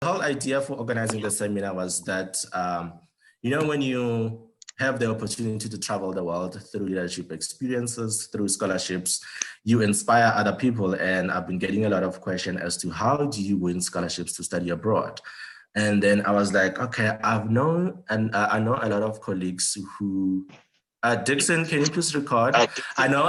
whole idea for organizing the seminar was that, when you have the opportunity to travel the world through leadership experiences, through scholarships, you inspire other people. And I've been getting a lot of questions as to how do you win scholarships to study abroad? And then I was like, okay, I know a lot of colleagues who, Dixon, can you please record? I know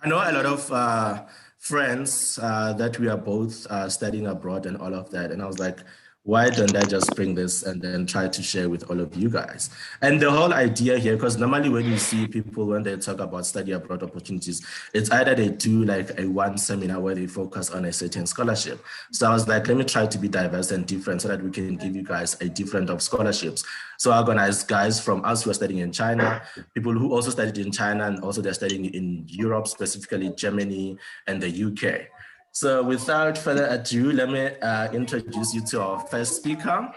a lot of friends that we are both studying abroad and all of that. And I was like, why don't I just bring this and then try to share with all of you guys? And the whole idea here, because normally when you see people, when they talk about study abroad opportunities, it's either they do like a one seminar where they focus on a certain scholarship. So I was like, let me try to be diverse and different so that we can give you guys a different of scholarships. So I organized guys from us who are studying in China, people who also studied in China, and also they're studying in Europe, specifically Germany and the UK. So without further ado, let me introduce you to our first speaker.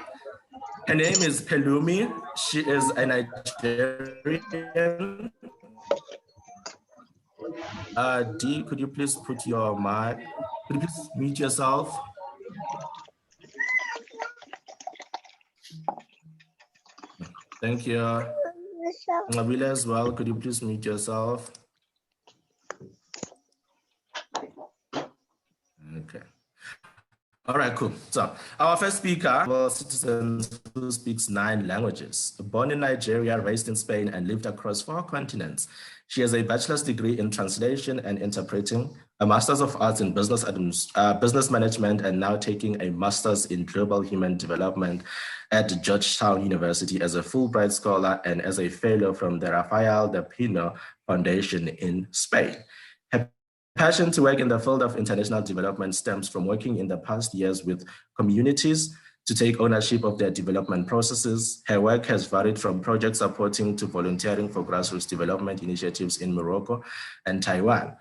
Her name is Pelumi. She is a Nigerian. Dee, could you please put your mic? Could you please mute yourself? Thank you. Nabila as well, could you please mute yourself? Okay. All right, cool. So our first speaker, well, citizen who speaks 9 languages. Born in Nigeria, raised in Spain, and lived across 4 continents. She has a bachelor's degree in translation and interpreting, a master's of arts in business management, and now taking a master's in global human development at Georgetown University as a Fulbright scholar and as a fellow from the Rafael de Pino Foundation in Spain. Passion to work in the field of international development stems from working in the past years with communities to take ownership of their development processes. Her work has varied from project supporting to volunteering for grassroots development initiatives in Morocco and Taiwan.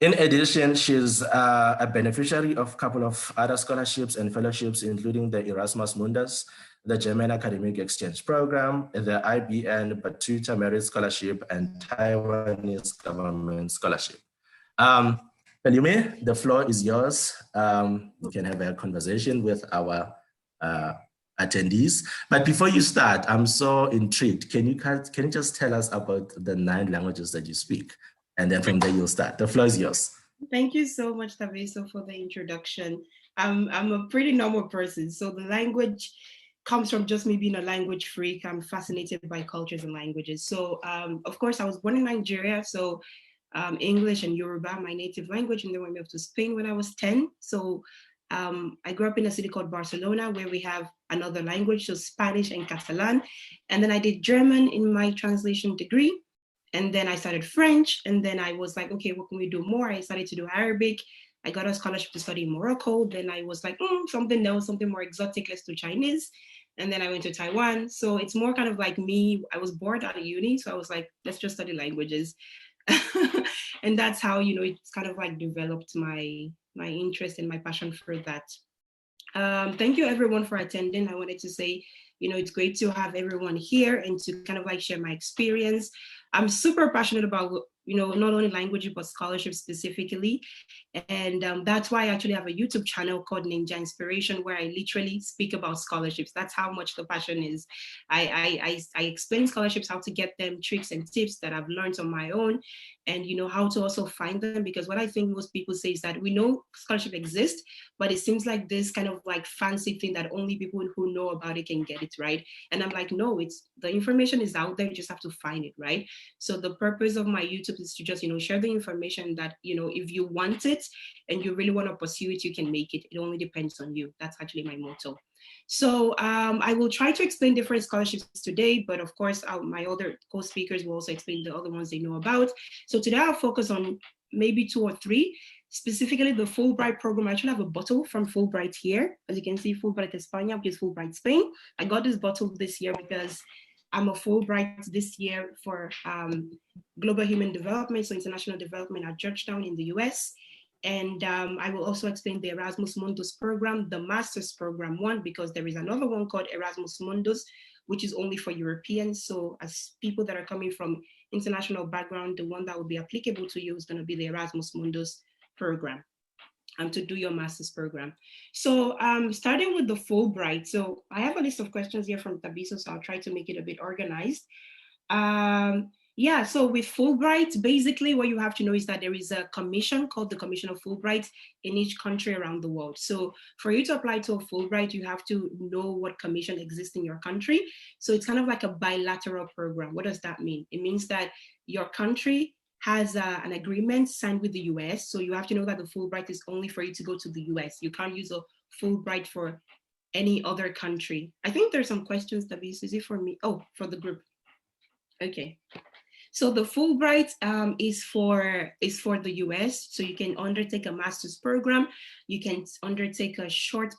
In addition, she's a beneficiary of a couple of other scholarships and fellowships, including the Erasmus Mundus, the German Academic Exchange Program, the IBN Batuta Merit Scholarship, and Taiwanese Government Scholarship. Pelumi, the floor is yours. You can have a conversation with our attendees. But before you start, I'm so intrigued. Can you just tell us about the 9 languages that you speak? And then from there you'll start. The floor is yours. Thank you so much, Taveso, for the introduction. I'm a pretty normal person. So the language comes from just me being a language freak. I'm fascinated by cultures and languages. So of course, I was born in Nigeria. So English and Yoruba, my native language, and then we moved to Spain when I was 10. So I grew up in a city called Barcelona where we have another language, so Spanish and Catalan. And then I did German in my translation degree. And then I started French. And then I was like, okay, what can we do more? I started to do Arabic. I got a scholarship to study in Morocco. Then I was like, something else, something more exotic, let's do Chinese. And then I went to Taiwan. So it's more kind of like me. I was bored out of uni. So I was like, let's just study languages. And that's how, it's kind of like developed my interest and my passion for that. Thank you everyone for attending. I wanted to say, it's great to have everyone here and to kind of like share my experience. I'm super passionate about, not only language, but scholarship specifically. And that's why I actually have a YouTube channel called Ninja Inspiration, where I literally speak about scholarships. That's how much the passion is. I explain scholarships, how to get them, tricks and tips that I've learned on my own, and how to also find them. Because what I think most people say is that we know scholarship exists, but it seems like this kind of like fancy thing that only people who know about it can get it, right? And I'm like, no, the information is out there, you just have to find it, right? So the purpose of my YouTube is to just, share the information that, if you want it and you really want to pursue it, you can make it. It only depends on you. That's actually my motto. So I will try to explain different scholarships today, but of course, my other co-speakers will also explain the other ones they know about. So today I'll focus on maybe 2 or 3, specifically the Fulbright program. I actually have a bottle from Fulbright here. As you can see, Fulbright España, which is Fulbright Spain. I got this bottle this year because I'm a Fulbright this year for global human development, so international development at Georgetown in the US. And I will also explain the Erasmus Mundus program, the master's program one, because there is another one called Erasmus Mundus, which is only for Europeans. So as people that are coming from international background, the one that will be applicable to you is going to be the Erasmus Mundus program. to do your master's program. So starting with the Fulbright. So I have a list of questions here from Tabiso, so I'll try to make it a bit organized. Yeah, so with Fulbright, basically what you have to know is that there is a commission called the Commission of Fulbright in each country around the world. So for you to apply to a Fulbright, you have to know what commission exists in your country. So it's kind of like a bilateral program. What does that mean? It means that your country has an agreement signed with the US. So you have to know that the Fulbright is only for you to go to the US. You can't use a Fulbright for any other country. I think there's some questions, Tabis. Is it for me? Oh, for the group. Okay. So the Fulbright is for the US. So you can undertake a master's program. You can undertake a short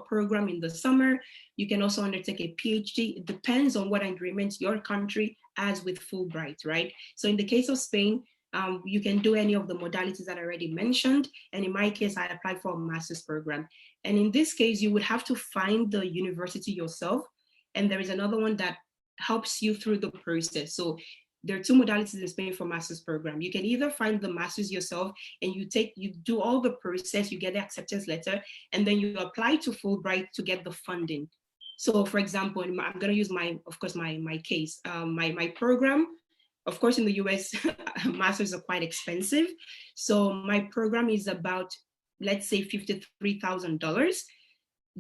program in the summer. You can also undertake a PhD. It depends on what agreements your country has with Fulbright, right? So in the case of Spain, you can do any of the modalities that I already mentioned. And in my case, I applied for a master's program. And in this case, you would have to find the university yourself. And there is another one that helps you through the process. So there are two modalities in Spain for master's program. You can either find the master's yourself and you do all the process, you get the acceptance letter, and then you apply to Fulbright to get the funding. So for example, I'm going to use my case, my program. Of course, in the US, masters are quite expensive. So my program is about, let's say, $53,000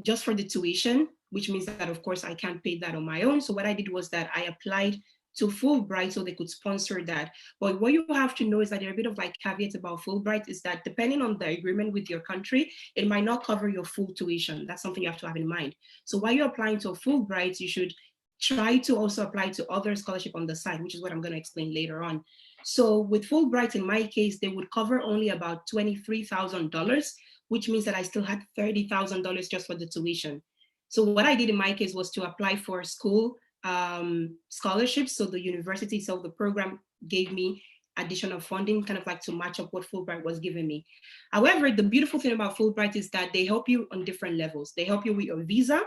just for the tuition, which means that, of course, I can't pay that on my own. So what I did was that I applied to Fulbright so they could sponsor that. But what you have to know is that there are a bit of caveats about Fulbright is that depending on the agreement with your country, it might not cover your full tuition. That's something you have to have in mind. So while you're applying to a Fulbright, you should try to also apply to other scholarship on the side, which is what I'm going to explain later on. So with Fulbright, in my case, they would cover only about $23,000, which means that I still had $30,000 just for the tuition. So what I did in my case was to apply for school scholarships. So the university itself, the program gave me additional funding, kind of to match up what Fulbright was giving me. However, the beautiful thing about Fulbright is that they help you on different levels. They help you with your visa,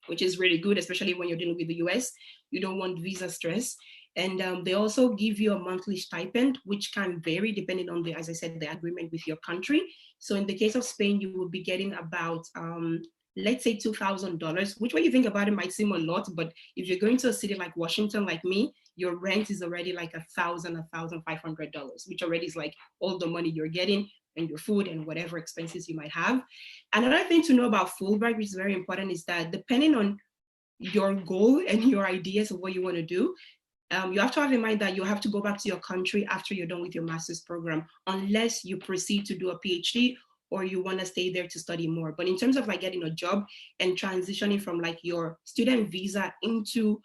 which is really good, especially when you're dealing with the US. You don't want visa stress. And they also give you a monthly stipend, which can vary depending on as I said, the agreement with your country. So in the case of Spain, you will be getting about, let's say $2,000, which when you think about it might seem a lot, but if you're going to a city like Washington, like me, your rent is already like $1,500, which already is all the money you're getting and your food and whatever expenses you might have. Another thing to know about Fulbright, which is very important, is that depending on your goal and your ideas of what you want to do, you have to have in mind that you have to go back to your country after you're done with your master's program, unless you proceed to do a PhD or you want to stay there to study more. But in terms of getting a job and transitioning from your student visa into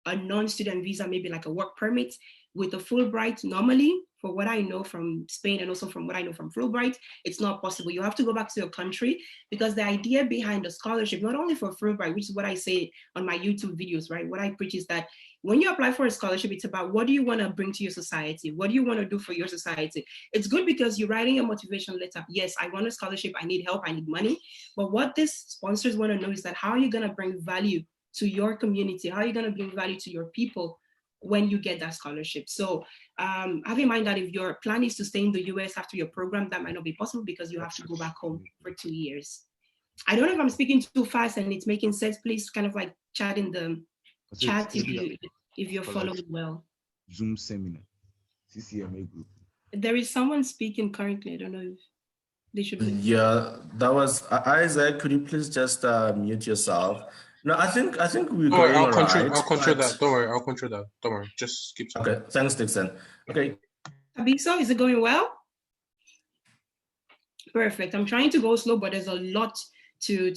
a non-student visa, maybe a work permit with a Fulbright, normally, for what I know from Spain and also from what I know from Fulbright, it's not possible. You have to go back to your country because the idea behind the scholarship, not only for Fulbright, which is what I say on my YouTube videos, right? What I preach is that when you apply for a scholarship, it's about what do you want to bring to your society? What do you want to do for your society? It's good because you're writing a motivation letter. Yes, I want a scholarship. I need help. I need money. But what these sponsors want to know is that how are you going to bring value to your community? How are you going to bring value to your people when you get that scholarship? So have in mind that if your plan is to stay in the US after your program, that might not be possible because you have to go back home for 2 years. I don't know if I'm speaking too fast and it's making sense. Please kind of chat in the chat if you're following well. Zoom seminar, CCMA group. There is someone speaking currently. I don't know if they should be. Yeah, that was Isaac. Could you please just mute yourself? No, I think we're going all right. I'll control that. Don't worry, I'll control that. Don't worry. Just keep talking. Okay, thanks, Dixon. Okay. Tabiso, is it going well? Perfect. I'm trying to go slow, but there's a lot to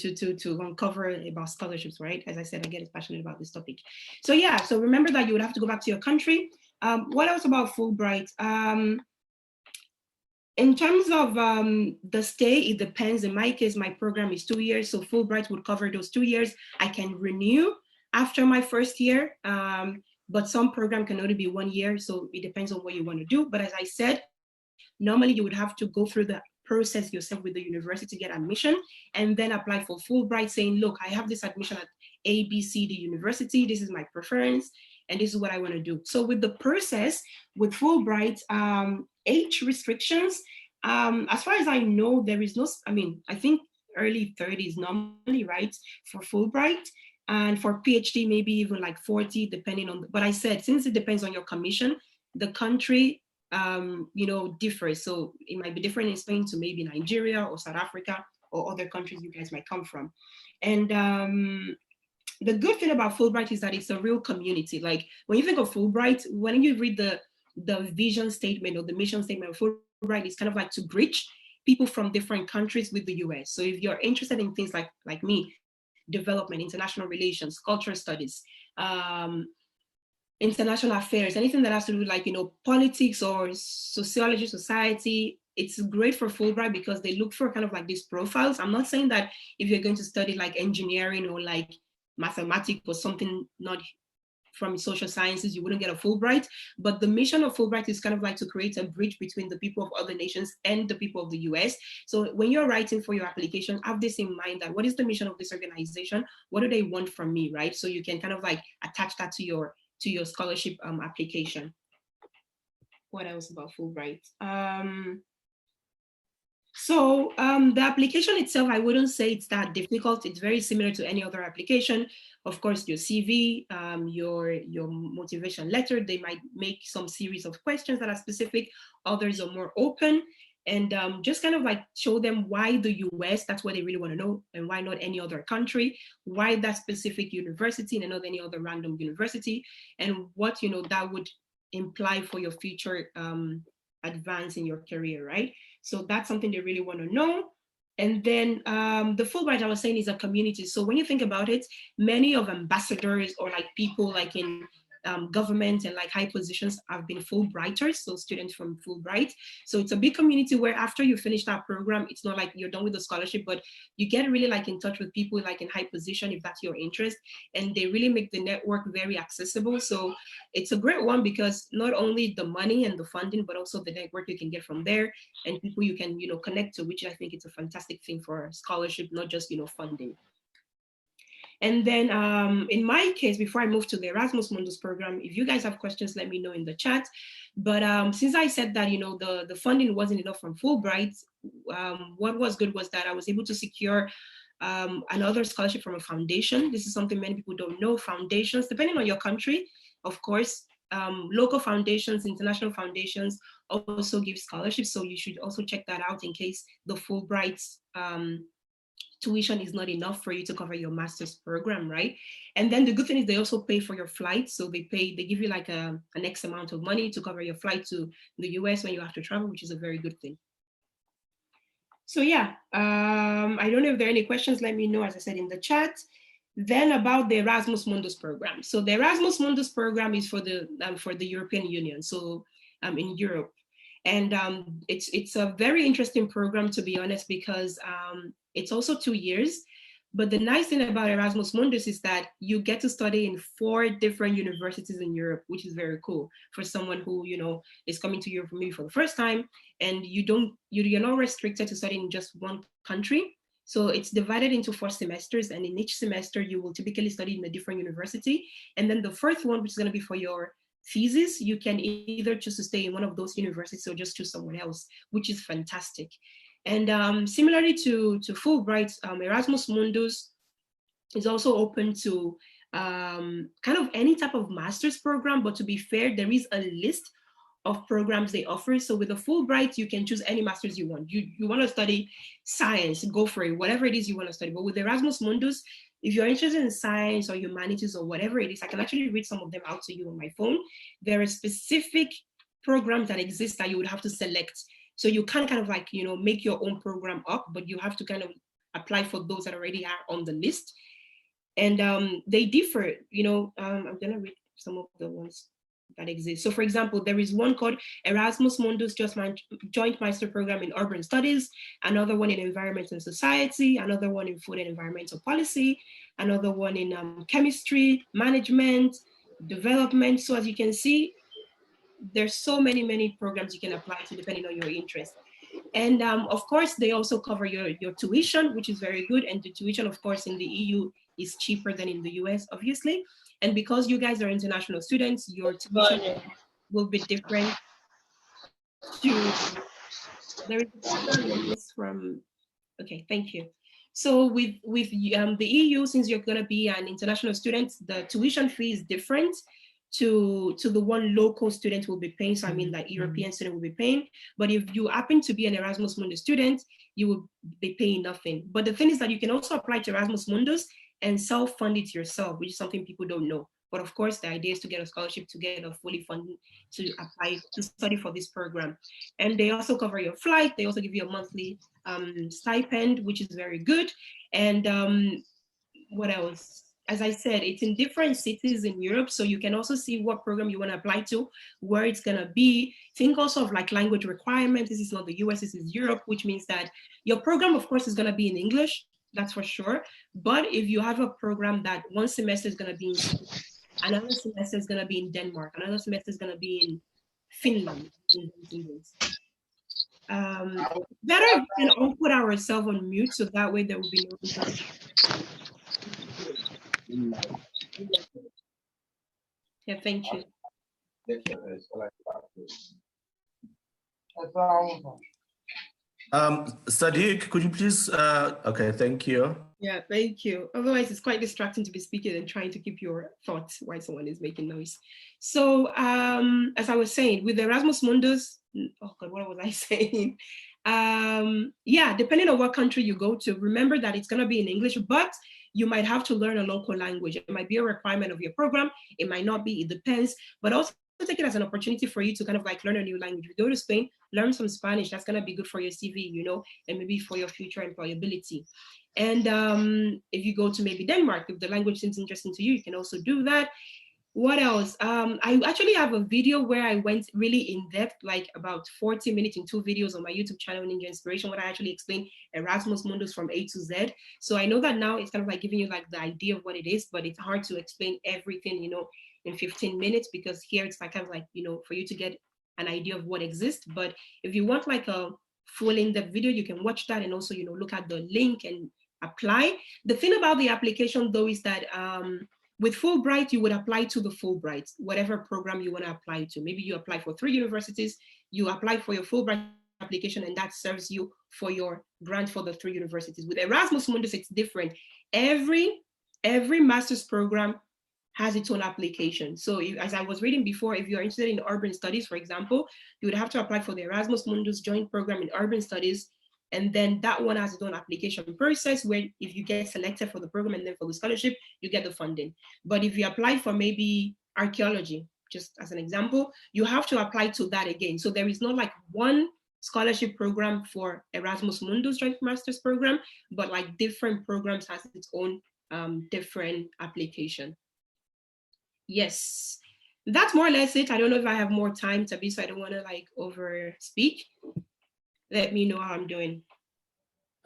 uncover about scholarships, right? As I said, I get passionate about this topic. So yeah, so remember that you would have to go back to your country. What else about Fulbright? In terms of the stay, it depends. In my case, my program is 2 years, so Fulbright would cover those 2 years. I can renew after my first year, but some program can only be 1 year, so it depends on what you want to do. But as I said, normally you would have to go through the process yourself with the university to get admission and then apply for Fulbright saying, look, I have this admission at ABCD University, this is my preference, and this is what I want to do. So with the process, with Fulbright, age restrictions As far as I know, there is no, I mean, I think early 30s normally, right, for Fulbright. And for PhD, maybe even like 40, depending on, but I said, since it depends on your commission, the country, differs. So it might be different in Spain to maybe Nigeria or South Africa or other countries you guys might come from. And the good thing about Fulbright is that it's a real community. Like when you think of Fulbright, when you read the vision statement or the mission statement of Fulbright, it's kind of like to bridge people from different countries with the US. So if you're interested in things like me, development, international relations, cultural studies, international affairs, anything that has to do with like, politics or sociology, society, it's great for Fulbright because they look for kind of like these profiles. I'm not saying that if you're going to study like engineering or like mathematics or something not from social sciences, you wouldn't get a Fulbright. But the mission of Fulbright is kind of like to create a bridge between the people of other nations and the people of the US. So when you're writing for your application, have this in mind, that what is the mission of this organization? What do they want from me, right? So you can kind of like attach that to your scholarship application. What else about Fulbright? So the application itself, I wouldn't say it's that difficult. It's very similar to any other application. Of course, your CV, your motivation letter, they might make some series of questions that are specific. Others are more open. And just kind of like show them why the US, that's what they really want to know, and why not any other country, why that specific university and not any other random university, and what, that would imply for your future advance in your career, right? So that's something they really want to know. And then the Fulbright, I was saying, is a community. So when you think about it, many of ambassadors or like people like in government and like high positions have been Fulbrighters, so students from Fulbright. So it's a big community where after you finish that program, it's not like you're done with the scholarship, but you get really like in touch with people like in high position if that's your interest, and they really make the network very accessible. So it's a great one because not only the money and the funding, but also the network you can get from there and people you can connect to, which I think it's a fantastic thing for scholarship, not just funding. And then in my case, before I move to the Erasmus Mundus program, if you guys have questions, let me know in the chat. But since I said that, the funding wasn't enough from Fulbright, what was good was that I was able to secure another scholarship from a foundation. This is something many people don't know. Foundations, depending on your country, of course, local foundations, international foundations also give scholarships. So you should also check that out in case the Fulbright tuition is not enough for you to cover your master's program, right? And then the good thing is they also pay for your flight. So they give you like an X amount of money to cover your flight to the US when you have to travel, which is a very good thing. So yeah, I don't know if there are any questions, let me know, as I said, in the chat. Then about the Erasmus Mundus program. So the Erasmus Mundus program is for the European Union, so in Europe. And it's a very interesting program, to be honest, because it's also 2 years. But the nice thing about Erasmus Mundus is that you get to study in 4 different universities in Europe, which is very cool for someone who is coming to Europe maybe for the first time, and you're not restricted to studying in just one country. So it's divided into 4 semesters, and in each semester you will typically study in a different university. And then the first one, which is going to be for your thesis, you can either choose to stay in one of those universities or just choose someone else, which is fantastic. And similarly to Fulbright, Erasmus Mundus is also open to kind of any type of master's program, but to be fair, there is a list of programs they offer. So with a Fulbright, you can choose any master's you want. You want to study science, go for it, whatever it is you want to study. But with Erasmus Mundus, if you're interested in science or humanities or whatever it is, I can actually read some of them out to you on my phone. There are specific programs that exist that you would have to select. So you can't kind of like, make your own program up, but you have to kind of apply for those that already are on the list. And they differ, I'm gonna read some of the ones that exist. So for example, there is one called Erasmus Mundus Joint Master Program in Urban Studies, another one in Environment and Society, another one in Food and Environmental Policy, another one in Chemistry, Management, Development. So as you can see, there's so many programs you can apply to depending on your interest. And of course, they also cover your tuition, which is very good. And the tuition, of course, in the EU is cheaper than in the US, obviously. And because you guys are international students, your tuition will be different to there is from, okay, thank you. So with the EU, since you're going to be an international student, the tuition fee is different to the one local student will be paying. So I mean, like European student will be paying. But if you happen to be an Erasmus Mundus student, you will be paying nothing. But the thing is that you can also apply to Erasmus Mundus and self-fund it yourself, which is something people don't know. But of course, the idea is to get a scholarship, to get a fully funded, to apply to study for this program. And they also cover your flight. They also give you a monthly stipend, which is very good. And what else? As I said, it's in different cities in Europe, so you can also see what program you want to apply to, where it's going to be. Think also of like language requirements. This is not the US, this is Europe, which means that your program, of course, is going to be in English, that's for sure. But if you have a program that one semester is going to be in Sweden, another semester is going to be in Denmark, another semester is going to be in Finland, better if we can all put ourselves on mute, so that way there will be no interruption. Yeah, thank you. Sadiq, could you please, okay, thank you. Yeah, thank you. Otherwise, it's quite distracting to be speaking and trying to keep your thoughts while someone is making noise. So, as I was saying, with Erasmus Mundus, oh God, what was I saying? Yeah, depending on what country you go to, remember that it's going to be in English, but you might have to learn a local language. It might be a requirement of your program. It might not be, it depends, but also take it as an opportunity for you to kind of like learn a new language. If you go to Spain, learn some Spanish. That's going to be good for your CV, you know, and maybe for your future employability. And if you go to maybe Denmark, if the language seems interesting to you, you can also do that. What else? I actually have a video where I went really in depth, like about 40 minutes in 2 videos on my YouTube channel, Ninja Inspiration, where I actually explained Erasmus Mundus from A to Z. So I know that now it's kind of like giving you like the idea of what it is, but it's hard to explain everything, you know, in 15 minutes, because here it's like kind of like, you know, for you to get an idea of what exists. But if you want like a full in-depth video, you can watch that and also, you know, look at the link and apply. The thing about the application though is that with Fulbright, you would apply to the Fulbright, whatever program you want to apply to. Maybe you apply for 3 universities, you apply for your Fulbright application, and that serves you for your grant for the 3 universities. With Erasmus Mundus, it's different. Every master's program has its own application. So as I was reading before, if you're interested in urban studies, for example, you would have to apply for the Erasmus Mundus joint program in urban studies. And then that one has its own application process where if you get selected for the program and then for the scholarship, you get the funding. But if you apply for maybe archaeology, just as an example, you have to apply to that again. So there is not like one scholarship program for Erasmus Mundus joint master's program, but like different programs has its own different application. Yes, that's more or less it. I don't know if I have more time to be, so I don't want to like over speak. Let me know how I'm doing.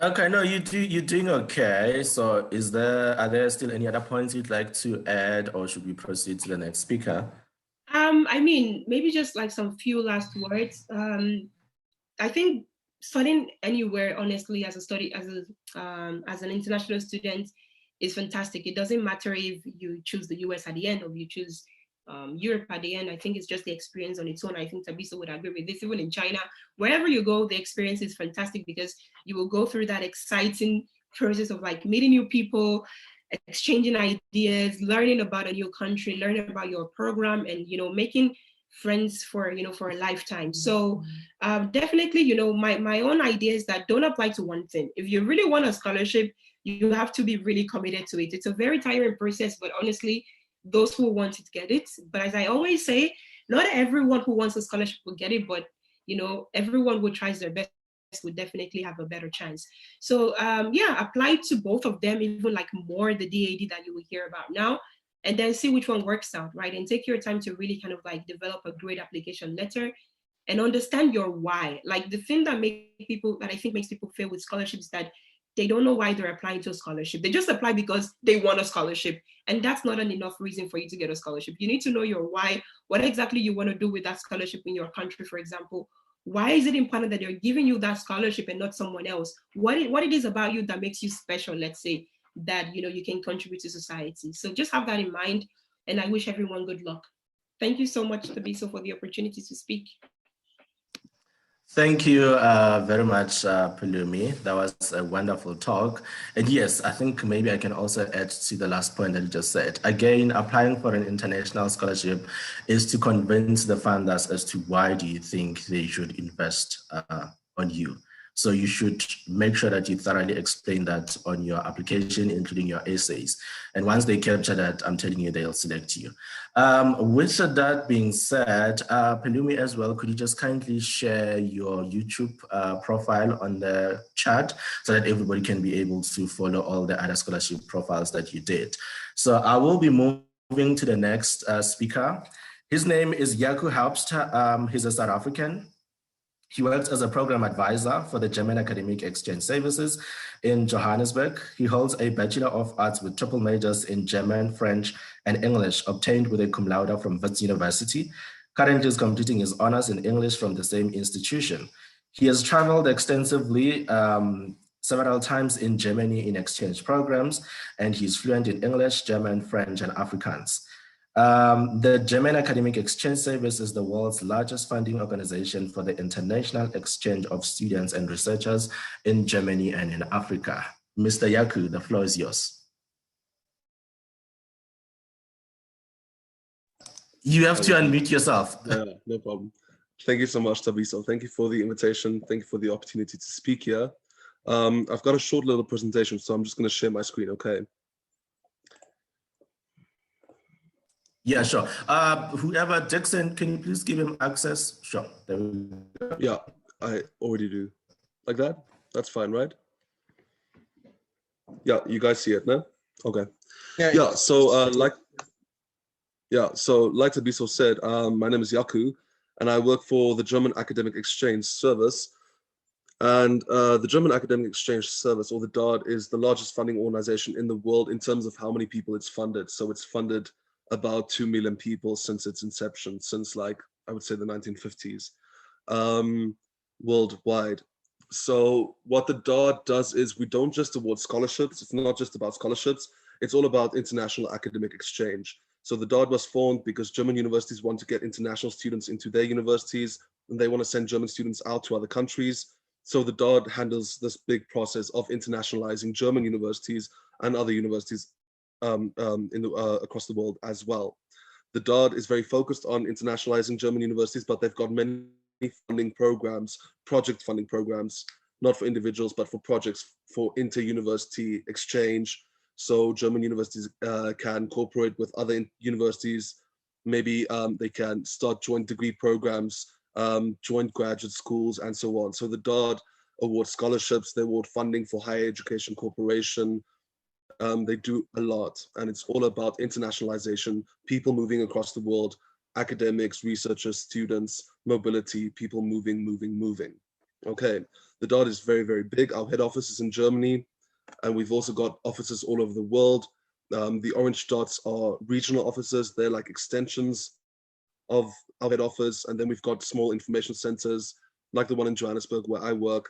Okay, no, you're doing okay. So are there still any other points you'd like to add, or should we proceed to the next speaker? I mean, maybe just like some few last words. I think studying anywhere, honestly, as an international student is fantastic. It doesn't matter if you choose the US at the end or you choose Europe at the end. I think it's just the experience on its own. I think Tabiso would agree with this. Even in China, wherever you go, the experience is fantastic because you will go through that exciting process of like meeting new people, exchanging ideas, learning about a new country, learning about your program, and you know, making friends for for a lifetime. So definitely, you know, my own idea is that don't apply to one thing. If you really want a scholarship, you have to be really committed to it. It's a very tiring process, but honestly, those who want it get it. But as I always say, not everyone who wants a scholarship will get it, but you know, everyone who tries their best would definitely have a better chance. So yeah, apply to both of them, even like more the DAD that you will hear about now, and then see which one works out, right? And take your time to really kind of like develop a great application letter and understand your why. Like the thing that I think makes people fail with scholarships is that they don't know why they're applying to a scholarship. They just apply because they want a scholarship. And that's not an enough reason for you to get a scholarship. You need to know your why, what exactly you want to do with that scholarship in your country, for example. Why is it important that they're giving you that scholarship and not someone else? What it is about you that makes you special, let's say, that you know you can contribute to society. So just have that in mind. And I wish everyone good luck. Thank you so much, Tabiso, for the opportunity to speak. Thank you very much, Pulumi. That was a wonderful talk. And yes, I think maybe I can also add to the last point that you just said. Again, applying for an international scholarship is to convince the funders as to why do you think they should invest on you. So you should make sure that you thoroughly explain that on your application, including your essays. And once they capture that, I'm telling you, they'll select you. With that being said, Pelumi as well, could you just kindly share your YouTube profile on the chat so that everybody can be able to follow all the other scholarship profiles that you did? So I will be moving to the next speaker. His name is Jaco Haupst. He's a South African. He works as a program advisor for the German Academic Exchange Services in Johannesburg. He holds a Bachelor of Arts with triple majors in German, French, and English, obtained with a cum laude from Wits University. Currently is completing his honors in English from the same institution. He has traveled extensively several times in Germany in exchange programs, and he's fluent in English, German, French, and Afrikaans. The German Academic Exchange Service is the world's largest funding organization for the international exchange of students and researchers in Germany and in Africa. Mr. Jaco, the floor is yours. You have to unmute yourself. Yeah, no problem. Thank you so much, Tabiso. Thank you for the invitation. Thank you for the opportunity to speak here. I've got a short little presentation, so I'm just going to share my screen, okay? Yeah, sure. Whoever, Jackson, can you please give him access? Sure. There we go. Yeah, I already do. Like that? That's fine, right? Yeah, you guys see it, no? Okay. Yeah, so like Tabiso said, my name is Jaco, and I work for the German Academic Exchange Service. And the German Academic Exchange Service, or the DARD, is the largest funding organization in the world in terms of how many people it's funded. So it's funded about 2 million people since its inception, since like, I would say the 1950s, worldwide. So what the DARD does is we don't just award scholarships. It's not just about scholarships. It's all about international academic exchange. So the DARD was formed because German universities want to get international students into their universities, and they want to send German students out to other countries. So the DARD handles this big process of internationalizing German universities and other universities across the world as well. The DARD is very focused on internationalizing German universities, but they've got many funding programs, project funding programs, not for individuals, but for projects for inter-university exchange. So German universities can cooperate with other universities. Maybe they can start joint degree programs, joint graduate schools, and so on. So the DARD awards scholarships, they award funding for higher education cooperation. They do a lot, and it's all about internationalization, people moving across the world, academics, researchers, students, mobility, people moving. Okay, the DARD is very, very big. Our head office is in Germany, and we've also got offices all over the world. The orange dots are regional offices. They're like extensions of our head office. And then we've got small information centers, like the one in Johannesburg where I work.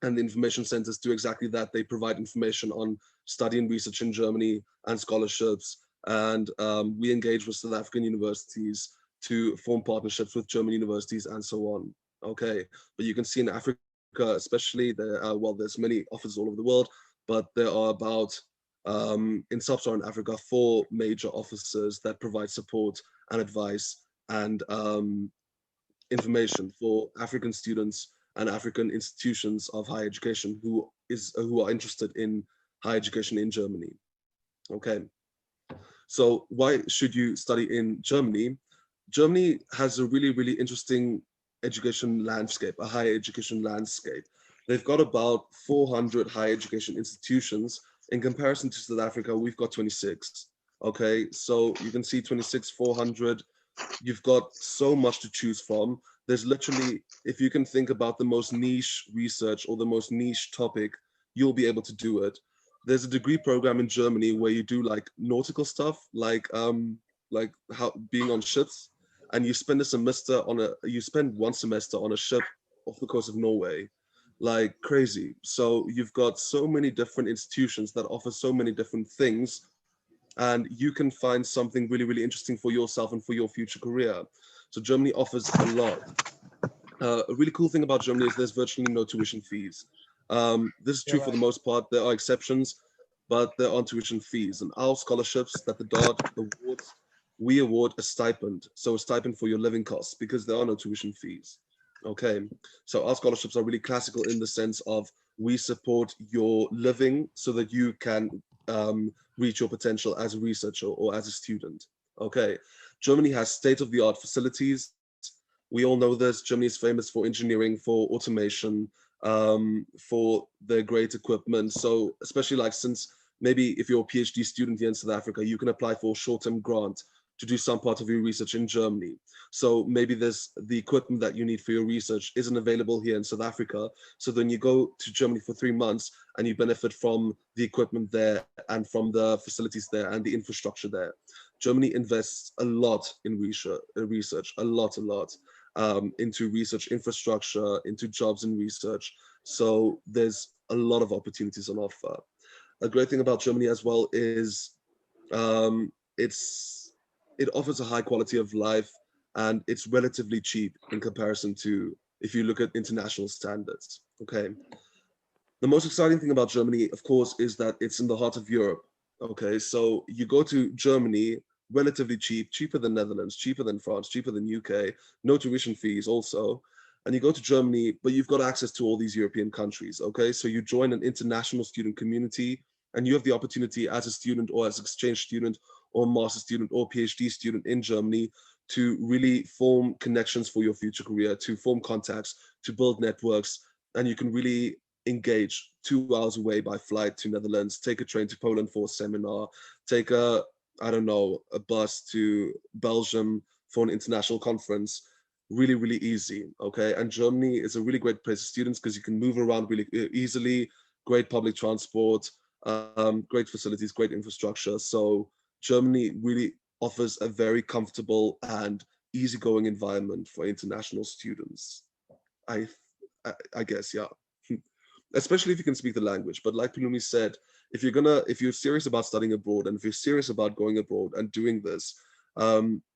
And the information centers do exactly that. They provide information on study and research in Germany and scholarships. And we engage with South African universities to form partnerships with German universities and so on. Okay, but you can see in Africa, especially, there's many offices all over the world, but there are about, in sub-Saharan Africa, 4 major offices that provide support and advice and information for African students and African institutions of higher education who are interested in higher education in Germany. Okay, so why should you study in Germany? Germany has a really, really interesting education landscape, a higher education landscape. They've got about 400 higher education institutions. In comparison to South Africa, we've got 26. Okay, so you can see 26, 400. You've got so much to choose from. There's literally, if you can think about the most niche research or the most niche topic, you'll be able to do it. There's a degree program in Germany where you do like nautical stuff, like how being on ships, and you spend one semester on a ship off the coast of Norway, like crazy. So you've got so many different institutions that offer so many different things, and you can find something really, really interesting for yourself and for your future career. So Germany offers a lot. A really cool thing about Germany is there's virtually no tuition fees. This is true for the most part. There are exceptions, but there aren't tuition fees. And our scholarships that the DART awards, we award a stipend. So a stipend for your living costs because there are no tuition fees. Okay, so our scholarships are really classical in the sense of we support your living so that you can reach your potential as a researcher or as a student. Okay, Germany has state-of-the-art facilities. We all know this. Germany is famous for engineering, for automation, for their great equipment. So especially like since maybe if you're a PhD student here in South Africa, you can apply for a short-term grant to do some part of your research in Germany. So maybe there's the equipment that you need for your research isn't available here in South Africa. So then you go to Germany for 3 months and you benefit from the equipment there and from the facilities there and the infrastructure there. Germany invests a lot in research, a lot, into research infrastructure, into jobs in research. So there's a lot of opportunities on offer. A great thing about Germany as well is it offers a high quality of life and it's relatively cheap in comparison to if you look at international standards. Okay. The most exciting thing about Germany, of course, is that it's in the heart of Europe. Okay, so you go to Germany, relatively cheap, cheaper than Netherlands, cheaper than France, cheaper than UK, no tuition fees also. And you go to Germany, but you've got access to all these European countries. Okay, so you join an international student community and you have the opportunity as a student or as exchange student or master student or PhD student in Germany to really form connections for your future career, to form contacts, to build networks, and you can really engage 2 hours away by flight to Netherlands, take a train to Poland for a seminar, take a bus to Belgium for an international conference. Really, really easy, okay? And Germany is a really great place for students because you can move around really easily, great public transport, great facilities, great infrastructure. So Germany really offers a very comfortable and easygoing environment for international students. I guess, yeah. Especially if you can speak the language. But like Pulumi said, if you're serious about studying abroad and if you're serious about going abroad and doing this,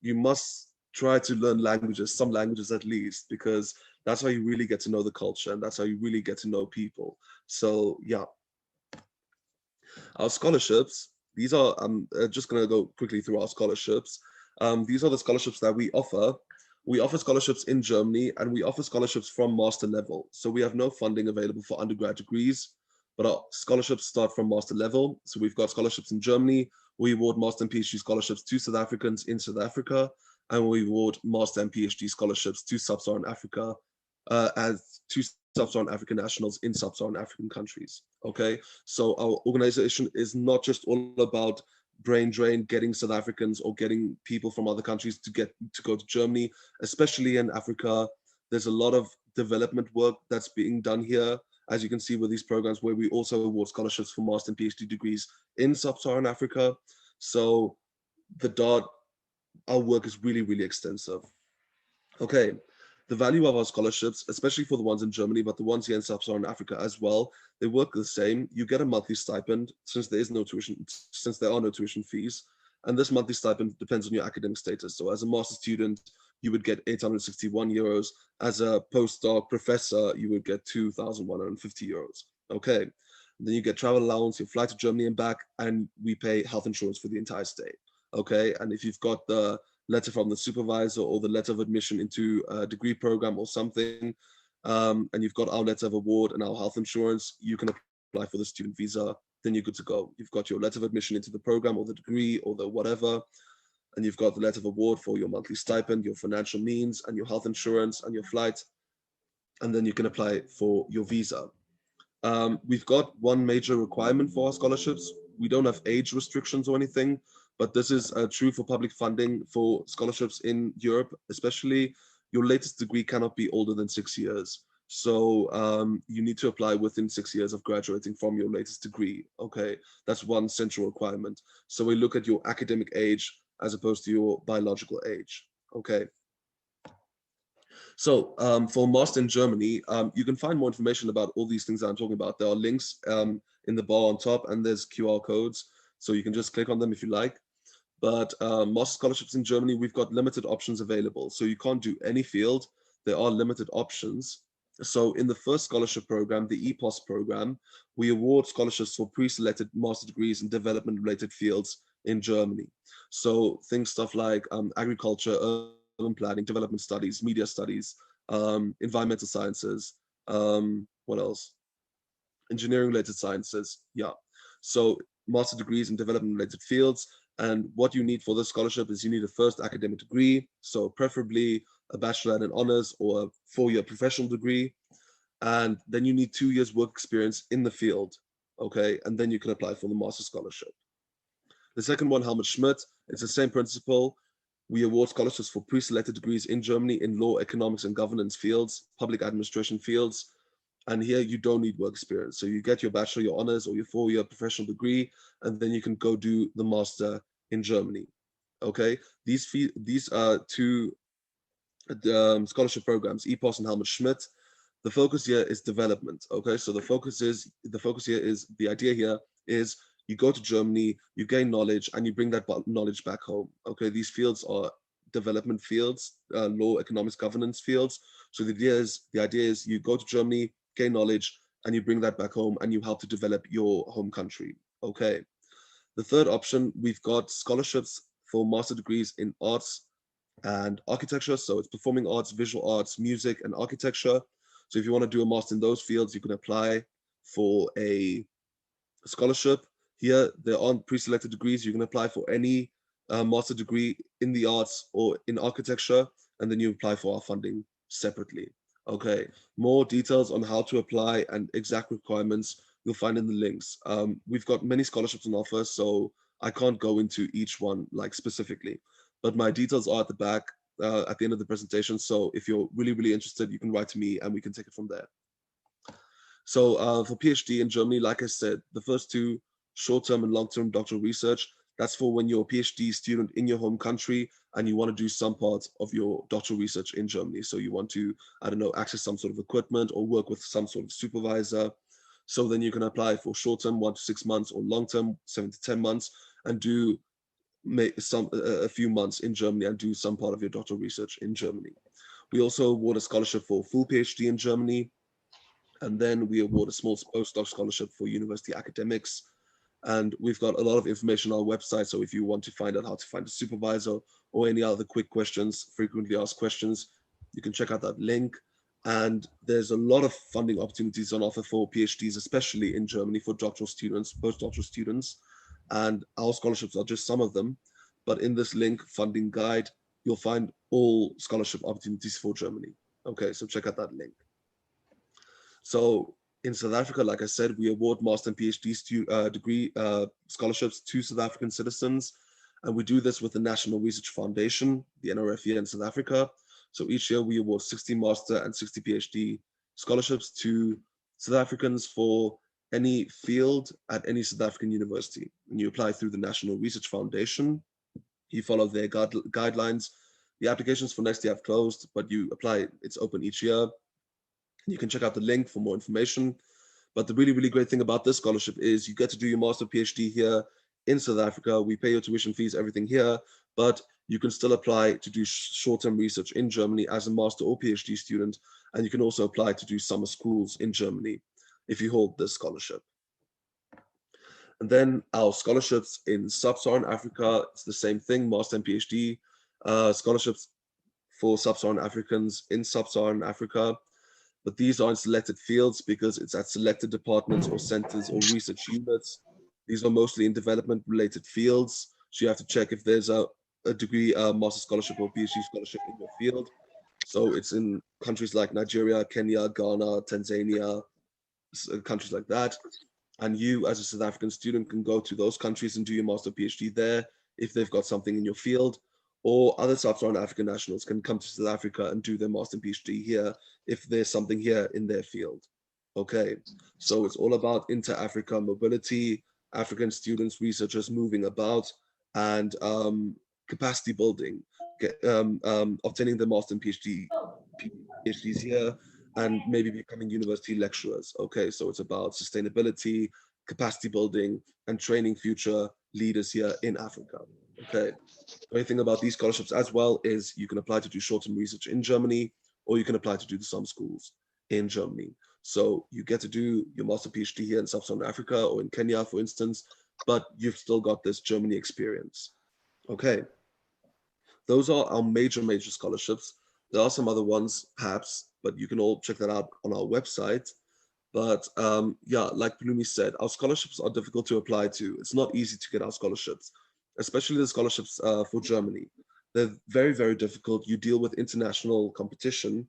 you must try to learn languages, some languages at least, because that's how you really get to know the culture and that's how you really get to know people. So yeah. Our scholarships, these are, I'm just gonna go quickly through our scholarships. These are the scholarships that we offer. We offer scholarships in Germany and we offer scholarships from master level. So we have no funding available for undergrad degrees, but our scholarships start from master level. So we've got scholarships in Germany. We award master and PhD scholarships to South Africans in South Africa, and we award master and PhD scholarships to Sub-Saharan Africa as to Sub-Saharan African nationals in Sub-Saharan African countries. Okay, so our organization is not just all about brain drain, getting South Africans or getting people from other countries to go to Germany, especially in Africa. There's a lot of development work that's being done here, as you can see with these programs where we also award scholarships for master and PhD degrees in Sub-Saharan Africa. So our work is really, really extensive. Okay, the value of our scholarships, especially for the ones in Germany, but the ones here in Sub-Saharan Africa as well, they work the same. You get a monthly stipend since there are no tuition fees. And this monthly stipend depends on your academic status. So as a master student, you would get 861 euros. As a postdoc professor, you would get 2,150 euros. Okay. And then you get travel allowance, you fly to Germany and back, and we pay health insurance for the entire stay. Okay. And if you've got the letter from the supervisor or the letter of admission into a degree program or something, and you've got our letter of award and our health insurance, you can apply for the student visa, then you're good to go. You've got your letter of admission into the program or the degree or the whatever, and you've got the letter of award for your monthly stipend, your financial means, and your health insurance and your flight, and then you can apply for your visa. We've got one major requirement for our scholarships. We don't have age restrictions or anything, but this is true for public funding for scholarships in Europe, especially your latest degree cannot be older than 6 years. So you need to apply within 6 years of graduating from your latest degree, okay? That's one central requirement. So we look at your academic age as opposed to your biological age, okay? So for master in Germany, you can find more information about all these things that I'm talking about. There are links in the bar on top and there's QR codes. So you can just click on them if you like. But master scholarships in Germany, we've got limited options available. So you can't do any field. there are limited options. So in the first scholarship program, the EPOS program, we award scholarships for pre-selected master degrees in development-related fields in Germany. So stuff like agriculture, urban planning, development studies, media studies, environmental sciences, what else? Engineering-related sciences, yeah. So master degrees in development-related fields. And what you need for this scholarship is you need a first academic degree, so preferably a bachelor in honors or a 4-year professional degree. And then you need 2 years work experience in the field, okay? And then you can apply for the master scholarship. The second one, Helmut Schmidt, it's the same principle. We award scholarships for pre-selected degrees in Germany in law, economics, and governance fields, public administration fields. And here you don't need work experience. So you get your bachelor, your honors, or your 4-year professional degree, and then you can go do the master in Germany. Okay, these are two scholarship programs, EPOS and Helmut Schmidt. The focus here is development. Okay, so the focus here is the idea here is you go to Germany, you gain knowledge, and you bring that knowledge back home. Okay, these fields are development fields, law, economics, governance fields. So the idea is you go to Germany, gain knowledge, and you bring that back home, and you help to develop your home country. Okay. The third option, we've got scholarships for master degrees in arts and architecture. So it's performing arts, visual arts, music, and architecture. So if you want to do a master in those fields, you can apply for a scholarship. Here, there aren't pre-selected degrees. You can apply for any master degree in the arts or in architecture, and then you apply for our funding separately. Okay, more details on how to apply and exact requirements you'll find in the links. We've got many scholarships on offer, so I can't go into each one like specifically, but my details are at the back at the end of the presentation. So if you're really, really interested, you can write to me and we can take it from there. So for PhD in Germany, like I said, the first two, short-term and long-term doctoral research, that's for when you're a PhD student in your home country and you want to do some part of your doctoral research in Germany. So you want to, I don't know, access some sort of equipment or work with some sort of supervisor. So then you can apply for short-term, 1 to 6 months, or long-term, 7 to 10 months, and do a few months in Germany and do some part of your doctoral research in Germany. We also award a scholarship for full PhD in Germany. And then we award a small postdoc scholarship for university academics. And we've got a lot of information on our website. So if you want to find out how to find a supervisor or any other quick questions, frequently asked questions, you can check out that link. And there's a lot of funding opportunities on offer for PhDs, especially in Germany for doctoral students, postdoctoral students. And our scholarships are just some of them. But in this link, funding guide, you'll find all scholarship opportunities for Germany. Okay, so check out that link. So in South Africa, like I said, we award master and PhD degree scholarships to South African citizens. And we do this with the National Research Foundation, the NRF here in South Africa. So each year we award 60 master and 60 PhD scholarships to South Africans for any field at any South African university. And you apply through the National Research Foundation. You follow their guidelines. The applications for next year have closed, but you apply, it's open each year. You can check out the link for more information. But the really, really great thing about this scholarship is you get to do your master PhD here in South Africa. We pay your tuition fees, everything here, but you can still apply to do short-term research in Germany as a master or PhD student. And you can also apply to do summer schools in Germany if you hold this scholarship. And then our scholarships in Sub-Saharan Africa, it's the same thing, master and PhD scholarships for Sub-Saharan Africans in Sub-Saharan Africa. But these are in selected fields because it's at selected departments or centers or research units. These are mostly in development-related fields. So you have to check if there's a degree, master scholarship or PhD scholarship in your field. So it's in countries like Nigeria, Kenya, Ghana, Tanzania, countries like that. And you as a South African student can go to those countries and do your master PhD there if they've got something in your field. Or other Sub-Saharan African nationals can come to South Africa and do their master PhD here if there's something here in their field. Okay, so it's all about inter-Africa mobility, African students, researchers moving about, and capacity building, obtaining their master and PhDs here, and maybe becoming university lecturers. Okay, so it's about sustainability, capacity building, and training future leaders here in Africa. Okay. The great thing about these scholarships as well is you can apply to do short-term research in Germany, or you can apply to do the summer schools in Germany. So you get to do your master PhD here in Sub-Saharan Africa or in Kenya, for instance, but you've still got this Germany experience. Okay, those are our major scholarships. There are some other ones, perhaps, but you can all check that out on our website. But yeah, like Palumi said, our scholarships are difficult to apply to. It's not easy to get our scholarships, especially the scholarships for Germany. They're very, very difficult. You deal with international competition,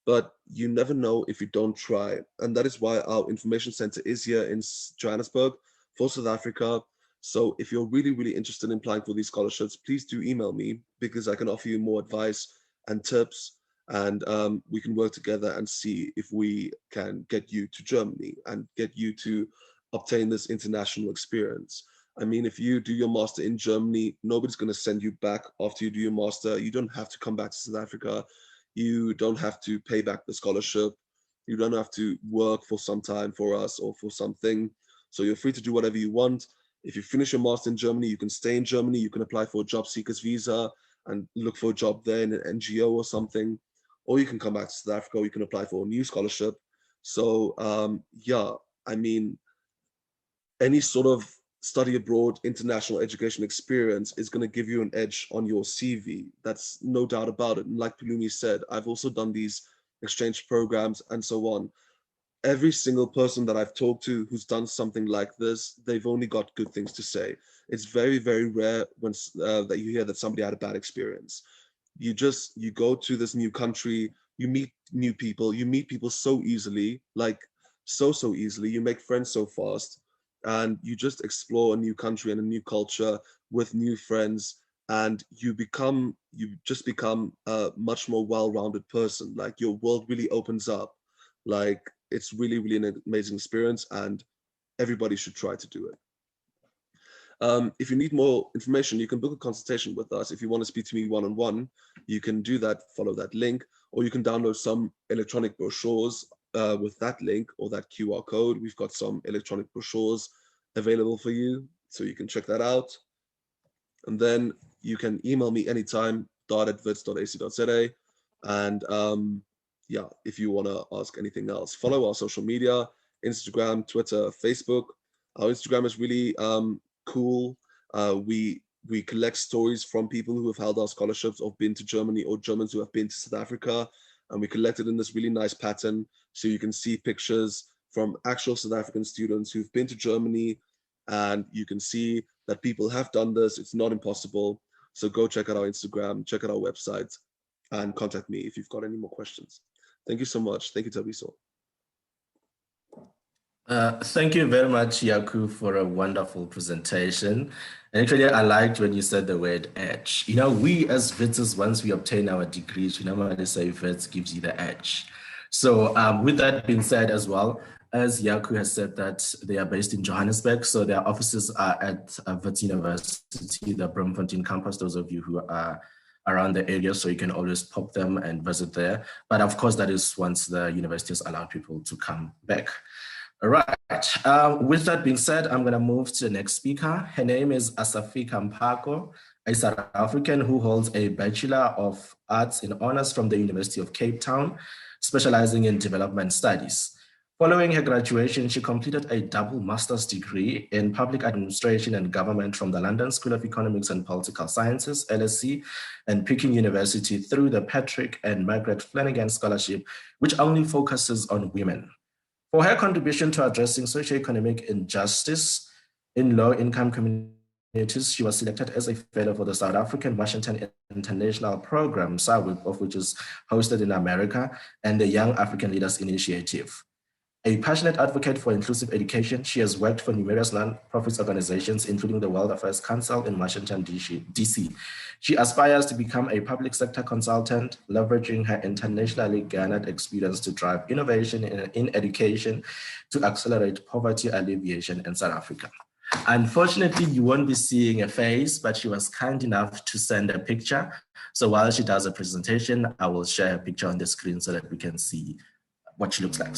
but you never know if you don't try. And that is why our information center is here in Johannesburg for South Africa. So if you're really, really interested in applying for these scholarships, please do email me, because I can offer you more advice and tips, and we can work together and see if we can get you to Germany and get you to obtain this international experience. I mean, if you do your master in Germany, nobody's going to send you back after you do your master. You don't have to come back to South Africa. You don't have to pay back the scholarship. You don't have to work for some time for us or for something. So you're free to do whatever you want. If you finish your master in Germany, you can stay in Germany. You can apply for a job seekers visa and look for a job there in an NGO or something. Or you can come back to South Africa, or you can apply for a new scholarship. So yeah, I mean, any sort of study abroad, international education experience is going to give you an edge on your CV. That's no doubt about it. And like Palumi said, I've also done these exchange programs and so on. Every single person that I've talked to who's done something like this, they've only got good things to say. It's very, very rare when that you hear that somebody had a bad experience. You go to this new country, you meet new people, you meet people so easily, like so easily, you make friends so fast, and you just explore a new country and a new culture with new friends, and you just become a much more well-rounded person. Like, your world really opens up. Like, it's really, really an amazing experience, and everybody should try to do it. If you need more information, you can book a consultation with us. If you want to speak to me one-on-one, you can do that, follow that link, or you can download some electronic brochures with that link or that QR code. We've got some electronic brochures available for you, so you can check that out. And then you can email me anytime, dot@wits.ac.za. And yeah, if you want to ask anything else, follow our social media, Instagram, Twitter, Facebook. Our Instagram is really cool. We collect stories from people who have held our scholarships or been to Germany, or Germans who have been to South Africa, and we collect it in this really nice pattern, so you can see pictures from actual South African students who've been to Germany, and you can see that people have done this. It's not impossible. So go check out our Instagram, check out our website, and contact me if you've got any more questions. Thank you so much. Thank you, Tabiso. Thank you very much, Yaku, for a wonderful presentation. And actually, I liked when you said the word edge. You know, we as Wits, once we obtain our degrees, we normally say Wits gives you the edge. So with that being said as well, as Yaku has said that they are based in Johannesburg, so their offices are at Wits University, the Bloemfontein campus, those of you who are around the area, so you can always pop them and visit there. But of course, that is once the universities allow people to come back. All right, with that being said, I'm gonna move to the next speaker. Her name is Asafika Mpako, a South African who holds a Bachelor of Arts in Honors from the University of Cape Town, specializing in development studies. Following her graduation, she completed a double master's degree in public administration and government from the London School of Economics and Political Sciences, LSE, and Peking University through the Patrick and Margaret Flanagan Scholarship, which only focuses on women. For her contribution to addressing socioeconomic injustice in low-income communities, she was selected as a fellow for the South African Washington International Program, SAWIP, of which is hosted in America, and the Young African Leaders Initiative. A passionate advocate for inclusive education, she has worked for numerous non-profit organizations, including the World Affairs Council in Washington, D.C. She aspires to become a public sector consultant, leveraging her internationally garnered experience to drive innovation in education to accelerate poverty alleviation in South Africa. Unfortunately, you won't be seeing a face, but she was kind enough to send a picture. So while she does a presentation, I will share her picture on the screen so that we can see what she looks like.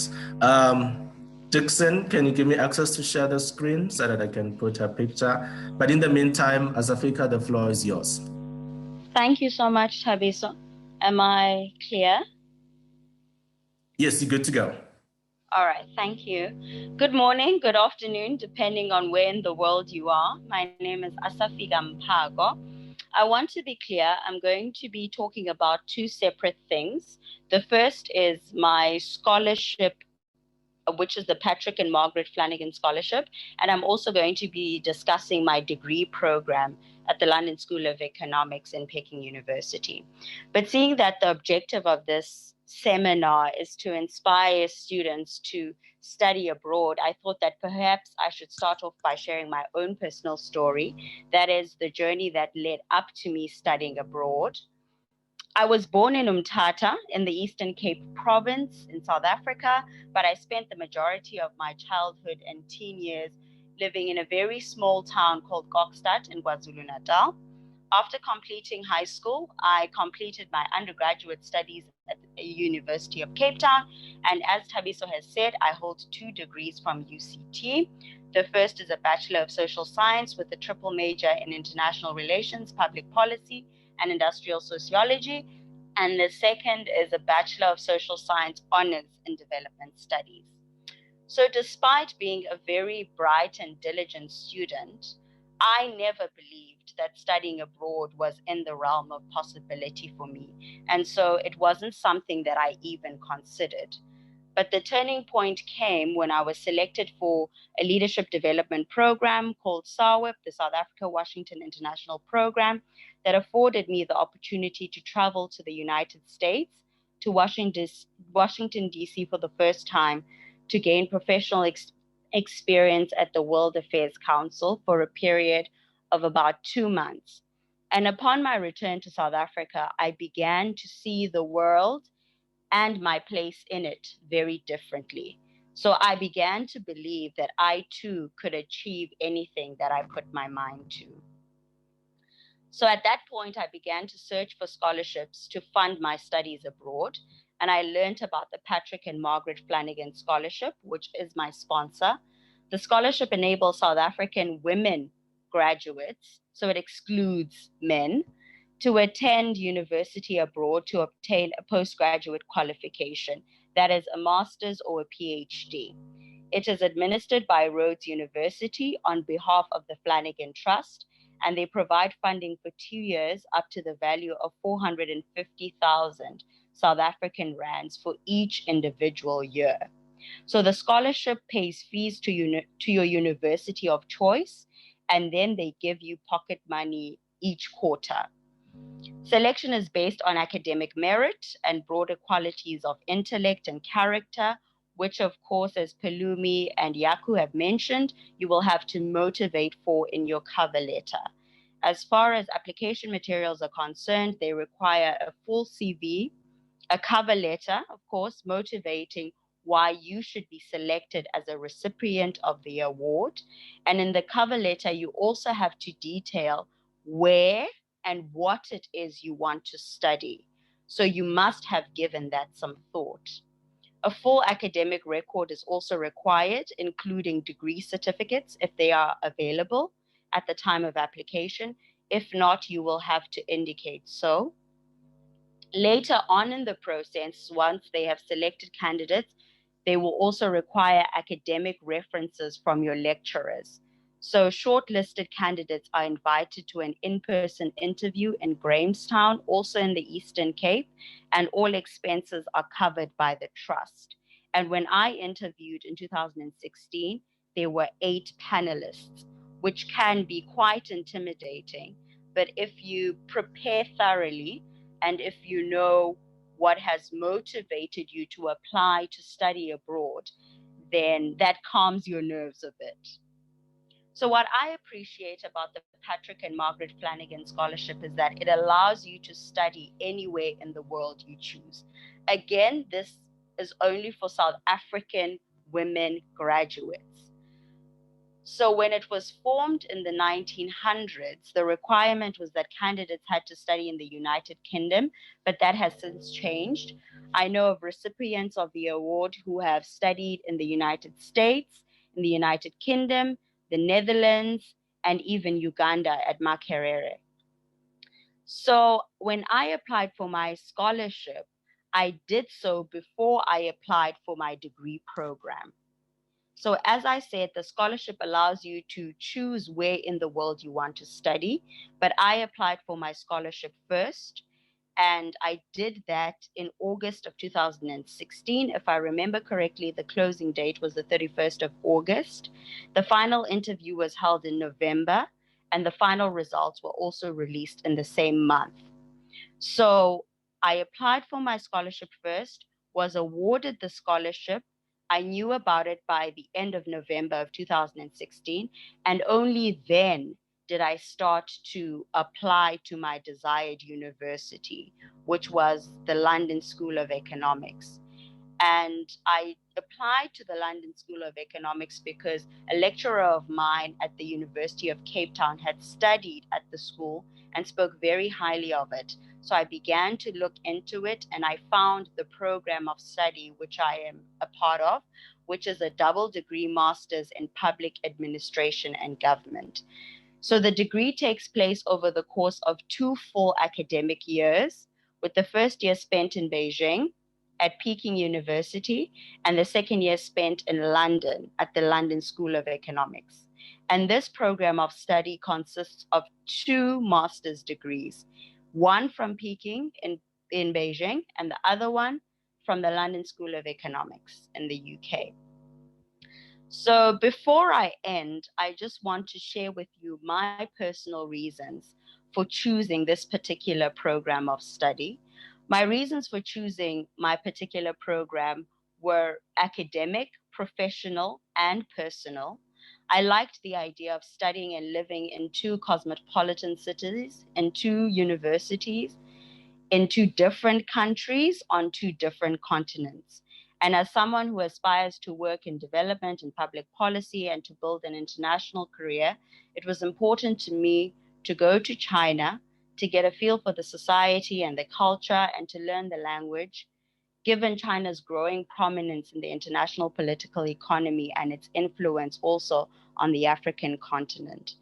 Dixon, can you give me access to share the screen so that I can put her picture? But in the meantime, Asafika, the floor is yours. Thank you so much, Tabiso. Am I clear? Yes, you're good to go. All right, thank you. Good morning, good afternoon, depending on where in the world you are. My name is Asafiga Mpago. I want to be clear, I'm going to be talking about two separate things. The first is my scholarship, which is the Patrick and Margaret Flanagan Scholarship. And I'm also going to be discussing my degree program at the London School of Economics in Peking University. But seeing that the objective of this seminar is to inspire students to study abroad, I thought that perhaps I should start off by sharing my own personal story. That is the journey that led up to me studying abroad. I was born in Umtata in the Eastern Cape province in South Africa, but I spent the majority of my childhood and teen years living in a very small town called Kokstad in KwaZulu-Natal. After completing high school, I completed my undergraduate studies at the University of Cape Town. And as Tabiso has said, I hold 2 degrees from UCT. The first is a Bachelor of Social Science with a triple major in International Relations, Public Policy, and Industrial Sociology. And the second is a Bachelor of Social Science Honors in Development Studies. So despite being a very bright and diligent student, I never believed that studying abroad was in the realm of possibility for me. And so it wasn't something that I even considered. But the turning point came when I was selected for a leadership development program called SAWIP, the South Africa Washington International Program, that afforded me the opportunity to travel to the United States, to Washington, D.C. for the first time, to gain professional experience at the World Affairs Council for a period of about 2 months. And upon my return to South Africa, I began to see the world and my place in it very differently. So I began to believe that I too could achieve anything that I put my mind to. So at that point, I began to search for scholarships to fund my studies abroad. And I learned about the Patrick and Margaret Flanagan Scholarship, which is my sponsor. The scholarship enables South African women graduates, so it excludes men, to attend university abroad to obtain a postgraduate qualification, that is a master's or a PhD. It is administered by Rhodes University on behalf of the Flanagan Trust, and they provide funding for 2 years up to the value of 450,000 South African rands for each individual year. So the scholarship pays fees to your university of choice, and then they give you pocket money each quarter. Selection is based on academic merit and broader qualities of intellect and character, which of course, as Pelumi and Yaku have mentioned, you will have to motivate for in your cover letter. As far as application materials are concerned, they require a full CV, a cover letter, of course, motivating why you should be selected as a recipient of the award. And in the cover letter, you also have to detail where and what it is you want to study. So you must have given that some thought. A full academic record is also required, including degree certificates if they are available at the time of application. If not, you will have to indicate so. Later on in the process, once they have selected candidates, they will also require academic references from your lecturers. So shortlisted candidates are invited to an in-person interview in Grahamstown, also in the Eastern Cape, and all expenses are covered by the trust. And when I interviewed in 2016, there were 8 panelists, which can be quite intimidating. But if you prepare thoroughly, and if you know what has motivated you to apply to study abroad, then that calms your nerves a bit. So what I appreciate about the Patrick and Margaret Flanagan Scholarship is that it allows you to study anywhere in the world you choose. Again, this is only for South African women graduates. So when it was formed in the 1900s, the requirement was that candidates had to study in the United Kingdom, but that has since changed. I know of recipients of the award who have studied in the United States, in the United Kingdom, the Netherlands, and even Uganda at Makerere. So when I applied for my scholarship, I did so before I applied for my degree program. So as I said, the scholarship allows you to choose where in the world you want to study, but I applied for my scholarship first, and I did that in August of 2016. If I remember correctly, the closing date was the 31st of August. The final interview was held in November, and the final results were also released in the same month. So I applied for my scholarship first, was awarded the scholarship. I knew about it by the end of November of 2016, and only then did I start to apply to my desired university, which was the London School of Economics. And I applied to the London School of Economics because a lecturer of mine at the University of Cape Town had studied at the school and spoke very highly of it. So I began to look into it, and I found the program of study, which I am a part of, which is a double degree master's in public administration and government. So the degree takes place over the course of 2 full academic years, with the first year spent in Beijing at Peking University, and the second year spent in London at the London School of Economics. And this program of study consists of 2 master's degrees, one from Peking in Beijing, and the other one from the London School of Economics in the UK. So before I end, I just want to share with you my personal reasons for choosing this particular program of study. My reasons for choosing my particular program were academic, professional, and personal. I liked the idea of studying and living in 2 cosmopolitan cities and 2 universities in 2 different countries on 2 different continents. And as someone who aspires to work in development and public policy and to build an international career, it was important to me to go to China to get a feel for the society and the culture and to learn the language, given China's growing prominence in the international political economy and its influence also on the African continent.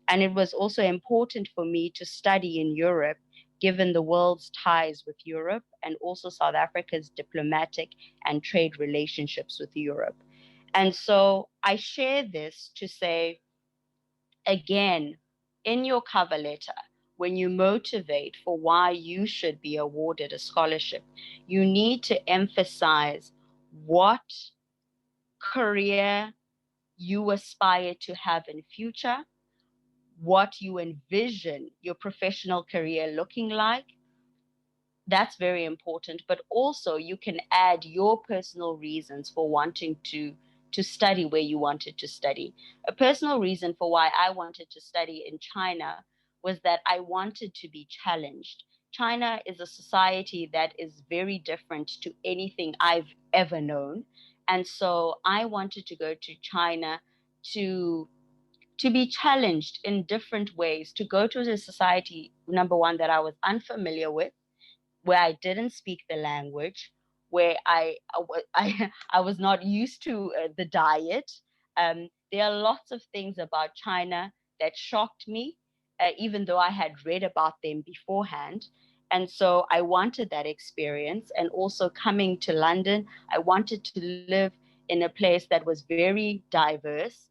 And it was also important for me to study in Europe, given the world's ties with Europe and also South Africa's diplomatic and trade relationships with Europe. And so I share this to say, again, in your cover letter, when you motivate for why you should be awarded a scholarship, you need to emphasize what career you aspire to have in future, what you envision your professional career looking like. That's very important. But also you can add your personal reasons for wanting to study where you wanted to study. A personal reason for why I wanted to study in China was that I wanted to be challenged. China is a society that is very different to anything I've ever known. And so I wanted to go to China to be challenged in different ways, to go to a society, number one, that I was unfamiliar with, where I didn't speak the language, where I was not used to the diet. There are lots of things about China that shocked me, even though I had read about them beforehand. And so I wanted that experience. And also coming to London, I wanted to live in a place that was very diverse,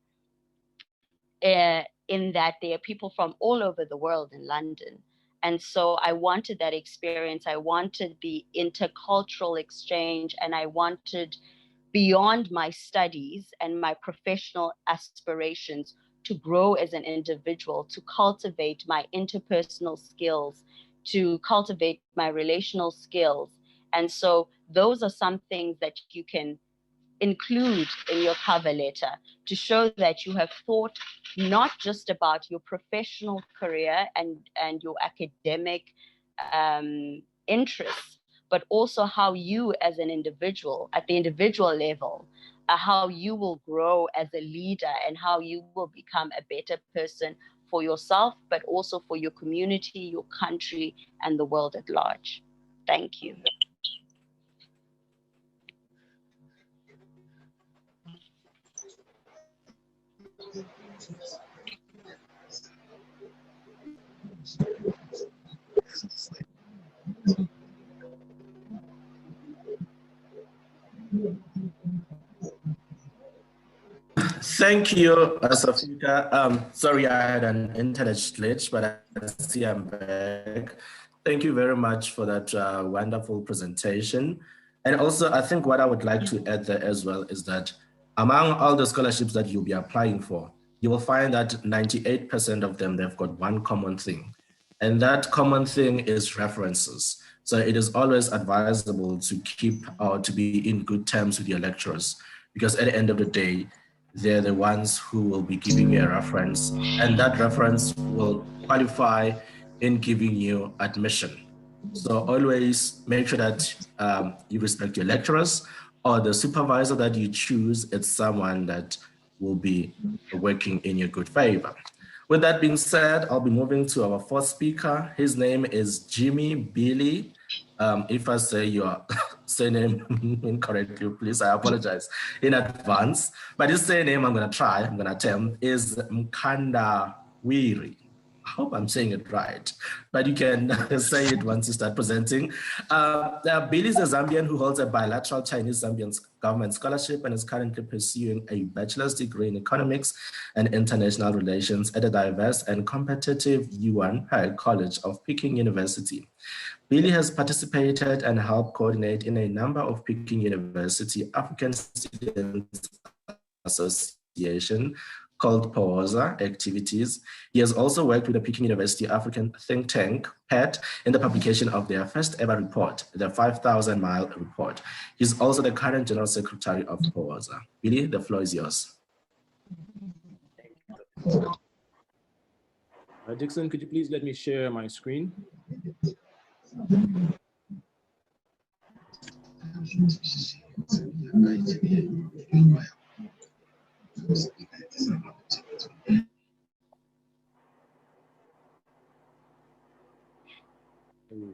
in that there are people from all over the world in London. And so I wanted that experience. I wanted the intercultural exchange, and I wanted, beyond my studies and my professional aspirations, to grow as an individual, to cultivate my interpersonal skills, to cultivate my relational skills. And so those are some things that you can include in your cover letter to show that you have thought not just about your professional career and your academic interests, but also how you as an individual, at the individual level, how you will grow as a leader and how you will become a better person for yourself, but also for your community, your country, and the world at large. Thank you. Thank you, Safika. Sorry, I had an internet glitch, but I see I'm back. Thank you very much for that wonderful presentation. And also, I think what I would like to add there as well is that among all the scholarships that you'll be applying for, you will find that 98% of them, they've got one common thing. And that common thing is references. So it is always advisable to keep or to be in good terms with your lecturers, because at the end of the day, they're the ones who will be giving you a reference, and that reference will qualify in giving you admission. So always make sure that you respect your lecturers, or the supervisor that you choose, it's someone that will be working in your good favor. With that being said, I'll be moving to our fourth speaker. His name is Jimmy Billy. If I say your surname incorrectly, please, I apologize in advance. But his surname, I'm going to attempt, is Mkanda Wiri. I hope I'm saying it right, but you can say it once you start presenting. Billy is a Zambian who holds a bilateral Chinese-Zambian government scholarship and is currently pursuing a bachelor's degree in economics and international relations at a diverse and competitive Yuan College of Peking University. Billy has participated and helped coordinate in a number of Peking University African Students Association called PUASA activities. He has also worked with the Peking University African think tank, PET, in the publication of their first ever report, the 5,000 Mile Report. He's also the current General Secretary of PUASA. Billy, the floor is yours. Dixon, could you please let me share my screen?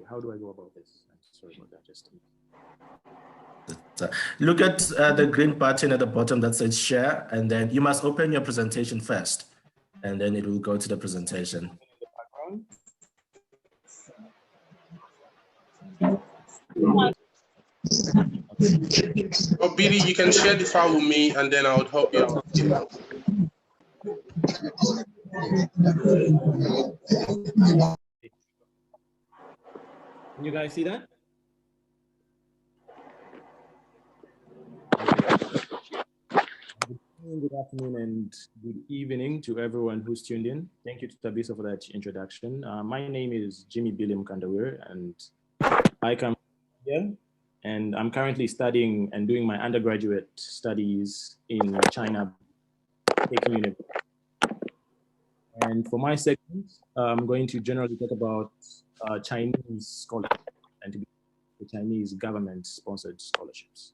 How do I go about this? Sorry about that. Just look at the green button at the bottom that says share, and then you must open your presentation first, and then it will go to the presentation. Oh, Billy, you can share the file with me, and then I would help you out. Can you guys see that? Good afternoon and good evening to everyone who's tuned in. Thank you to Tabisa for that introduction. My name is Jimmy Billy Mkandawir, and I come here, and I'm currently studying and doing my undergraduate studies in China, Peking University. And for my segment, I'm going to generally talk about Chinese scholarships and to be the Chinese government-sponsored scholarships.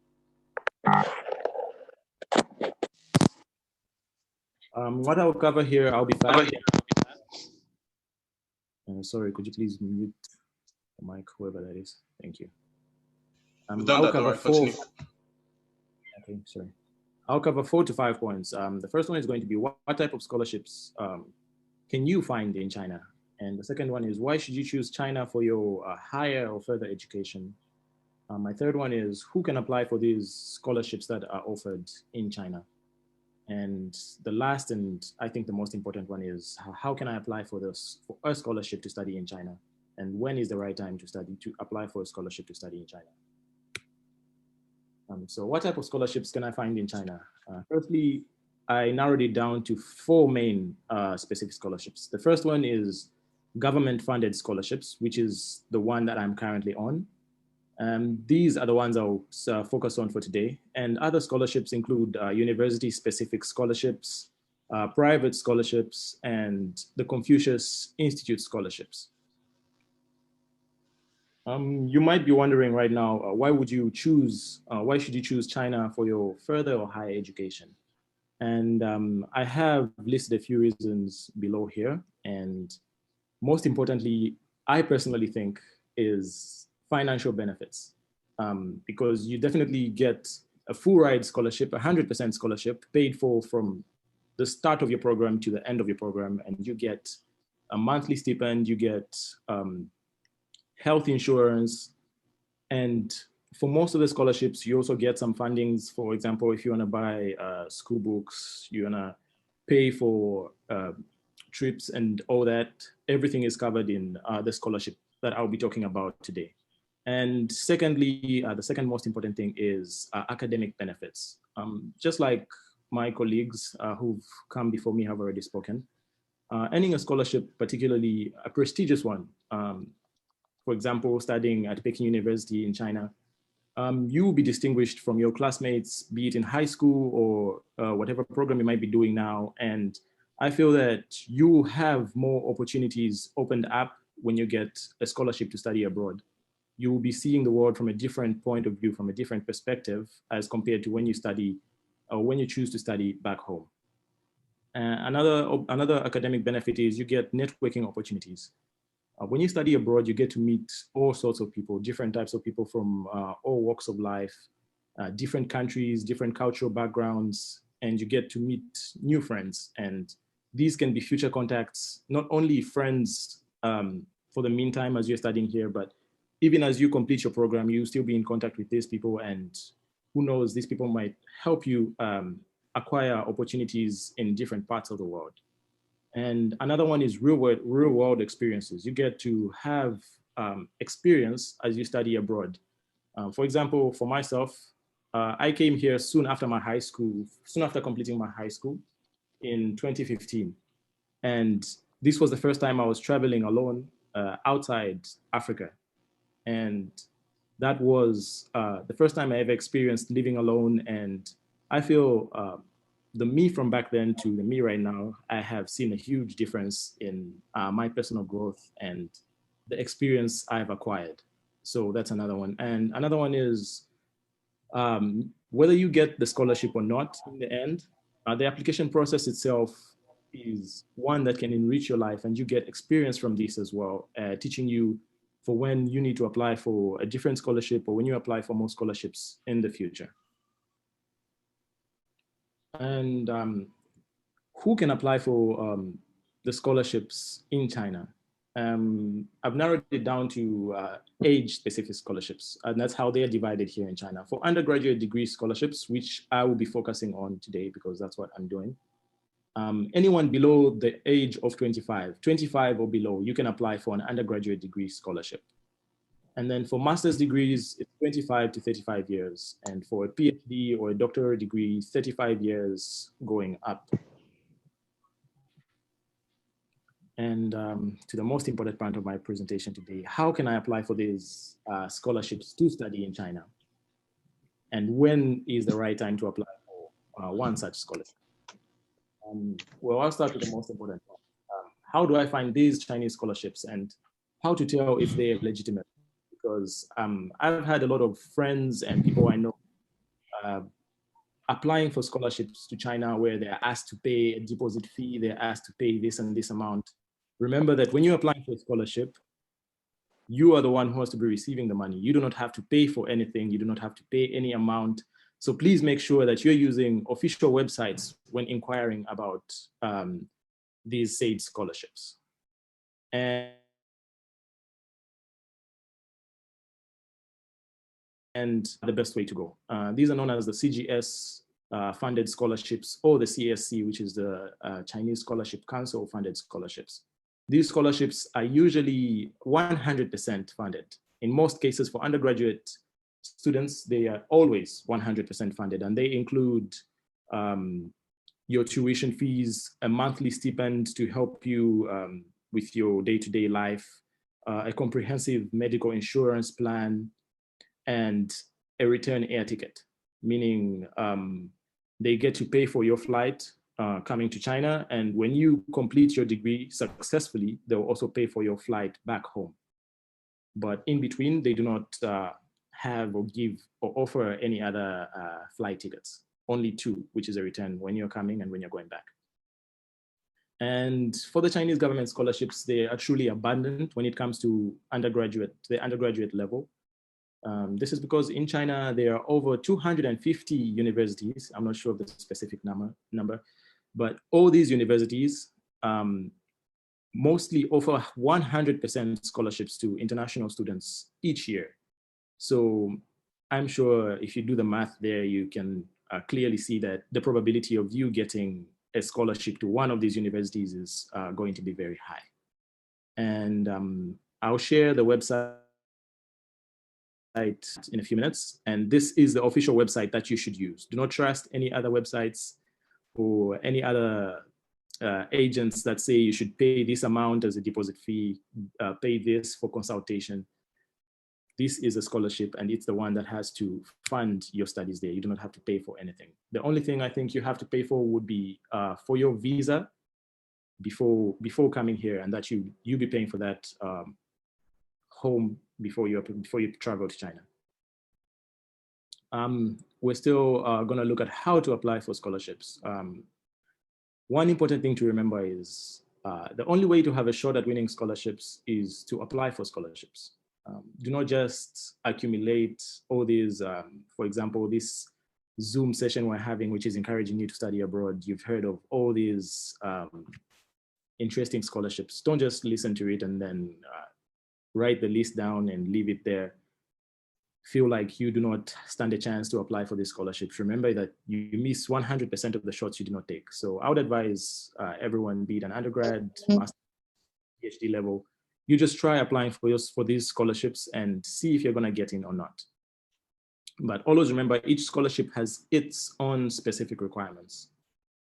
What I'll cover here, I'll be fast. Sorry, could you please mute the mic, whoever that is? Thank you. I'll cover I'll cover 4 to 5 points. The first one is going to be what type of scholarships can you find in China? And the second one is why should you choose China for your higher or further education? My third one is who can apply for these scholarships that are offered in China? And the last, and I think the most important one is how can I apply for a scholarship to study in China? And when is the right time to apply for a scholarship to study in China? So what type of scholarships can I find in China? Firstly, I narrowed it down to 4 main specific scholarships. The first one is government-funded scholarships, which is the one that I'm currently on. These are the ones I'll focus on for today. And other scholarships include university-specific scholarships, private scholarships, and the Confucius Institute scholarships. You might be wondering right now, why should you choose China for your further or higher education? And I have listed a few reasons below here. And most importantly, I personally think is financial benefits, because you definitely get a full ride scholarship, 100% scholarship paid for from the start of your program to the end of your program. And you get a monthly stipend, you get health insurance, and For most of the scholarships, you also get some fundings. For example, if you want to buy school books, you want to pay for trips and all that, everything is covered in the scholarship that I'll be talking about today. And secondly, the second most important thing is academic benefits. Just like my colleagues who've come before me have already spoken, earning a scholarship, particularly a prestigious one, for example, studying at Peking University in China, you will be distinguished from your classmates, be it in high school or whatever program you might be doing now. And I feel that you have more opportunities opened up when you get a scholarship to study abroad. You will be seeing the world from a different point of view, from a different perspective, as compared to when you study or when you choose to study back home. Another academic benefit is you get networking opportunities. When you study abroad, you get to meet all sorts of people, different types of people from all walks of life, different countries, different cultural backgrounds, and you get to meet new friends. And these can be future contacts, not only friends for the meantime as you're studying here, but even as you complete your program, you still be in contact with these people, and who knows, these people might help you acquire opportunities in different parts of the world. And another one is real world experiences. You get to have experience as you study abroad. For example, for myself, I came here soon after completing my high school in 2015. And this was the first time I was traveling alone outside Africa. And that was the first time I ever experienced living alone. And I feel the me from back then to the me right now, I have seen a huge difference in my personal growth and the experience I've acquired. So that's another one. And another one is whether you get the scholarship or not in the end, the application process itself is one that can enrich your life, and you get experience from this as well, teaching you for when you need to apply for a different scholarship or when you apply for more scholarships in the future. And who can apply for the scholarships in China? I've narrowed it down to age-specific scholarships, and that's how they're divided here in China. For undergraduate degree scholarships, which I will be focusing on today because that's what I'm doing, anyone below the age of 25 or below, you can apply for an undergraduate degree scholarship. And then for master's degrees, it's 25 to 35 years. And for a PhD or a doctoral degree, 35 years going up. And to the most important part of my presentation today, how can I apply for these scholarships to study in China? And when is the right time to apply for one such scholarship? Well, I'll start with the most important one. How do I find these Chinese scholarships and how to tell if they're legitimate? Because I've had a lot of friends and people I know applying for scholarships to China where they're asked to pay a deposit fee, they're asked to pay this and this amount. Remember that when you're applying for a scholarship, you are the one who has to be receiving the money. You do not have to pay for anything. You do not have to pay any amount. So please make sure that you're using official websites when inquiring about these said scholarships. And the best way to go. These are known as the CGS funded scholarships or the CSC, which is the Chinese Scholarship Council funded scholarships. These scholarships are usually 100% funded. In most cases for undergraduate students, they are always 100% funded, and they include your tuition fees, a monthly stipend to help you with your day-to-day life, a comprehensive medical insurance plan, and a return air ticket, meaning they get to pay for your flight coming to China. And when you complete your degree successfully, they'll also pay for your flight back home. But in between, they do not have or give or offer any other flight tickets, only two, which is a return when you're coming and when you're going back. And for the Chinese government scholarships, they are truly abundant when it comes to the undergraduate level. This is because in China, there are over 250 universities. I'm not sure of the specific number, but all these universities mostly offer 100% scholarships to international students each year. So I'm sure if you do the math there, you can clearly see that the probability of you getting a scholarship to one of these universities is going to be very high. And I'll share the website in a few minutes. And this is the official website that you should use. Do not trust any other websites or any other agents that say you should pay this amount as a deposit fee, pay this for consultation. This is a scholarship and it's the one that has to fund your studies there. You do not have to pay for anything. The only thing I think you have to pay for would be for your visa before coming here, and that you be paying for that home before you travel to China. We're still going to look at how to apply for scholarships. One important thing to remember is the only way to have a shot at winning scholarships is to apply for scholarships. Do not just accumulate all these, for example, this Zoom session we're having, which is encouraging you to study abroad. You've heard of all these interesting scholarships. Don't just listen to it and then write the list down and leave it there. Feel like you do not stand a chance to apply for these scholarships. Remember that you miss 100% of the shots you do not take. So I would advise everyone, be it an undergrad, master, PhD level, you just try applying for these scholarships and see if you're going to get in or not. But always remember, each scholarship has its own specific requirements.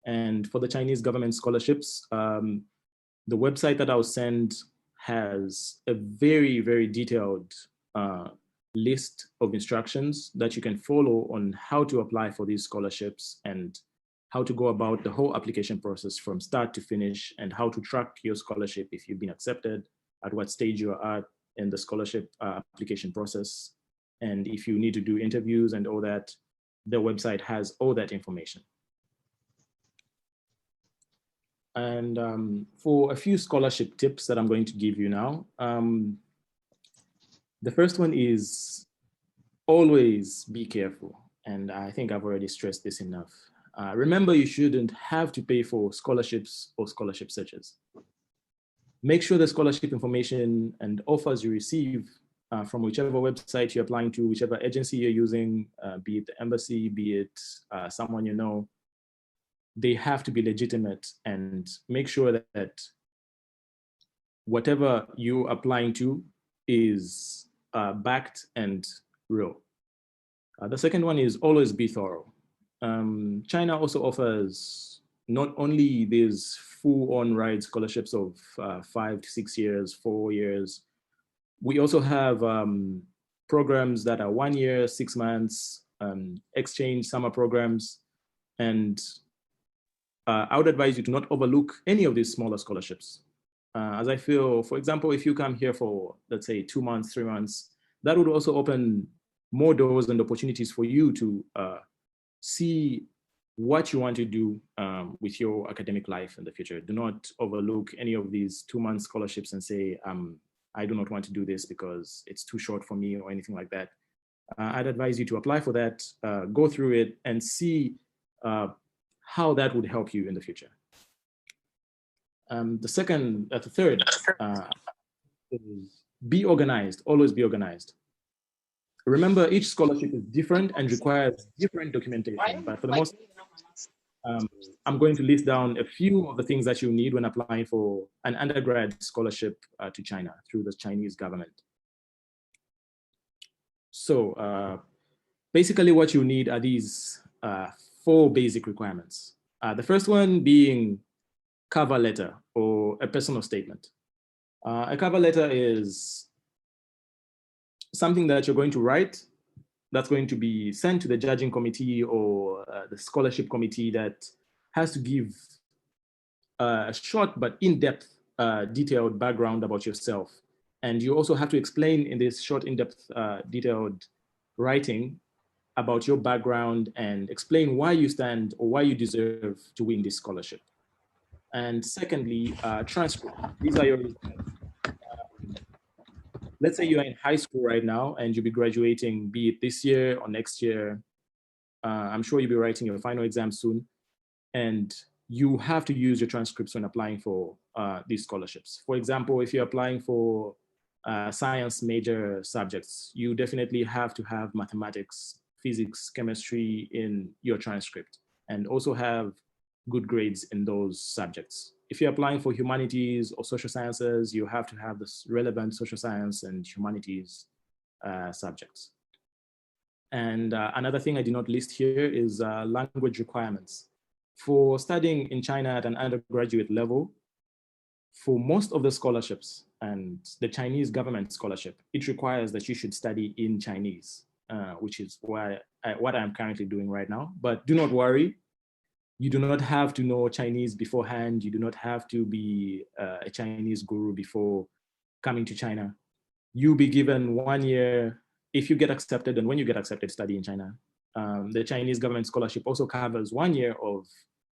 And for the Chinese government scholarships, the website that I'll send has a very, very detailed list of instructions that you can follow on how to apply for these scholarships and how to go about the whole application process from start to finish, and how to track your scholarship if you've been accepted, at what stage you are at in the scholarship application process. And if you need to do interviews and all that, the website has all that information. And for a few scholarship tips that I'm going to give you now, the first one is always be careful. And I think I've already stressed this enough. Remember, you shouldn't have to pay for scholarships or scholarship searches. Make sure the scholarship information and offers you receive from whichever website you're applying to, whichever agency you're using, be it the embassy, be it someone you know, they have to be legitimate, and make sure that whatever you're applying to is backed and real. The second one is always be thorough. China also offers not only these full-on ride scholarships of 5 to 6 years, 4 years. We also have programs that are 1 year, 6 months, exchange summer programs. And I would advise you to not overlook any of these smaller scholarships. As I feel, for example, if you come here for, let's say, 2 months, 3 months, that would also open more doors and opportunities for you to see what you want to do with your academic life in the future. Do not overlook any of these 2-month scholarships and say, I do not want to do this because it's too short for me or anything like that. I'd advise you to apply for that, go through it, and see how that would help you in the future. The third is be organized, always be organized. Remember, each scholarship is different and requires different documentation, but for the most I'm going to list down a few of the things that you need when applying for an undergrad scholarship to China through the Chinese government. So basically what you need are these 4 basic requirements. The first one being cover letter or a personal statement. A cover letter is something that you're going to write that's going to be sent to the judging committee or the scholarship committee that has to give a short but in-depth, detailed background about yourself. And you also have to explain in this short, in-depth, detailed writing about your background and explain why you stand or why you deserve to win this scholarship. And secondly, transcript. These are your let's say you're in high school right now and you'll be graduating, be it this year or next year. I'm sure you'll be writing your final exam soon. And you have to use your transcripts when applying for these scholarships. For example, if you're applying for science major subjects, you definitely have to have mathematics, physics, chemistry in your transcript, and also have good grades in those subjects. If you're applying for humanities or social sciences, you have to have this relevant social science and humanities subjects. And another thing I did not list here is language requirements. For studying in China at an undergraduate level, for most of the scholarships and the Chinese government scholarship, it requires that you should study in Chinese, which is what I'm currently doing right now. But do not worry, you do not have to know Chinese beforehand. You do not have to be a Chinese guru before coming to China. You'll be given 1 year, if you get accepted, and when you get accepted, study in China. The Chinese government scholarship also covers 1 year of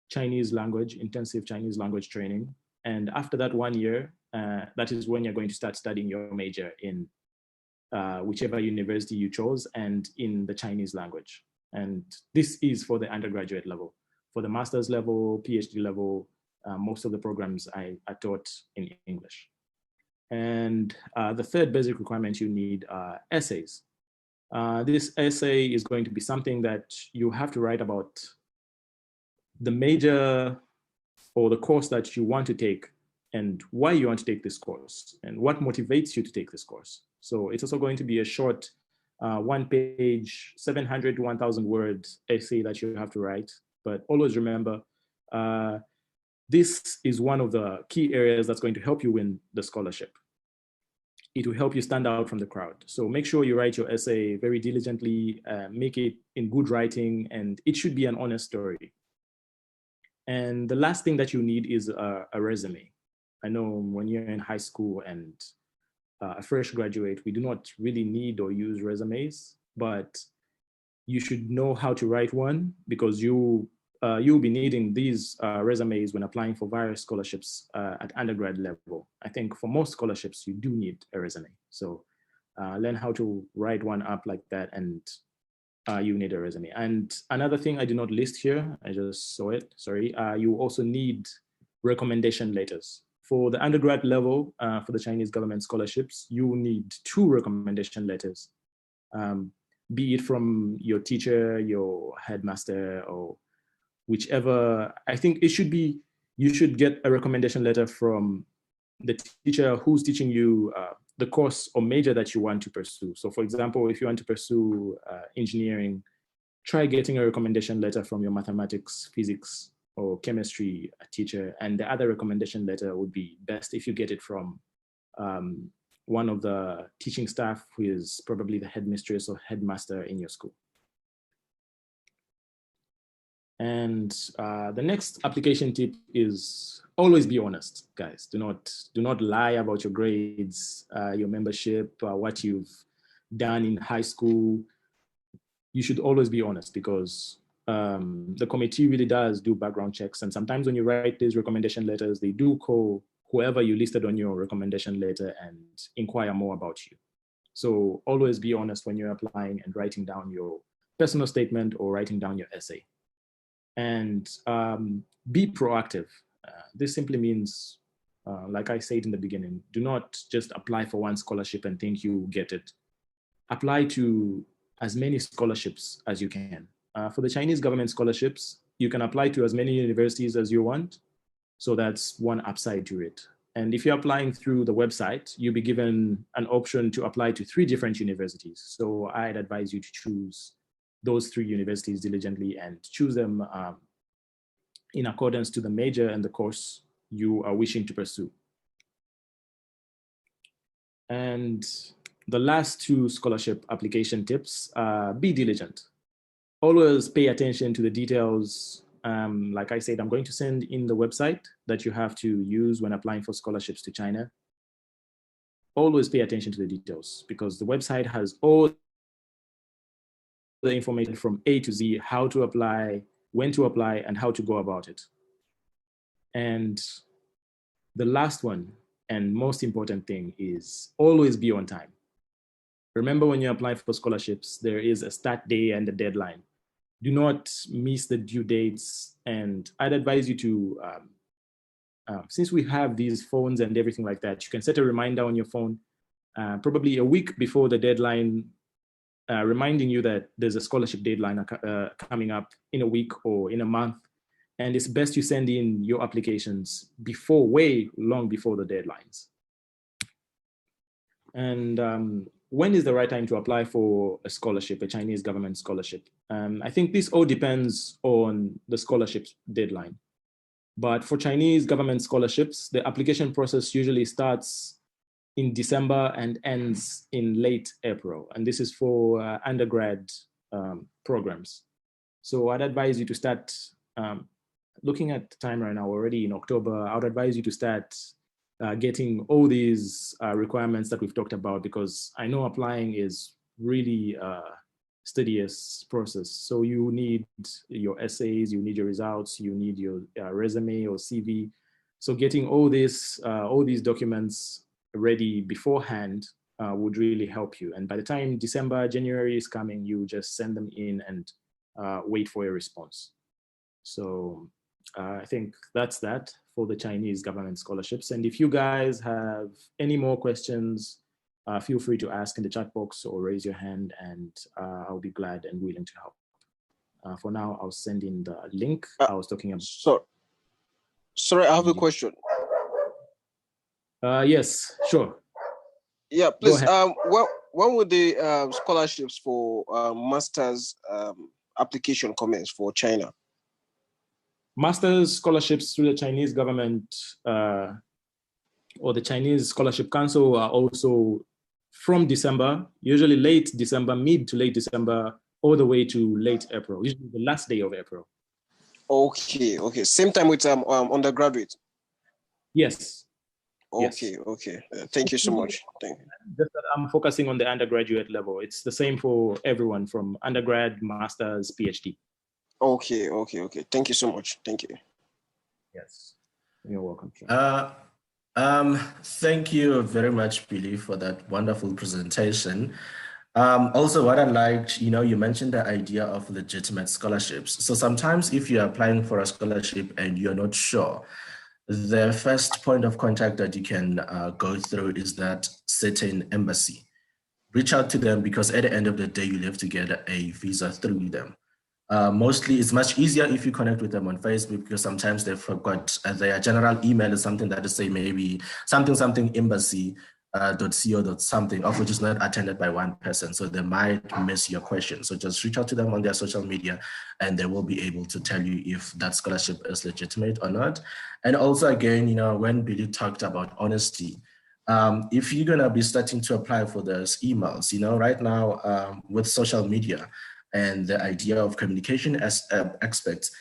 Chinese language, intensive Chinese language training. And after that 1 year, that is when you're going to start studying your major in whichever university you chose and in the Chinese language. And this is for the undergraduate level. For the master's level, PhD level, most of the programs I taught in English. And the third basic requirement you need are essays. This essay is going to be something that you have to write about the major or the course that you want to take and why you want to take this course and what motivates you to take this course. So it's also going to be a short 1-page, 700 to 1,000 word essay that you have to write. But always remember, this is one of the key areas that's going to help you win the scholarship. It will help you stand out from the crowd. So make sure you write your essay very diligently, make it in good writing, and it should be an honest story. And the last thing that you need is a resume. I know when you're in high school and a fresh graduate, we do not really need or use resumes, but you should know how to write one because you'll be needing these resumes when applying for various scholarships at undergrad level. I think for most scholarships, you do need a resume. So learn how to write one up like that, and you need a resume. And another thing I did not list here, I just saw it, sorry. You also need recommendation letters. For the undergrad level, for the Chinese government scholarships, you will need 2 recommendation letters, be it from your teacher, your headmaster, or whichever. I think it should be, you should get a recommendation letter from the teacher who's teaching you the course or major that you want to pursue. So for example, if you want to pursue engineering, try getting a recommendation letter from your mathematics, physics, or chemistry teacher. And the other recommendation letter would be best if you get it from one of the teaching staff who is probably the headmistress or headmaster in your school. And the next application tip is always be honest, guys. Do not lie about your grades, your membership, what you've done in high school. You should always be honest because the committee really does do background checks. And sometimes when you write these recommendation letters, they do call whoever you listed on your recommendation letter and inquire more about you. So always be honest when you're applying and writing down your personal statement or writing down your essay. And be proactive. This simply means, like I said in the beginning, do not just apply for one scholarship and think you get it. Apply to as many scholarships as you can. For the Chinese government scholarships, you can apply to as many universities as you want. So that's one upside to it. And if you're applying through the website, you'll be given an option to apply to 3 different universities. So I'd advise you to choose those 3 universities diligently and choose them in accordance to the major and the course you are wishing to pursue. And the last 2 scholarship application tips, be diligent. Always pay attention to the details. Like I said, I'm going to send in the website that you have to use when applying for scholarships to China. Always pay attention to the details because the website has all the information from A to Z, how to apply, when to apply, and how to go about it. And the last one and most important thing is always be on time. Remember, when you apply for scholarships, there is a start day and a deadline. Do not miss the due dates. And I'd advise you to, since we have these phones and everything like that, you can set a reminder on your phone probably a week before the deadline, reminding you that there's a scholarship deadline coming up in a week or in a month. And it's best you send in your applications way long before the deadlines. And when is the right time to apply for a scholarship, a Chinese government scholarship? I think this all depends on the scholarship deadline. But for Chinese government scholarships, the application process usually starts in December and ends in late April. And this is for undergrad programs. So I'd advise you to start, looking at the time right now, already in October, I would advise you to start getting all these requirements that we've talked about, because I know applying is really a tedious process. So you need your essays, you need your results, you need your resume or CV. So getting all these documents ready beforehand would really help you. And by the time December, January is coming, you just send them in and wait for a response. So I think that's that for the Chinese government scholarships. And if you guys have any more questions, feel free to ask in the chat box or raise your hand, and I'll be glad and willing to help. For now, I'll send in the link I was talking about. Sorry, I have a question. Yes, sure. Yeah, please. When would the scholarships for master's application commence for China? Master's scholarships through the Chinese government or the Chinese Scholarship Council are also from December, usually late December, mid to late December, all the way to late April, usually the last day of April. Okay. Same time with undergraduate? Yes. Okay. Thank you so much. Thank you. Just that I'm focusing on the undergraduate level. It's the same for everyone from undergrad, master's, PhD. Okay. Thank you so much. Thank you. Yes. You're welcome. Thank you very much, Billy, for that wonderful presentation. Also, what I liked, you mentioned the idea of legitimate scholarships. So sometimes if you're applying for a scholarship and you're not sure, the first point of contact that you can go through is that certain embassy. Reach out to them, because at the end of the day, you have to get a visa through them. Mostly, it's much easier if you connect with them on Facebook, because sometimes they forgot their general email is something that is, say, maybe something embassy .co something, of which is not attended by one person. So they might miss your question. So just reach out to them on their social media, and they will be able to tell you if that scholarship is legitimate or not. And also, again, when Billy talked about honesty, if you're going to be starting to apply for those emails, right now with social media and the idea of communication as aspects,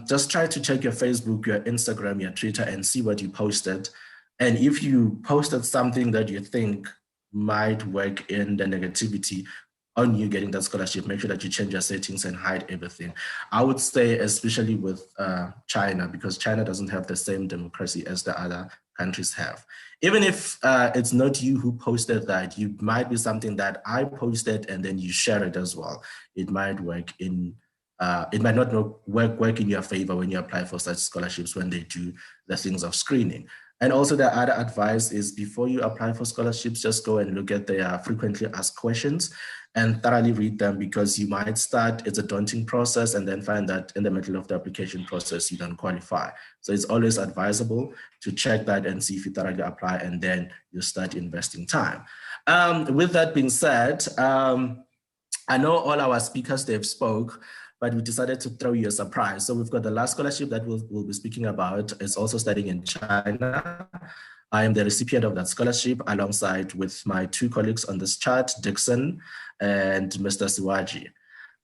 just try to check your Facebook, your Instagram, your Twitter, and see what you posted. And if you posted something that you think might work in the negativity on you getting that scholarship, make sure that you change your settings and hide everything. I would say, especially with China, because China doesn't have the same democracy as the other countries have. Even if it's not you who posted that, you might be something that I posted and then you share it as well. It might work in, it might not work in your favor when you apply for such scholarships, when they do the things of screening. And also the other advice is, before you apply for scholarships, just go and look at their frequently asked questions and thoroughly read them, because you might start, it's a daunting process, and then find that in the middle of the application process, you don't qualify. So it's always advisable to check that and see if you thoroughly apply, and then you start investing time. With that being said, I know all our speakers, they've spoke, but we decided to throw you a surprise. So we've got the last scholarship that we'll be speaking about. It's also studying in China. I am the recipient of that scholarship, alongside with my two colleagues on this chart, Dixon and Mr. Siwaji.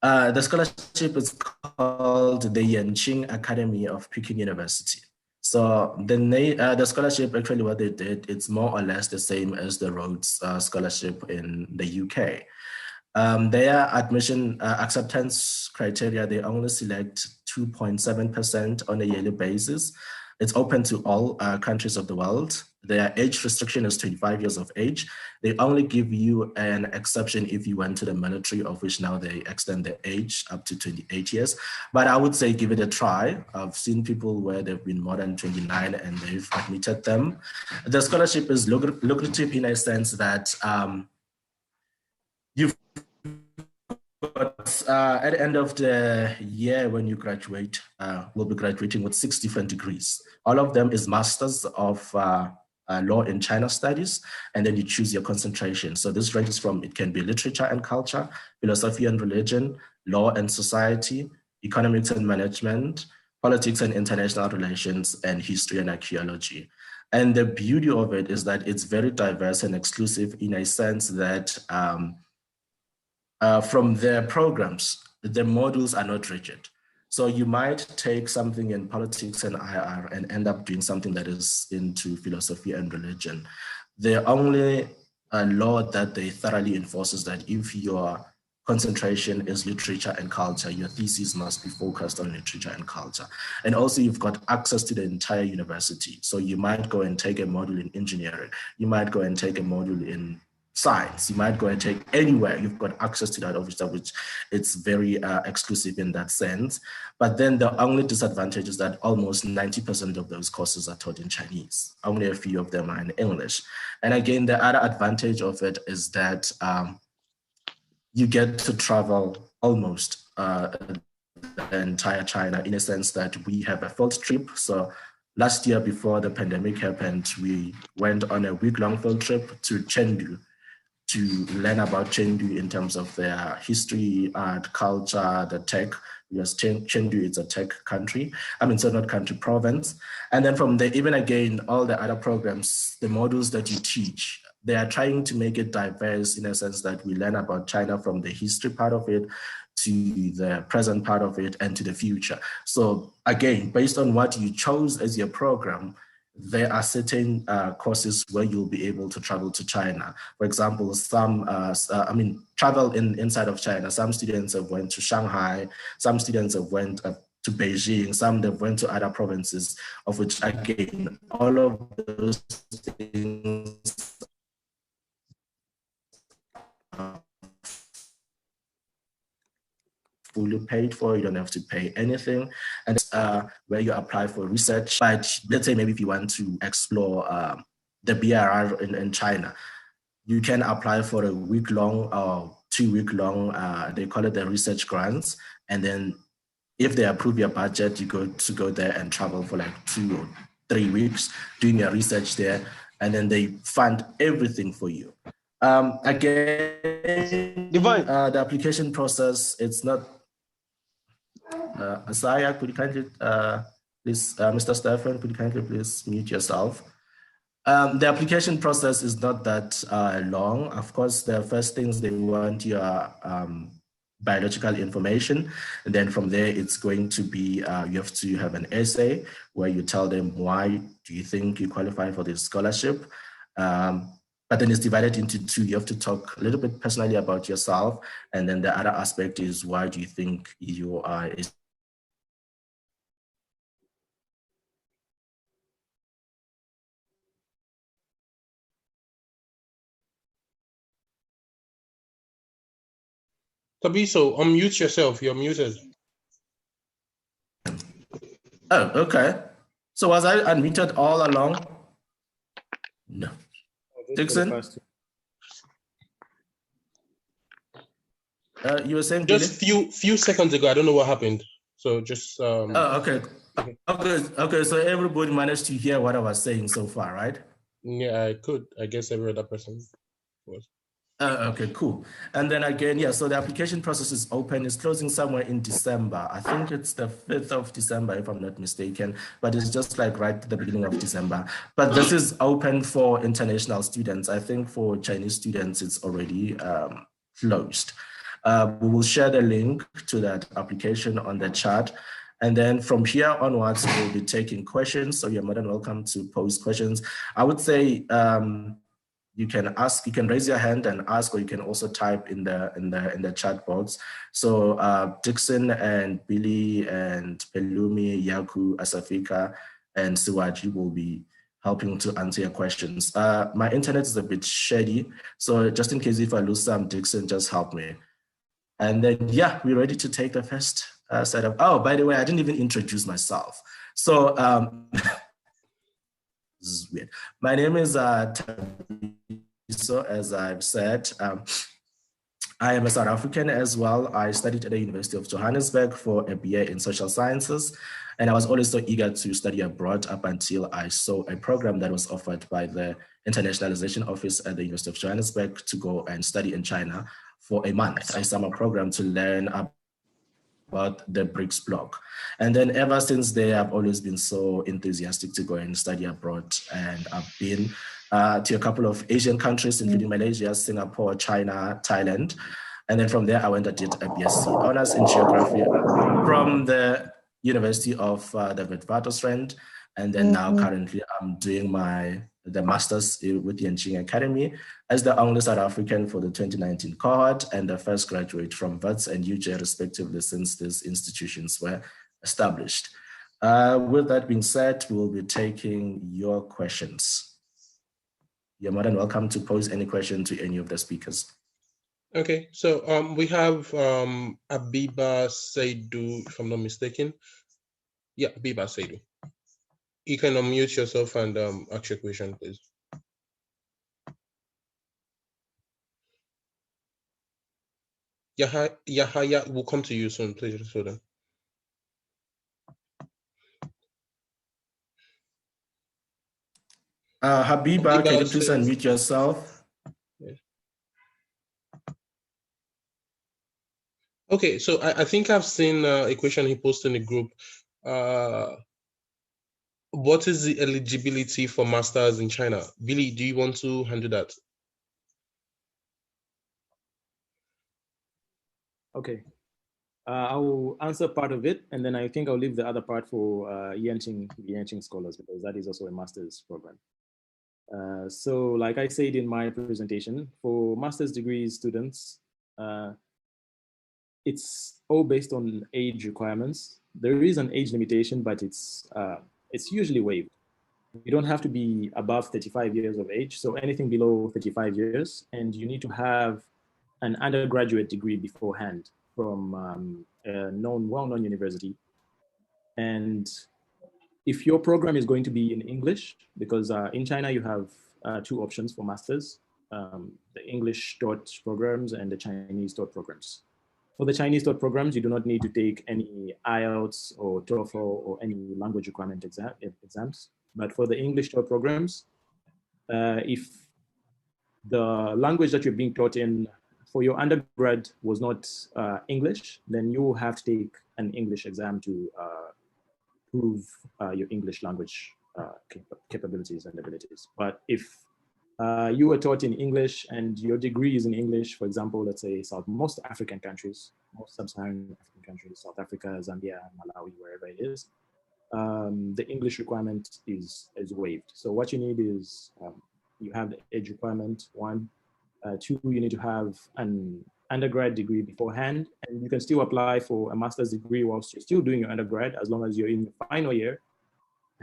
The scholarship is called the Yanqing Academy of Peking University. So the scholarship, actually what they did, it's more or less the same as the Rhodes Scholarship in the UK. Their admission acceptance criteria, they only select 2.7% on a yearly basis. It's open to all countries of the world. their age restriction is 25 years of age. They only give you an exception if you went to the military, of which now they extend the age up to 28 years. But I would say give it a try. I've seen people where they've been more than 29 and they've admitted them. The scholarship is lucrative in a sense that you've got, at the end of the year when you graduate, we'll be graduating with 6 different degrees. All of them is Masters of Law in China Studies, and then you choose your concentration. So this ranges from, it can be literature and culture, philosophy and religion, law and society, economics and management, politics and international relations, and history and archaeology. And the beauty of it is that it's very diverse and exclusive in a sense that from their programs, the modules are not rigid. So you might take something in politics and IR and end up doing something that is into philosophy and religion. The only law that they thoroughly enforce is that if your concentration is literature and culture, your thesis must be focused on literature and culture. And also you've got access to the entire university. So you might go and take a module in engineering. You might go and take a module in science. You might go and take anywhere. You've got access to that, obviously, which it's very exclusive in that sense. But then the only disadvantage is that almost 90% of those courses are taught in Chinese. Only a few of them are in English. And again, the other advantage of it is that you get to travel almost the entire China, in a sense that we have a field trip. So last year, before the pandemic happened, we went on a week-long field trip to Chengdu to learn about Chengdu in terms of their history, art, culture, the tech, because Chengdu is a tech country. I mean, so not country, province. And then from there, even again, all the other programs, the modules that you teach, they are trying to make it diverse in a sense that we learn about China from the history part of it to the present part of it and to the future. So again, based on what you chose as your program, there are certain courses where you'll be able to travel to China. For example, some, travel inside of China. Some students have went to Shanghai, some students have went to Beijing, some have went to other provinces, of which again, all of those things are fully paid for. You don't have to pay anything. And where you apply for research. But let's say maybe if you want to explore the BRR in China, you can apply for a week-long or 2-week-long, they call it the research grants. And then if they approve your budget, you go there and travel for like 2 or 3 weeks, doing your research there. And then they fund everything for you. Again, Divine. The application process, it's not, Asaya, could you kindly, please, Mr. Stefan, could you kindly please mute yourself? The application process is not that long. Of course, the first things they want your biological information. And then from there, it's going to be, you have to have an essay where you tell them why do you think you qualify for this scholarship. But then it's divided into 2. You have to talk a little bit personally about yourself. And then the other aspect is why do you think you are Tabiso, unmute yourself. You're muted. Oh, okay. So was I unmuted all along? No. Dixon? You were saying just few seconds ago. I don't know what happened. So just. Oh, okay. Okay. So everybody managed to hear what I was saying so far, right? Yeah, I could. I guess every other person was. Okay, cool. And then again, yeah, so the application process is open. It's closing somewhere in December. I think it's the 5th of December, if I'm not mistaken, but it's just like right at the beginning of December. But this is open for international students. I think for Chinese students, it's already closed. We will share the link to that application on the chat. And then from here onwards, we'll be taking questions. So you're more than welcome to pose questions. I would say, you can ask, you can raise your hand and ask, or you can also type in the chat box. So Dixon and Billy and Pelumi, Yaku, Asafika, and Siwaji will be helping to answer your questions. My internet is a bit shady, so just in case if I lose some, Dixon, just help me. And then, yeah, we're ready to take the first setup. Oh, by the way, I didn't even introduce myself. So this is weird. My name is Tabiso, as I've said. I am a South African as well. I studied at the University of Johannesburg for a BA in social sciences. And I was always so eager to study abroad up until I saw a program that was offered by the Internationalization Office at the University of Johannesburg to go and study in China for a month, a summer program to learn about the BRICS bloc. And then ever since there, I've always been so enthusiastic to go and study abroad. And I've been to a couple of Asian countries, including Malaysia, Singapore, China, Thailand. And then from there, I went and did a BSc honors in geography from the University of the Witwatersrand. And then now currently I'm doing the master's with the Yenching Academy as the only South African for the 2019 cohort and the first graduate from WITS and UJ respectively since these institutions were established. With that being said, we'll be taking your questions. You're more than welcome to pose any question to any of the speakers. Okay, so we have Abiba Saidu, if I'm not mistaken. Yeah, Abiba Saidu. You can unmute yourself and ask your question, please. Yahaya, we'll come to you soon, please. Hold on. Habiba, can you please unmute yourself? Yeah. Okay, so I think I've seen a question he posted in the group. What is the eligibility for masters in China? Billy, do you want to handle that? Okay. I will answer part of it, and then I think I'll leave the other part for Yenching scholars, because that is also a master's program. So like I said in my presentation, for master's degree students, it's all based on age requirements. There is an age limitation, but it's usually waived. You don't have to be above 35 years of age, so anything below 35 years, and you need to have an undergraduate degree beforehand from a well-known university. And if your program is going to be in English, because in China you have two options for masters, the English taught programs and the Chinese taught programs. For the Chinese taught programs, you do not need to take any IELTS or TOEFL or any language requirement exams. But for the English taught programs, if the language that you're being taught in for your undergrad was not English, then you will have to take an English exam to prove your English language capabilities and abilities. But if you were taught in English and your degree is in English, for example, let's say most African countries, most sub-Saharan African countries, South Africa, Zambia, Malawi, wherever it is, the English requirement is waived. So what you need is, you have the age requirement, one. Two, you need to have an undergrad degree beforehand, and you can still apply for a master's degree whilst you're still doing your undergrad, as long as you're in your final year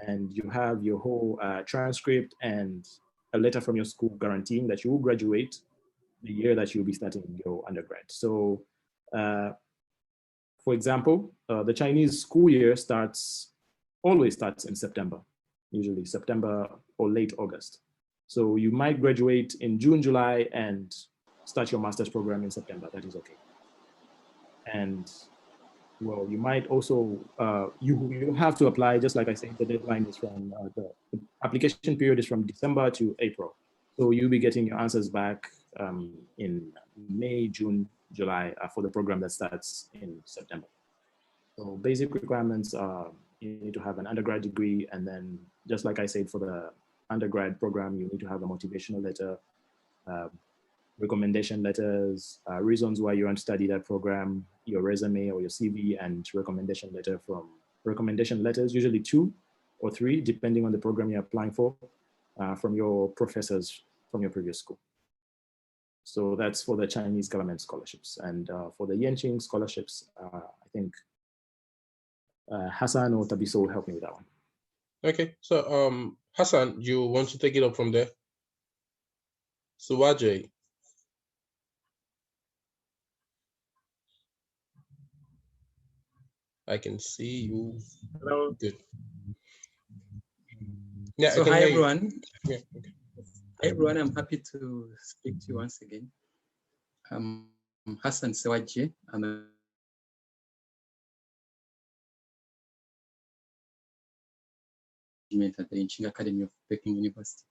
and you have your whole transcript and a letter from your school guaranteeing that you will graduate the year that you'll be starting your undergrad. So, for example, the Chinese school year always starts in September, usually September or late August. So you might graduate in June, July, and start your master's program in September. That is okay. And well, you might also, you have to apply, just like I said, the deadline is from, the application period is from December to April. So you'll be getting your answers back in May, June, July for the program that starts in September. So basic requirements are, you need to have an undergrad degree, and then just like I said, for the undergrad program, you need to have a motivational letter, recommendation letters, reasons why you want to study that program, your resume or your CV, and recommendation letters, usually 2 or 3, depending on the program you're applying for, from your professors from your previous school. So that's for the Chinese government scholarships. And for the Yenching scholarships, I think Hassan or Tabiso will help me with that one. Okay, so Hassan, you want to take it up from there? Suwajay. I can see you. Hello. Good. Yeah, So I can hi hear everyone. You. Yeah, okay. Hi everyone, I'm happy to speak to you once again. I'm Hassan Sewaji. I'm a at the Yanqing Academy of Peking University.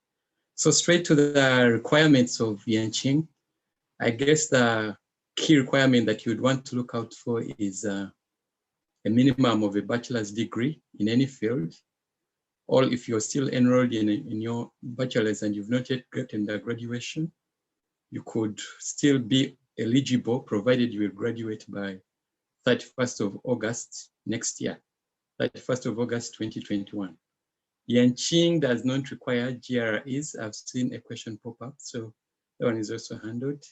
So straight to the requirements of Yanqing, I guess the key requirement that you would want to look out for is a minimum of a bachelor's degree in any field, or if you're still enrolled in your bachelor's and you've not yet gotten the graduation, you could still be eligible provided you will graduate by 31st of August next year, 31st of August 2021. Yanqing does not require GREs. I've seen a question pop up, so that one is also handled.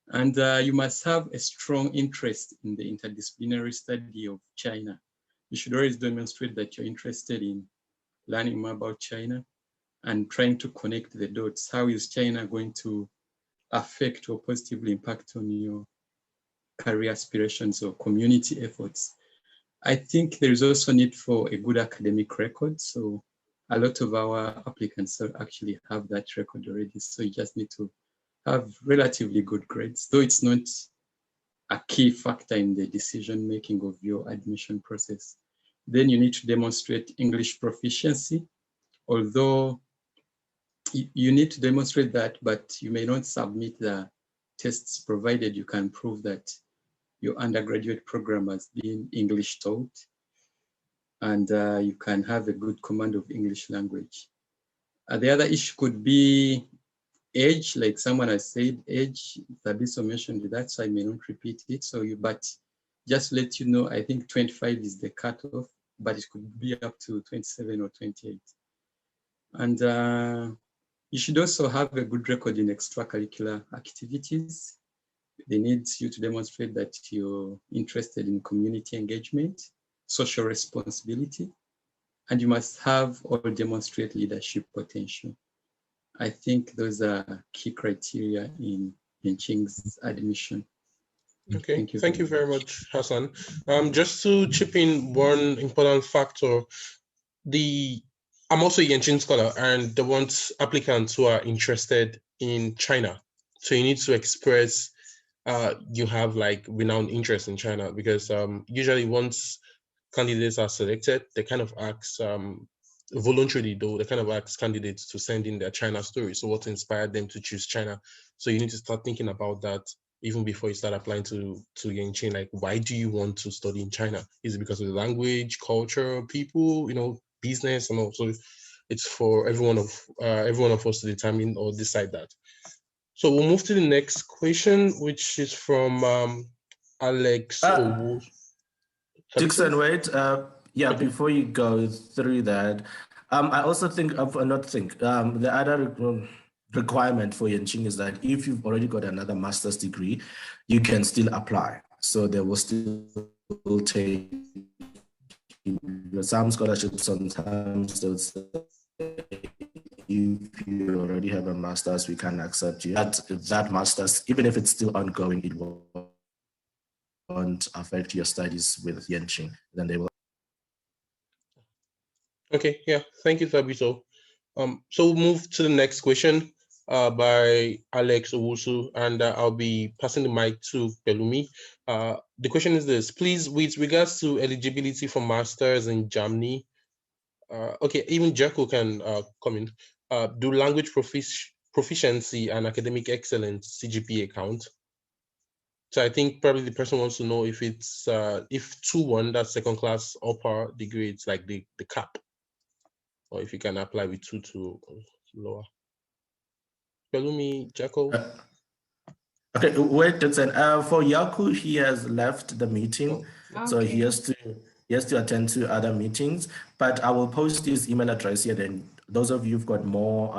And you must have a strong interest in the interdisciplinary study of China. You should always demonstrate that you're interested in learning more about China and trying to connect the dots. How is China going to affect or positively impact on your career aspirations or community efforts? I think there is also need for a good academic record. So a lot of our applicants actually have that record already. So you just need to have relatively good grades, though it's not a key factor in the decision-making of your admission process. Then you need to demonstrate English proficiency, although you need to demonstrate that, but you may not submit the tests provided you can prove that your undergraduate program has been English taught, and you can have a good command of English language. The other issue could be age, like someone has said, age. Thabiso mentioned that, so I may not repeat it. So but just to let you know, I think 25 is the cutoff, but it could be up to 27 or 28. And you should also have a good record in extracurricular activities. They need you to demonstrate that you're interested in community engagement, social responsibility, and you must have or demonstrate leadership potential. I think those are key criteria in Yanqing's admission. Okay, thank you very much, Hassan. Just to chip in one important factor, I'm also a Yanqing scholar, and the ones applicants who are interested in China. So you need to express you have like renowned interest in China, because usually once candidates are selected, they kind of ask voluntarily though, they kind of ask candidates to send in their China story. So what inspired them to choose China? So you need to start thinking about that even before you start applying to Yanqing. Like, why do you want to study in China? Is it because of the language, culture, people, business, and also it's for every one of us to determine or decide that. So we'll move to the next question, which is from Alex. Dixon, wait. Yeah, Okay. before you go through that, I also think, the other requirement for Yanqing is that if you've already got another master's degree, you can still apply. So they will still take some scholarships. Sometimes they'll say, if you already have a master's, we can accept you. That master's, even if it's still ongoing, it won't affect your studies with Yanqing. Then they will. Okay, yeah, thank you, Thabiso. So we'll move to the next question by Alex Owusu, and I'll be passing the mic to Pelumi. The question is this: please, with regards to eligibility for masters in Germany, okay, even Jacko can come in. Do language proficiency and academic excellence CGPA count? So I think probably the person wants to know if it's if 2-1, that's second class upper degree, it's like the cap, or if you can apply with 2 lower. Pelumi, Jacko. Okay, wait, Dixon. For Yaku, he has left the meeting, so he has to attend to other meetings. But I will post his email address here. Then those of you who've got more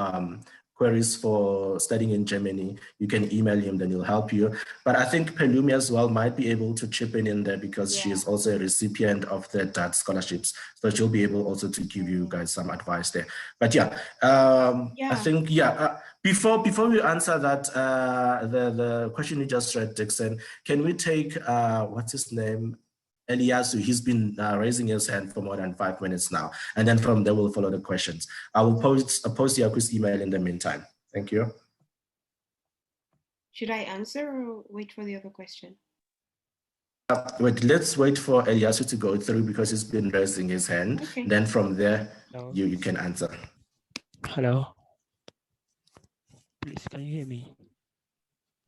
queries for studying in Germany, you can email him, then he'll help you. But I think Pelumi as well might be able to chip in there because she is also a recipient of the Dutch scholarships. So she'll be able also to give you guys some advice there. But I think, before we answer that, the question you just read, Dixon, can we take, what's his name? Eliasu, he's been raising his hand for more than 5 minutes now. And then from there, we'll follow the questions. I will post Yaku's email in the meantime. Thank you. Should I answer or wait for the other question? Wait, let's wait for Eliasu to go through because he's been raising his hand. Okay. Then from there, you can answer. Hello. Please, can you hear me?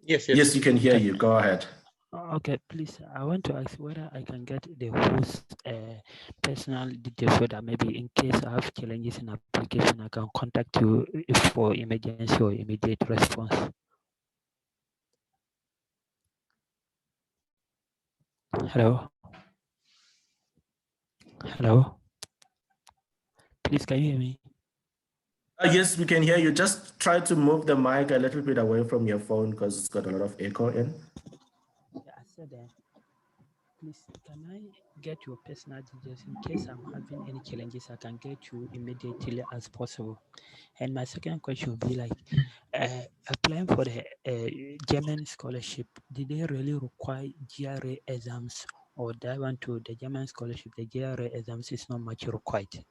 Yes, you can hear you. Go ahead. Okay, please, I want to ask whether I can get the host personal details so that maybe in case I have challenges in application, I can contact you for emergency or immediate response. Hello? Hello? Please, can you hear me? Yes, we can hear you. Just try to move the mic a little bit away from your phone because it's got a lot of echo in. Yeah, I said that. Please, can I get your personal details in case I'm having any challenges? I can get you immediately as possible. And my second question would be like, applying for the German scholarship, did they really require GRE exams, or that one to the German scholarship, the GRE exams is not much required?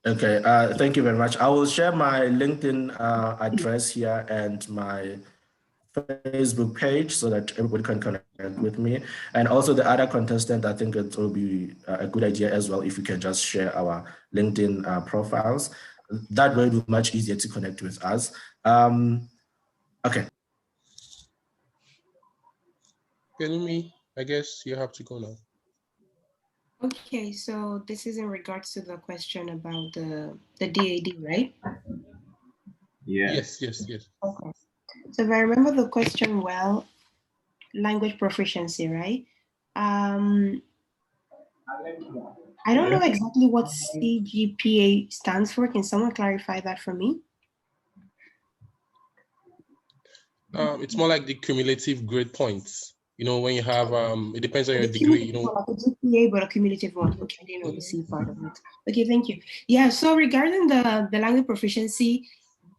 Okay, thank you very much. I will share my LinkedIn address here and my Facebook page so that everybody can connect with me. And also the other contestant, I think it will be a good idea as well if we can just share our LinkedIn profiles. That way it will be much easier to connect with us. Okay. Pelumi, I guess you have to go now. Okay, so this is in regards to the question about the DAD, right? Yes. Okay. So if I remember the question well, language proficiency, right? I don't know exactly what CGPA stands for. Can someone clarify that for me? It's more like the cumulative grade points. You know, when you have, it depends on your degree, you know. Like a GPA, but a cumulative one. Okay, I didn't know the C part of it. Okay, thank you. Yeah, so regarding the language proficiency,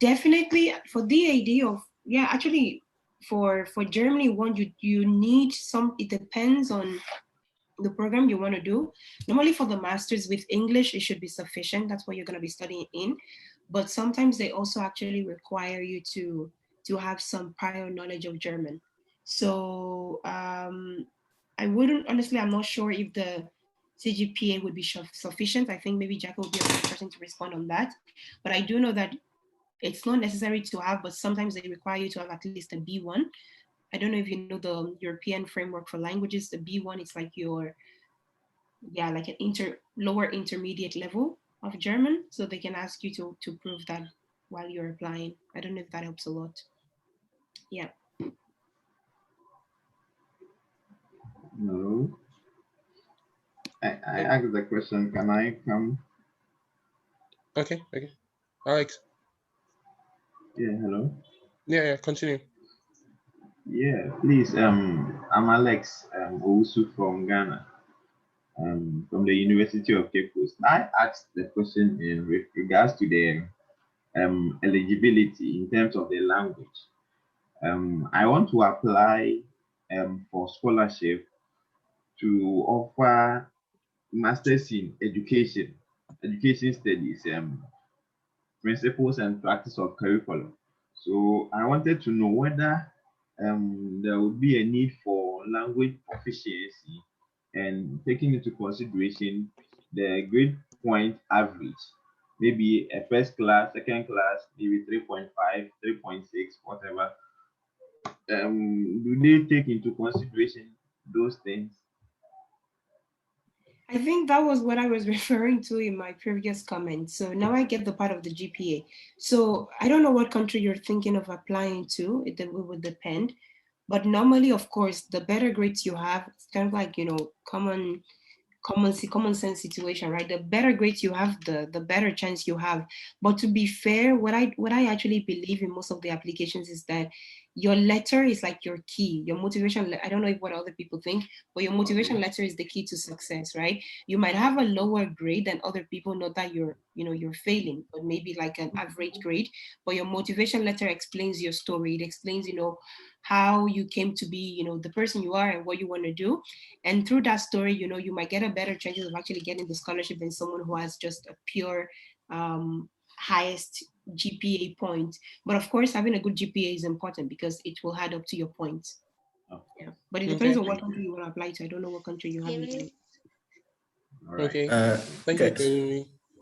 definitely for DAD actually for Germany one, you need some, it depends on the program you want to do. Normally for the masters with English, it should be sufficient. That's what you're going to be studying in. But sometimes they also actually require you to have some prior knowledge of German. So I wouldn't, honestly, I'm not sure if the CGPA would be sufficient. I think maybe Jack will be a good person to respond on that. But I do know that it's not necessary to have, but sometimes they require you to have at least a B1. I don't know if you know the European framework for languages. The B1 is like your, like an lower intermediate level of German. So they can ask you to prove that while you're applying. I don't know if that helps a lot. Yeah. No. I asked the question, can I come? Okay. Alex. Yeah, hello. Yeah, continue. Yeah, please. I'm Alex Owusu from Ghana, from the University of Cape Coast. I asked the question in regards to the eligibility in terms of the language. I want to apply for scholarship to offer masters in education studies, principles and practice of curriculum. So I wanted to know whether there would be a need for language proficiency and taking into consideration the grade point average, maybe a first class, second class, maybe 3.5, 3.6, whatever. Do they take into consideration those things? I think that was what I was referring to in my previous comment. So now I get the part of the GPA. So I don't know what country you're thinking of applying to. It would depend. But normally, of course, the better grades you have, it's kind of like, common common sense situation, right? The better grades you have, the better chance you have. But to be fair, what I actually believe in most of the applications is that your letter is like your key, your motivation. I don't know what other people think, but your motivation letter is the key to success, right? You might have a lower grade than other people, not that you're failing, but maybe like an average grade, but your motivation letter explains your story. It explains, how you came to be, the person you are and what you want to do. And through that story, you might get a better chances of actually getting the scholarship than someone who has just a pure highest GPA point. But of course, having a good GPA is important because it will add up to your points. Yeah. But it depends on what country you want to apply to. I don't know what country you have in mind. Okay.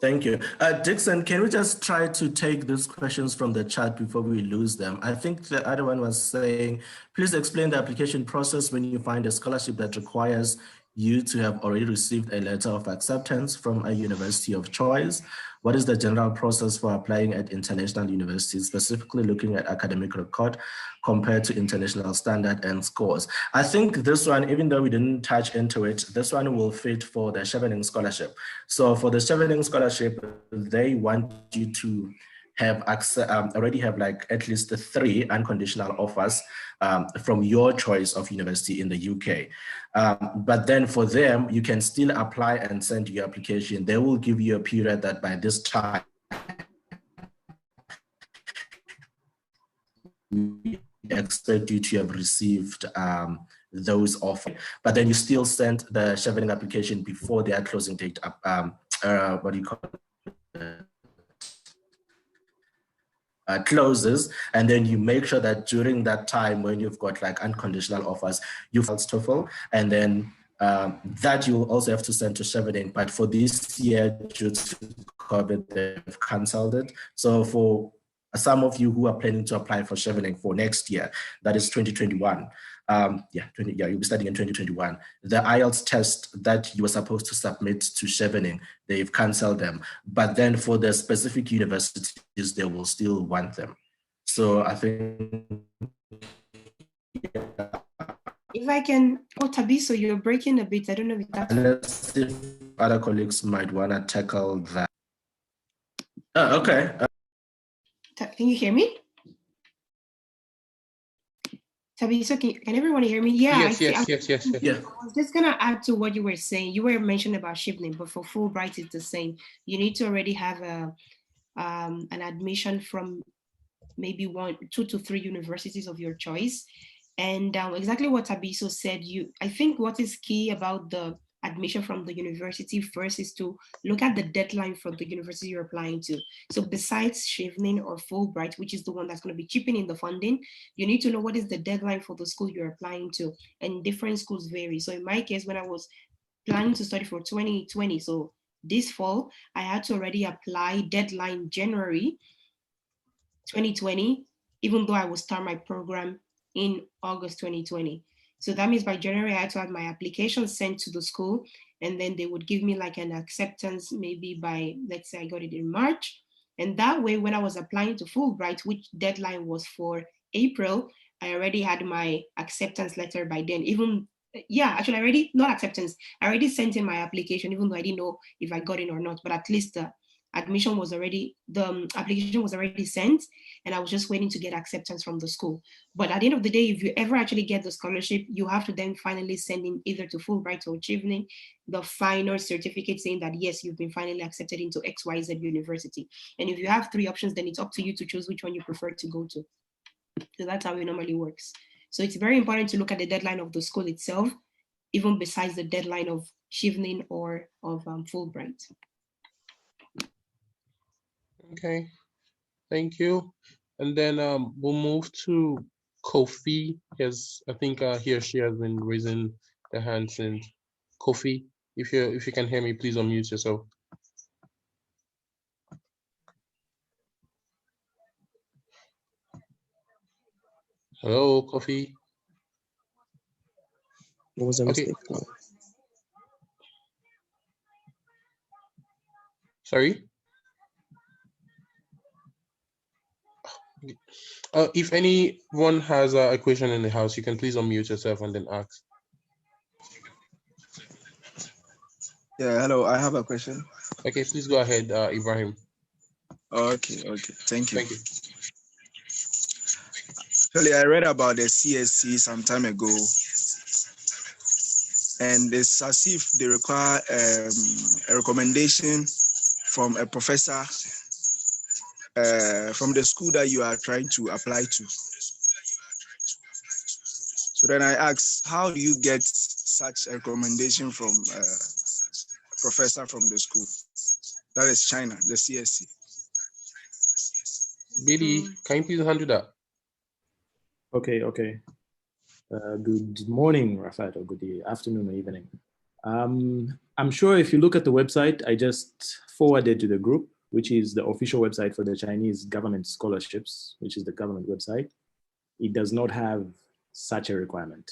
Thank you. Dixon, can we just try to take these questions from the chat before we lose them? I think the other one was saying, please explain the application process when you find a scholarship that requires you to have already received a letter of acceptance from a university of choice. What is the general process for applying at international universities, specifically looking at academic record compared to international standard and scores? I think this one, even though we didn't touch into it, this one will fit for the Chevening scholarship. So for the Chevening scholarship, they want you to have already have like at least 3 unconditional offers from your choice of university in the UK. But then for them, you can still apply and send your application. They will give you a period that by this time, we expect you to have received those offers. But then you still send the Chevening application before their closing date, what do you call it? Closes, and then you make sure that during that time when you've got like unconditional offers, you file TOEFL, and then that you will also have to send to Chevening. But for this year, due to COVID, they've cancelled it. So for some of you who are planning to apply for Chevening for next year, that is 2021. You'll be studying in 2021. The IELTS test that you were supposed to submit to Chevening, they've cancelled them. But then for the specific universities, they will still want them. So I think... If I can, Tabiso, you're breaking a bit. I don't know if that's... Let's see if other colleagues might want to tackle that. Okay. Can you hear me? Tabiso, can everyone hear me? Yeah. Yes. I was just going to add to what you were saying. You were mentioning about Chevening, but for Fulbright, it's the same. You need to already have an admission from maybe 2 to 3 universities of your choice. And exactly what Tabiso said, I think what is key about the admission from the university first is to look at the deadline for the university you're applying to. So besides Chevening or Fulbright, which is the one that's going to be chipping in the funding, you need to know what is the deadline for the school you're applying to, and different schools vary. So in my case, when I was planning to study for 2020, so this fall, I had to already apply deadline January 2020, even though I will start my program in August 2020. So that means by January, I had to have my application sent to the school, and then they would give me like an acceptance maybe by, let's say I got it in March. And that way, when I was applying to Fulbright, which deadline was for April, I already had my acceptance letter by then. Not acceptance. I already sent in my application, even though I didn't know if I got it or not, but at least the application was already sent, and I was just waiting to get acceptance from the school. But at the end of the day, if you ever actually get the scholarship, you have to then finally send in either to Fulbright or Chevening the final certificate saying that yes, you've been finally accepted into XYZ university. And if you have 3 options, then it's up to you to choose which one you prefer to go to. So that's how it normally works. So it's very important to look at the deadline of the school itself, even besides the deadline of Chevening or of Fulbright. Okay, thank you. And then we'll move to Kofi. I think he or she has been raising their hand since. Kofi, if you can hear me, please unmute yourself. Hello, Kofi. It was a mistake. Okay. Sorry? If anyone has a question in the house, you can please unmute yourself and then ask. Yeah, hello. I have a question. Okay, please go ahead, Ibrahim. Okay, thank you. Thank you. Actually, I read about the CSC some time ago, and it's as if they require a recommendation from a professor from the school that you are trying to apply to. So then I asked, how do you get such a recommendation from a professor from the school? That is China, the CSC. Billy, can you please handle that? Okay. Good morning, Rafat, or good afternoon or evening. I'm sure if you look at the website I just forwarded to the group, which is the official website for the Chinese government scholarships, which is the government website, it does not have such a requirement.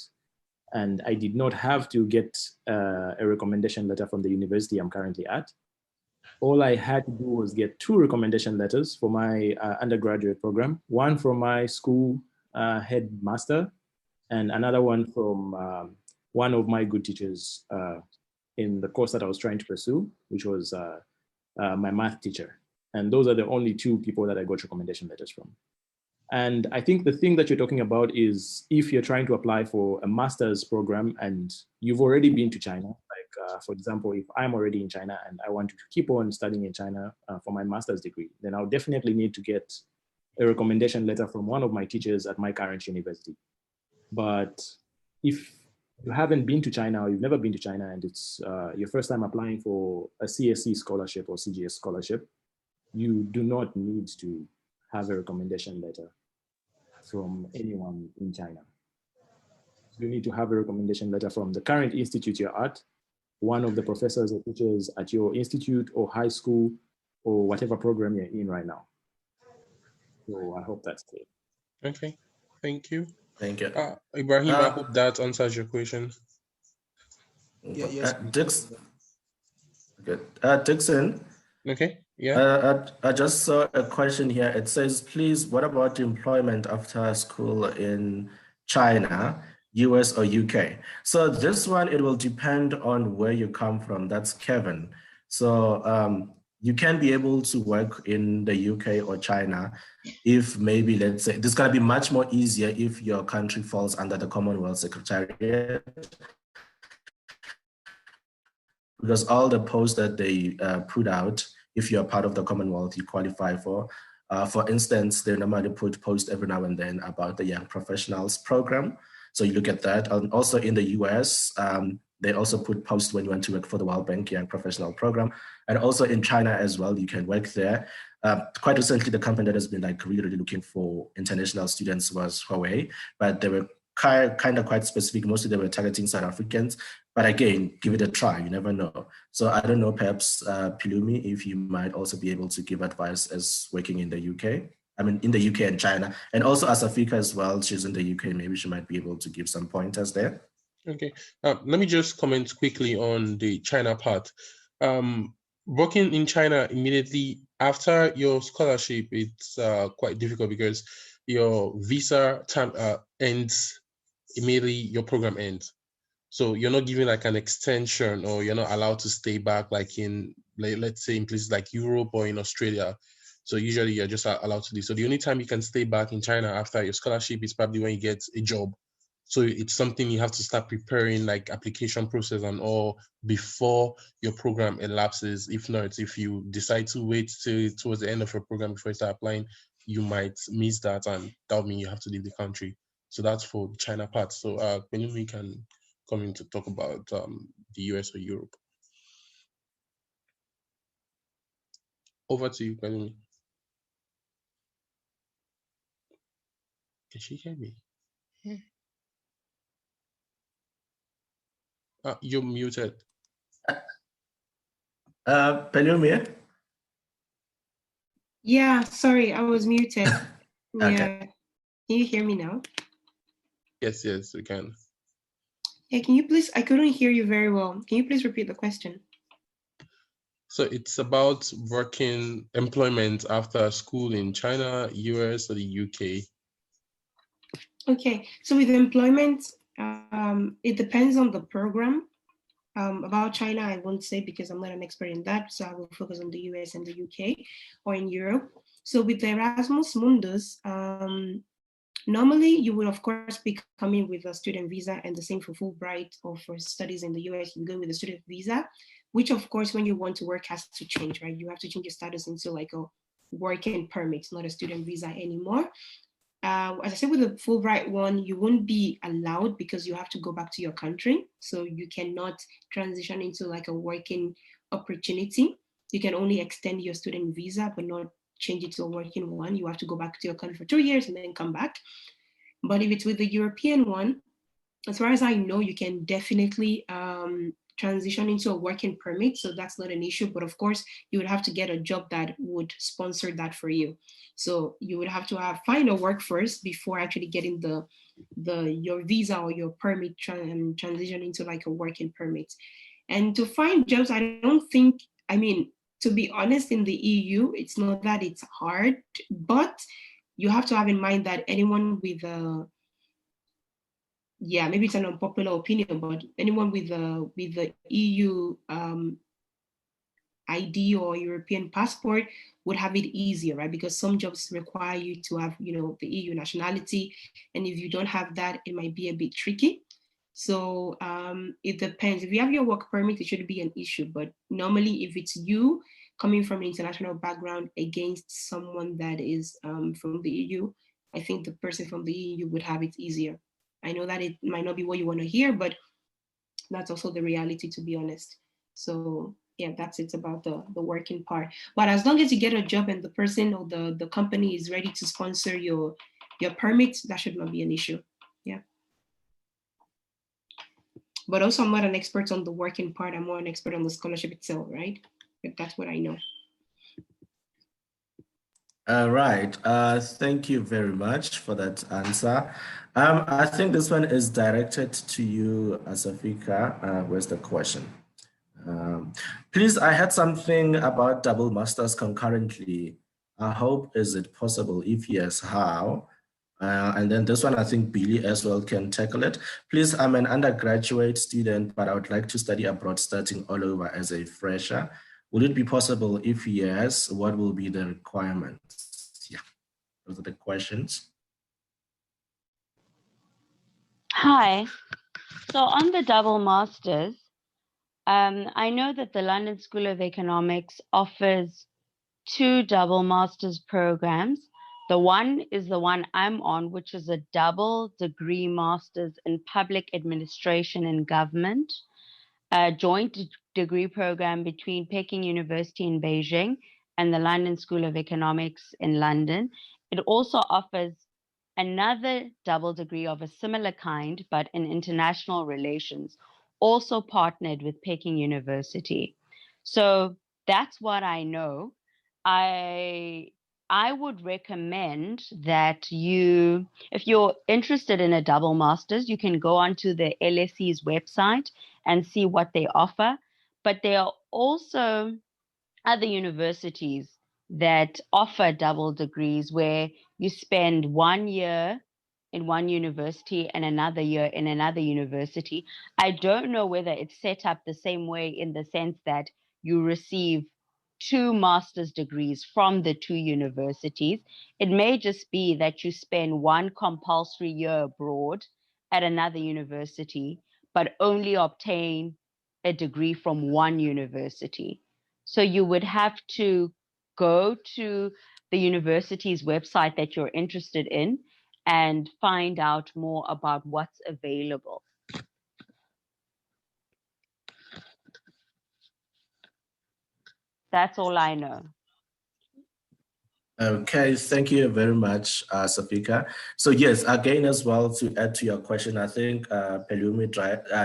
And I did not have to get a recommendation letter from the university I'm currently at. All I had to do was get 2 recommendation letters for my undergraduate program, one from my school headmaster and another one from one of my good teachers in the course that I was trying to pursue, which was my math teacher. And those are the only 2 people that I got recommendation letters from. And I think the thing that you're talking about is if you're trying to apply for a master's program and you've already been to China, like for example, if I'm already in China and I want to keep on studying in China for my master's degree, then I'll definitely need to get a recommendation letter from one of my teachers at my current university. But if you haven't been to China or you've never been to China and it's your first time applying for a CSC scholarship or CGS scholarship, you do not need to have a recommendation letter from anyone in China. You need to have a recommendation letter from the current institute you're at, one of the professors or teachers at your institute or high school or whatever program you're in right now. So I hope that's clear. Okay, thank you. Thank you. Ibrahim, I hope that answers your question. Yes. Dixon. Okay, yeah. I just saw a question here. It says, please, what about employment after school in China, US or UK? So this one, it will depend on where you come from. That's Kevin. So you can be able to work in the UK or China if maybe, let's say, this is going to be much more easier if your country falls under the Commonwealth Secretariat, because all the posts that they put out, if you're part of the Commonwealth, you qualify for. For instance, they normally put posts every now and then about the Young Professionals Program. So you look at that. And also in the US, they also put posts when you want to work for the World Bank Young Professional Program. And also in China as well, you can work there. Quite recently, the company that has been like really looking for international students was Huawei, but they were kind of quite specific. Mostly they were targeting South Africans. But again, give it a try, you never know. So I don't know, perhaps Pilumi, if you might also be able to give advice as working in the UK. I mean, in the UK and China. And also Asafika as well, she's in the UK, maybe she might be able to give some pointers there. Okay, let me just comment quickly on the China part. Working in China immediately after your scholarship, it's quite difficult because your visa time ends immediately, your program ends. So you're not given like an extension, or you're not allowed to stay back like in, let's say in places like Europe or in Australia. So usually you're just allowed to leave. So the only time you can stay back in China after your scholarship is probably when you get a job. So it's something you have to start preparing, like application process and all, before your program elapses. If not, if you decide to wait till towards the end of your program before you start applying, you might miss that, and that would mean you have to leave the country. So that's for the China part. So Benjamin can come in to talk about the US or Europe. Over to you, Benjamin. Can she hear me? You're muted. Benjamin? Yeah, sorry, I was muted. Okay. Yeah. Can you hear me now? Yes, we can. Yeah, can you please, I couldn't hear you very well. Can you please repeat the question? So it's about working employment after school in China, US, or the UK. Okay, so with employment, it depends on the program. About China, I won't say because I'm not an expert in that. So I will focus on the US and the UK or in Europe. So with the Erasmus Mundus, normally you would of course be coming with a student visa, and the same for Fulbright or for studies in the US, you go with a student visa, which of course when you want to work has to change, right? You have to change your status into like a working permit, not a student visa anymore. As I said, with the Fulbright one, you won't be allowed because you have to go back to your country. So you cannot transition into like a working opportunity. You can only extend your student visa, but not change it to a working one. You have to go back to your country for 2 years and then come back. But if it's with the European one, as far as I know, you can definitely transition into a working permit. So that's not an issue. But of course, you would have to get a job that would sponsor that for you. So you would have to find a work first before actually getting your visa or your permit transition into like a working permit. And to find jobs, I don't think, I mean, to be honest, in the EU, it's not that it's hard, but you have to have in mind that anyone with maybe it's an unpopular opinion, but anyone with the EU ID or European passport would have it easier, right? Because some jobs require you to have, the EU nationality, and if you don't have that, it might be a bit tricky. So it depends. If you have your work permit, it shouldn't be an issue. But normally, if it's you coming from an international background against someone that is from the EU, I think the person from the EU would have it easier. I know that it might not be what you want to hear, but that's also the reality, to be honest. So yeah, that's it about the working part. But as long as you get a job and the person or the company is ready to sponsor your permit, that should not be an issue. Yeah. But also, I'm not an expert on the working part. I'm more an expert on the scholarship itself, right? But that's what I know. All right. Thank you very much for that answer. I think this one is directed to you, Asafika. Where's the question? Please, I had something about double masters concurrently. I hope, is it possible? If yes, how? And then this one, I think Billy as well can tackle it. Please, I'm an undergraduate student, but I would like to study abroad starting all over as a fresher. Would it be possible? If yes, what will be the requirements? Yeah, those are the questions. Hi. So on the double masters, I know that the London School of Economics offers 2 double masters programs. The one is the one I'm on, which is a double degree masters in public administration and government, a joint degree program between Peking University in Beijing and the London School of Economics in London. It also offers another double degree of a similar kind, but in international relations, also partnered with Peking University. So that's what I know. I would recommend that if you're interested in a double master's, you can go onto the LSE's website and see what they offer. But there are also other universities that offer double degrees where you spend 1 year in one university and another year in another university. I don't know whether it's set up the same way in the sense that you receive 2 master's degrees from the 2 universities. It may just be that you spend 1 compulsory year abroad at another university, but only obtain a degree from 1 university. So you would have to go to the university's website that you're interested in and find out more about what's available. That's all I know. Okay, thank you very much, Safika. So yes, again, as well, to add to your question, I think Pelumi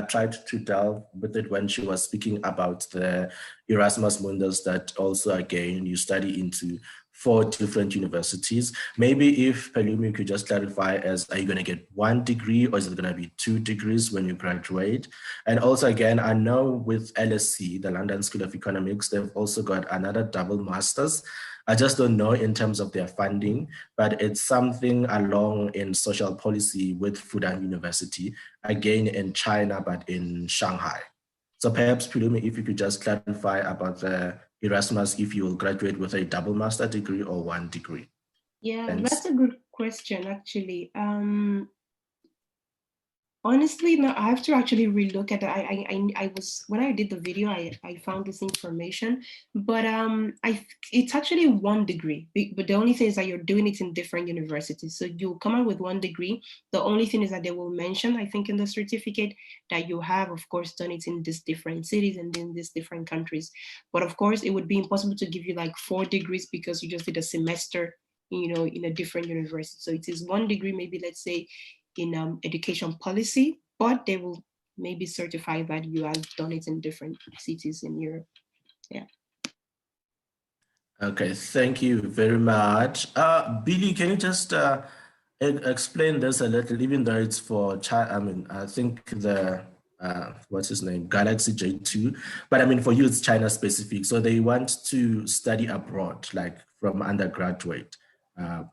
tried to delve with it when she was speaking about the Erasmus Mundus, that also, again, you study into 4 different universities. Maybe if Pelumi could just clarify, are you going to get 1 degree or is it going to be 2 degrees when you graduate? And also, again, I know with LSE, the London School of Economics, they've also got another double master's. I just don't know in terms of their funding, but it's something along in social policy with Fudan University, again in China, but in Shanghai. So perhaps, Pulumi, if you could just clarify about the Erasmus, if you will graduate with a double master degree or one degree. Yeah, And that's a good question, actually. Honestly, no, I have to actually relook at it. I was, when I did the video, I found this information, but it's actually one degree. But the only thing is that you're doing it in different universities. So you'll come out with one degree. The only thing is that they will mention, I think, in the certificate that you have, of course, done it in these different cities and in these different countries. But of course, it would be impossible to give you like 4 degrees because you just did a semester, in a different university. So it is one degree, maybe let's say in education policy, but they will maybe certify that you have done it in different cities in Europe. Yeah. Okay, thank you very much. Billy, can you just explain this a little, even though it's for China? I mean, I think the, what's his name, Galaxy J2, but I mean, for you, it's China specific. So they want to study abroad, like from undergraduate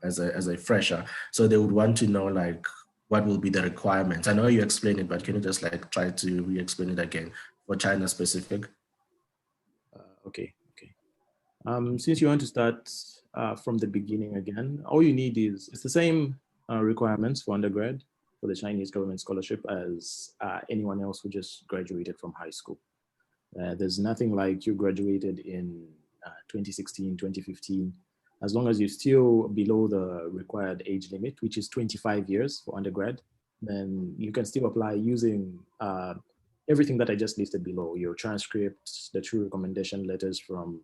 as a fresher. So they would want to know like, what will be the requirements? I know you explained it, but can you just like try to re-explain it again for China specific? Okay. Since you want to start from the beginning again, all you need is, it's the same requirements for undergrad for the Chinese government scholarship as anyone else who just graduated from high school. There's nothing like you graduated in 2016, 2015. As long as you're still below the required age limit, which is 25 years for undergrad, then you can still apply using everything that I just listed below, your transcripts, the 2 recommendation letters from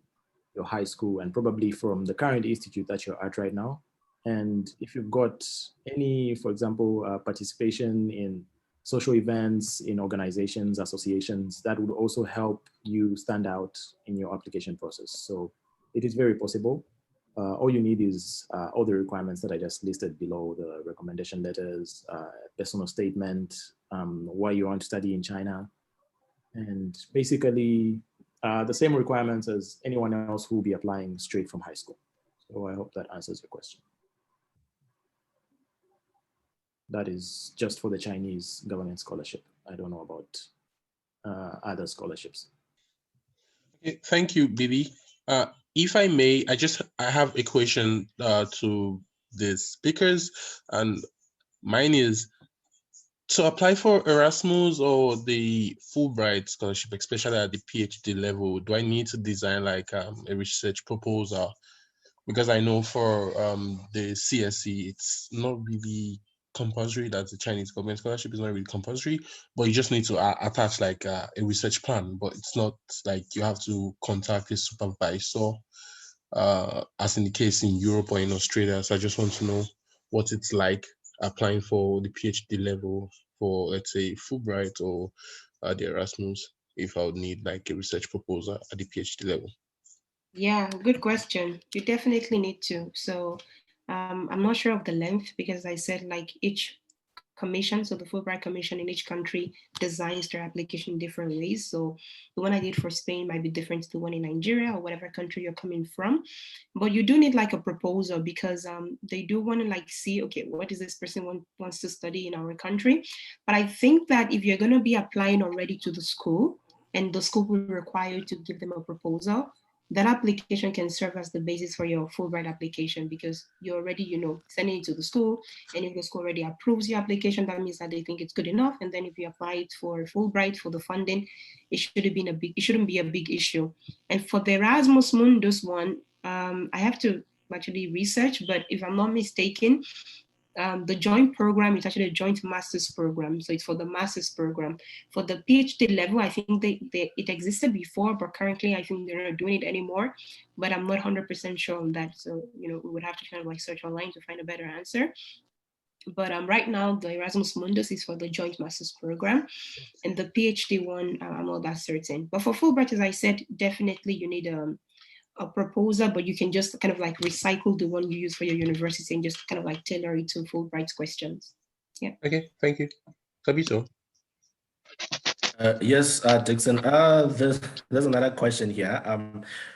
your high school, and probably from the current institute that you're at right now. And if you've got any, for example, participation in social events, in organizations, associations, that would also help you stand out in your application process. So it is very possible. All you need is all the requirements that I just listed below, the recommendation letters, personal statement, why you want to study in China, and basically the same requirements as anyone else who will be applying straight from high school. So I hope that answers your question. That is just for the Chinese government scholarship. I don't know about other scholarships. Okay, thank you, Billy. If I may, I have a question to the speakers, and mine is, to apply for Erasmus or the Fulbright scholarship, especially at the PhD level, do I need to design like a research proposal? Because I know for the CSC, it's not really compulsory. That the Chinese government scholarship is not really compulsory, but you just need to attach like a research plan. But it's not like you have to contact a supervisor, as in the case in Europe or in Australia. So I just want to know what it's like applying for the PhD level for, let's say, Fulbright or the Erasmus, if I would need like a research proposal at the PhD level. Yeah, good question. You definitely need to. So I'm not sure of the length because I said like each commission, so the Fulbright Commission in each country designs their application in different ways. So the one I did for Spain might be different to the one in Nigeria or whatever country you're coming from. But you do need like a proposal because they do want to like see, okay, what is this person wants to study in our country? But I think that if you're going to be applying already to the school and the school will require you to give them a proposal, that application can serve as the basis for your Fulbright application because you're already, sending it to the school. And if the school already approves your application, that means that they think it's good enough. And then if you apply it for Fulbright for the funding, it shouldn't be a big issue. And for the Erasmus Mundus one, I have to actually research, but if I'm not mistaken, the joint program is actually a joint master's program. So it's for the master's program. For the PhD level, I think it existed before, but currently I think they're not doing it anymore. But I'm not 100% sure on that. So, we would have to kind of like search online to find a better answer. But right now, the Erasmus Mundus is for the joint master's program. And the PhD one, I'm not that certain. But for Fulbright, as I said, definitely you need a proposal, but you can just kind of like recycle the one you use for your university and just kind of like tailor it to Fulbright's questions. Yeah. Okay, thank you. Tabito. Yes, Dixon. There's another question here.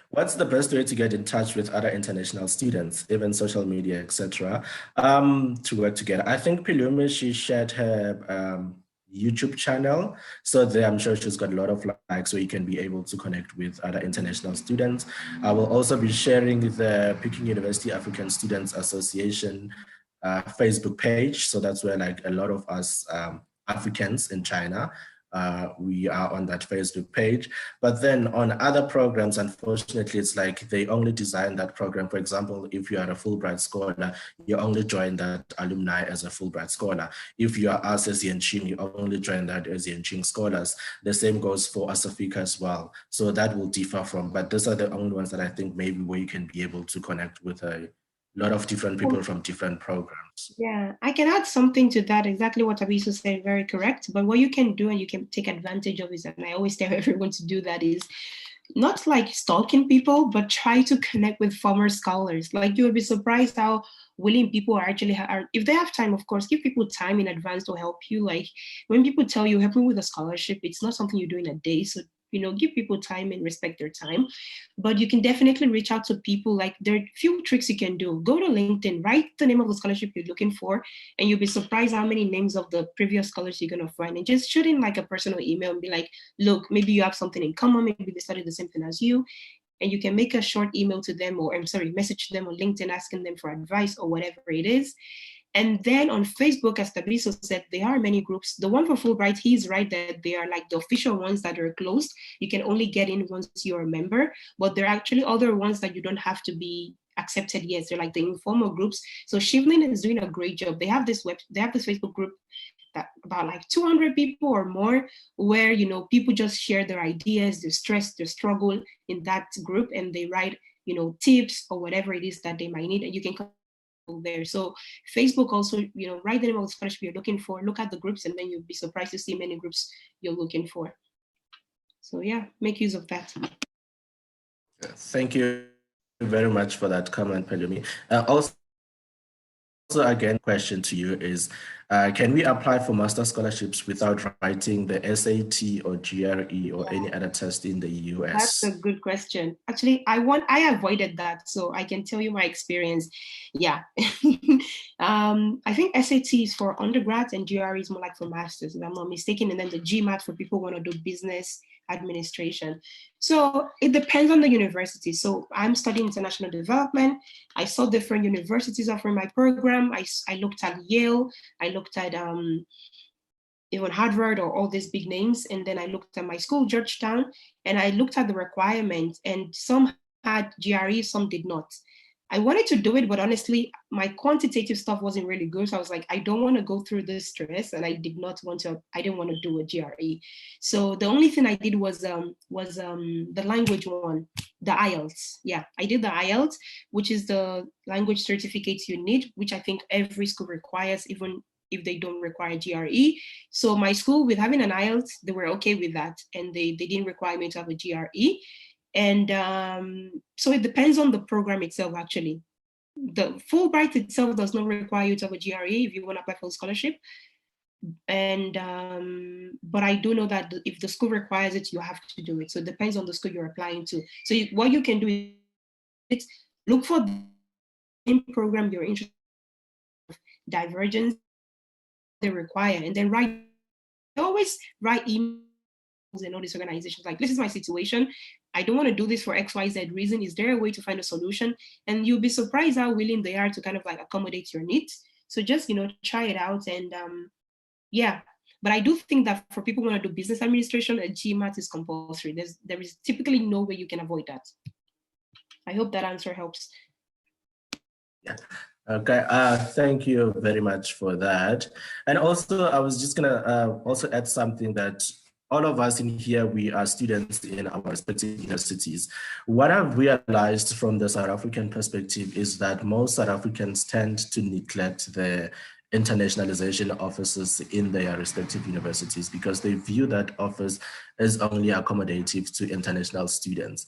What's the best way to get in touch with other international students, even social media, etc., to work together? I think Pilumi, she shared her YouTube channel. So there, I'm sure she's got a lot of likes, so you can be able to connect with other international students. I will also be sharing the Peking University African Students Association Facebook page. So that's where like a lot of us Africans in China, we are on that Facebook page. But then on other programs, unfortunately, it's like they only design that program. For example, if you are a Fulbright scholar, you only join that alumni as a Fulbright scholar. If you are us as Yanqing, you only join that as Yanqing scholars. The same goes for Asafika as well. So that will differ from, but those are the only ones that I think maybe where you can be able to connect with a lot of different people from different programs. Yeah, I can add something to that. Exactly what Abisu said, very correct. But what you can do and you can take advantage of is, and I always tell everyone to do that, is not like stalking people, but try to connect with former scholars. Like you will be surprised how willing people are actually, if they have time, of course, give people time in advance to help you. Like when people tell you help me with a scholarship, it's not something you do in a day. So give people time and respect their time. But you can definitely reach out to people. Like there are a few tricks you can do. Go to LinkedIn, write the name of the scholarship you're looking for, and you'll be surprised how many names of the previous scholars you're going to find. And just shoot in like a personal email and be like, look, maybe you have something in common. Maybe they studied the same thing as you. And you can make a short email to them, or message them on LinkedIn asking them for advice or whatever it is. And then on Facebook, as Tabiso said, there are many groups. The one for Fulbright, he's right that they are like the official ones that are closed. You can only get in once you're a member, but there are actually other ones that you don't have to be accepted yet. They're like the informal groups. So Shivlin is doing a great job. They have this Facebook group that about like 200 people or more, where people just share their ideas, their stress, their struggle in that group, and they write tips or whatever it is that they might need, and you can come there. So Facebook also, write the name of the scholarship you're looking for, look at the groups, and then you'll be surprised to see many groups you're looking for. So yeah, make use of that. Thank you very much for that comment, Pelumi. Also, again, question to you is, can we apply for master scholarships without writing the SAT or GRE or any other test in the US? That's a good question. Actually, I avoided that, so I can tell you my experience. Yeah. I think SAT is for undergrads and GRE is more like for masters, if I'm not mistaken, and then the GMAT for people who want to do business administration. So it depends on the university. So I'm studying international development. I saw different universities offering my program. I looked at Yale, I looked at even Harvard or all these big names. And then I looked at my school, Georgetown, and I looked at the requirements, and some had GRE, some did not. I wanted to do it, but honestly, my quantitative stuff wasn't really good. So I was like, I don't want to go through this stress, and I didn't want to do a GRE. So the only thing I did was the language one, the IELTS. Yeah, I did the IELTS, which is the language certificates you need, which I think every school requires, even if they don't require GRE. So my school, with having an IELTS, they were okay with that, and they didn't require me to have a GRE. And so it depends on the program itself, actually. The Fulbright itself does not require you to have a GRE if you want to apply for a scholarship. And but I do know that if the school requires it, you have to do it. So it depends on the school you're applying to. So what you can do is look for the program you're interested in, divergence they require, and then always write emails and all these organizations like, this is my situation, I don't want to do this for XYZ reason, is there a way to find a solution? And you'll be surprised how willing they are to kind of like accommodate your needs. So just try it out. And yeah, but I do think that for people who want to do business administration, a GMAT is compulsory. There is typically no way you can avoid that. I hope that answer helps. Yeah. Okay, thank you very much for that. And also, I was just gonna also add something that all of us in here, we are students in our respective universities. What I've realized from the South African perspective is that most South Africans tend to neglect the internationalization offices in their respective universities because they view that office as only accommodative to international students.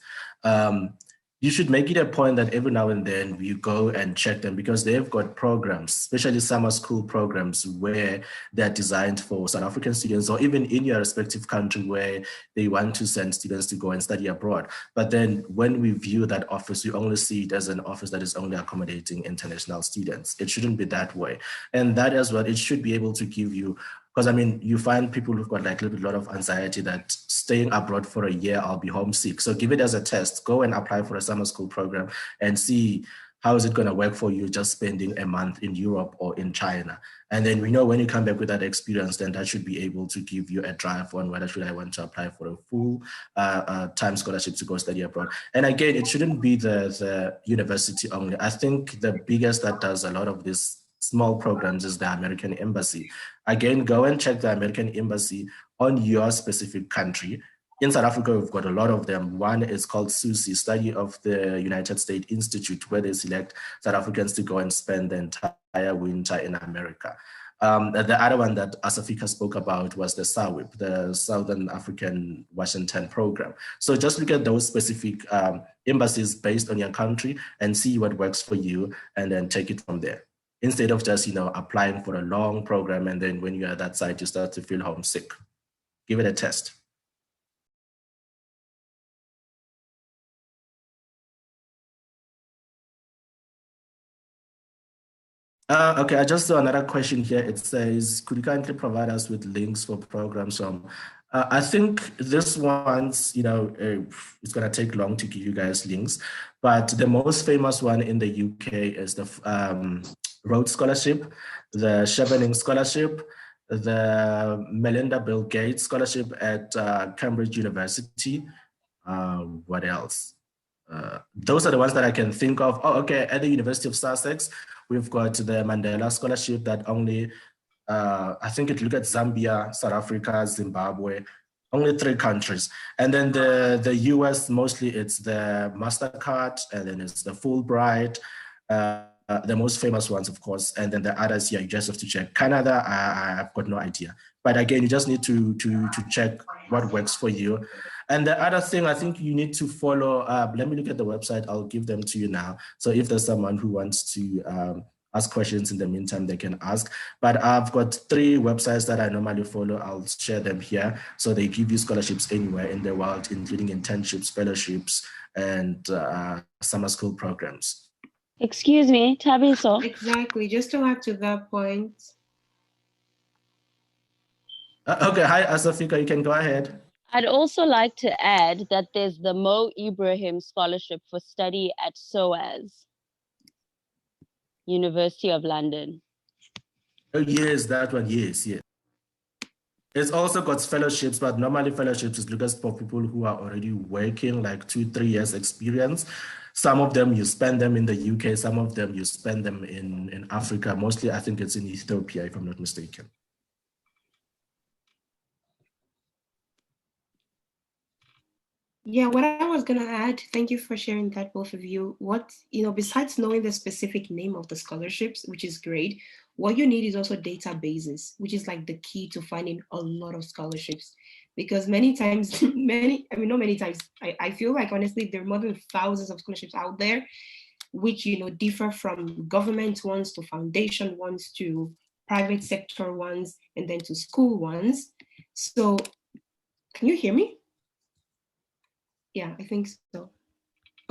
You should make it a point that every now and then you go and check them because they've got programs, especially summer school programs, where they're designed for South African students or even in your respective country where they want to send students to go and study abroad. But then when we view that office, we only see it as an office that is only accommodating international students. It shouldn't be that way. And that as well, it should be able to give you Because I mean, you find people who've got like a lot of anxiety that staying abroad for a year, I'll be homesick. So give it as a test. Go and apply for a summer school program and see how is it going to work for you just spending a month in Europe or in China. And then we know when you come back with that experience, then that should be able to give you a drive on whether should I want to apply for a full time scholarship to go study abroad. And again, it shouldn't be the university only. I think the biggest that does a lot of this small programs is the American Embassy. Again, go and check the American Embassy on your specific country. In South Africa, we've got a lot of them. One is called SUSI, Study of the United States Institute, where they select South Africans to go and spend the entire winter in America. The other one that Asafika spoke about was the SAWIP, the Southern African Washington Program. So just look at those specific embassies based on your country and see what works for you and then take it from there. Instead of just, applying for a long program and then when you're at that site, you start to feel homesick. Give it a test. Okay, I just saw another question here. It says, could you kindly provide us with links for programs from, I think this one's, it's gonna take long to give you guys links, but the most famous one in the UK is the Rhodes Scholarship, the Chevening Scholarship, the Melinda Bill Gates Scholarship at Cambridge University. What else? Those are the ones that I can think of. Oh, okay, at the University of Sussex, we've got the Mandela Scholarship that only, I think it looked at Zambia, South Africa, Zimbabwe, only 3 countries. And then the US, mostly it's the MasterCard, and then it's the Fulbright, the most famous ones, of course. And then the others, yeah, you just have to check. Canada, I've got no idea. But again, you just need to check what works for you. And the other thing, I think you need to follow, let me look at the website, I'll give them to you now. So if there's someone who wants to ask questions in the meantime, they can ask. But I've got 3 websites that I normally follow. I'll share them here. So they give you scholarships anywhere in the world, including internships, fellowships, and summer school programs. Excuse me, Tabiso. Exactly, just to add to that point. Okay, hi, Asafika, you can go ahead. I'd also like to add that there's the Mo Ibrahim Scholarship for Study at SOAS, University of London. Oh, yes, that one, yes. It's also got fellowships, but normally fellowships is because for people who are already working, like 2-3 years experience. Some of them you spend them in the UK, some of them you spend them in Africa. Mostly, I think it's in Ethiopia, if I'm not mistaken. Yeah, what I was gonna add, thank you for sharing that, both of you. Besides knowing the specific name of the scholarships, which is great, what you need is also databases, which is like the key to finding a lot of scholarships. Because many times, not many times, I feel like honestly, there are more than thousands of scholarships out there, which, differ from government ones to foundation ones to private sector ones, and then to school ones. So can you hear me? Yeah, I think so.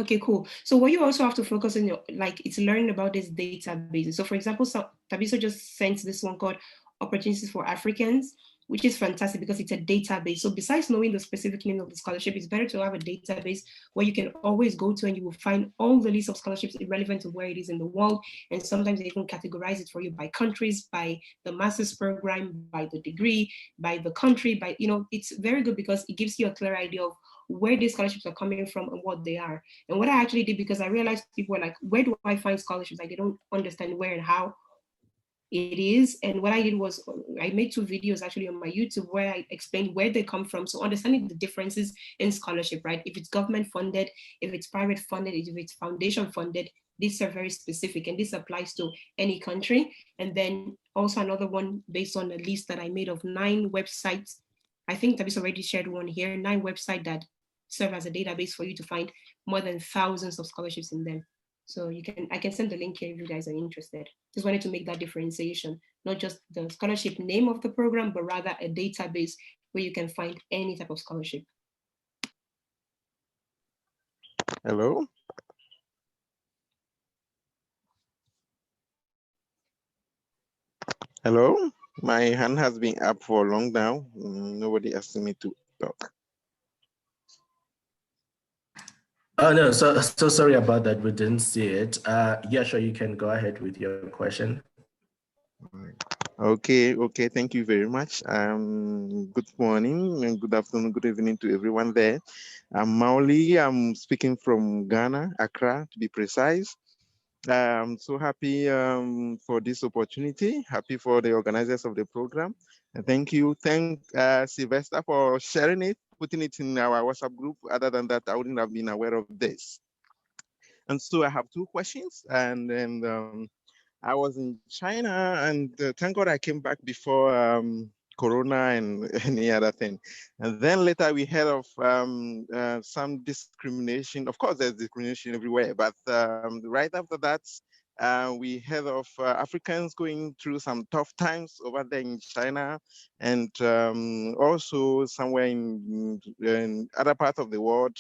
Okay, cool. So what you also have to focus on, it's learning about this databases. So for example, Tabiso just sent this one called Opportunities for Africans, which is fantastic because it's a database. So besides knowing the specific name of the scholarship, it's better to have a database where you can always go to and you will find all the list of scholarships irrelevant to where it is in the world. And sometimes they even categorize it for you by countries, by the master's program, by the degree, by the country, it's very good because it gives you a clear idea of where these scholarships are coming from and what they are. And what I actually did, because I realized people were like, where do I find scholarships? Like they don't understand where and how it is. And what I did was I made 2 videos actually on my YouTube where I explained where they come from. So understanding the differences in scholarship, right? If it's government funded, if it's private funded, if it's foundation funded, these are very specific and this applies to any country. And then also another one based on a list that I made of 9 websites. I think Tabis already shared one here, 9 websites that serve as a database for you to find more than thousands of scholarships in them. So I can send the link here if you guys are interested. Just wanted to make that differentiation, not just the scholarship name of the program, but rather a database where you can find any type of scholarship. Hello? Hello? My hand has been up for long now. Nobody asked me to talk. Oh no, so sorry about that. We didn't see it. Yeah, sure, you can go ahead with your question. Okay, thank you very much. Good morning and good afternoon, good evening to everyone there. I'm Mauli. I'm speaking from Ghana, Accra, to be precise. I'm so happy for this opportunity. Happy for the organizers of the program. And thank you. Thank Sylvester for sharing it, putting it in our WhatsApp group. Other than that, I wouldn't have been aware of this. And so I have two questions. And then I was in China, and thank God I came back before Corona and any other thing. And then later we heard of some discrimination. Of course, there's discrimination everywhere, but right after that, we heard of Africans going through some tough times over there in China, and also somewhere in other parts of the world,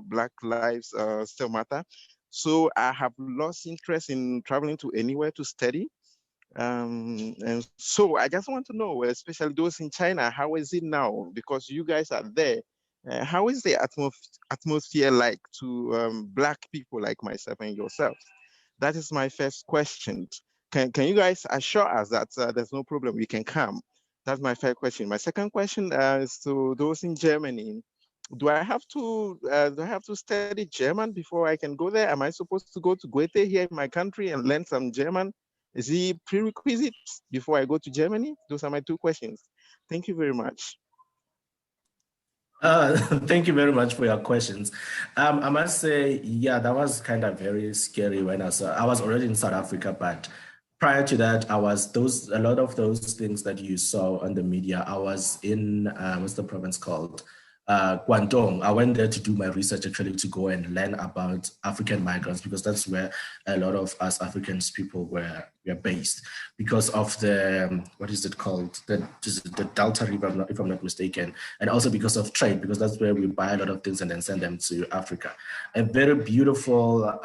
Black lives still matter. So I have lost interest in traveling to anywhere to study. And so I just want to know, especially those in China, how is it now? Because you guys are there. How is the atmosphere like to Black people like myself and yourself? That is my first question. Can you guys assure us that there's no problem, we can come? That's my first question. My second question is to those in Germany. Do I have to study German before I can go there? Am I supposed to go to Goethe here in my country and learn some German? Is it prerequisite before I go to Germany? Those are my two questions. Thank you very much. Thank you very much for your questions. I must say, yeah, that was kind of very scary when I was already in South Africa, but prior to that, a lot of those things that you saw on the media. I was in what's the province called? Guangdong. I went there to do my research, actually, to go and learn about African migrants, because that's where a lot of us Africans people were based, because of the what is it called, the Delta River, if I'm not mistaken, and also because of trade, because that's where we buy a lot of things and then send them to Africa. A very beautiful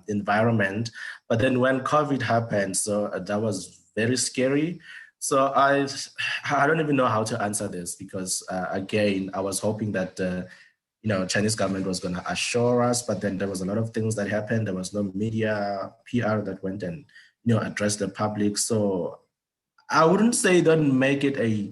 environment. But then when COVID happened, so that was very scary. So I don't even know how to answer this, because again, I was hoping that Chinese government was going to assure us, but then there was a lot of things that happened. There was no media PR that went and addressed the public. So I wouldn't say don't make it a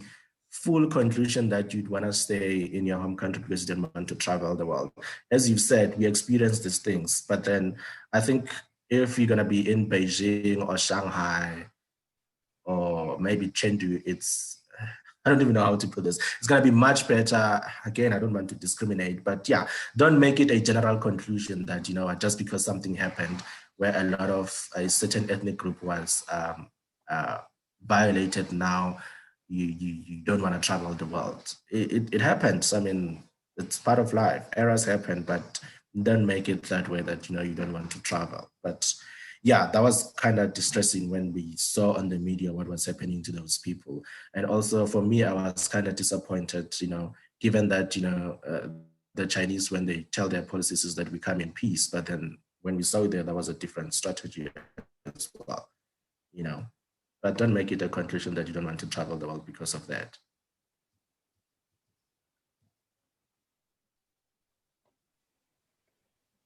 full conclusion that you'd want to stay in your home country because you didn't want to travel the world. As you've said, we experienced these things, but then I think if you're going to be in Beijing or Shanghai, or maybe Chengdu, I don't even know how to put this. It's going to be much better. Again, I don't want to discriminate, but yeah, don't make it a general conclusion that, just because something happened where a lot of a certain ethnic group was violated, now you don't want to travel the world. It happens. I mean, it's part of life. Errors happen, but don't make it that way that, you don't want to travel. But yeah, that was kind of distressing when we saw on the media what was happening to those people. And also for me, I was kind of disappointed, given that, the Chinese, when they tell their policies is that we come in peace, but then when we saw there was a different strategy as well, but don't make it a conclusion that you don't want to travel the world because of that.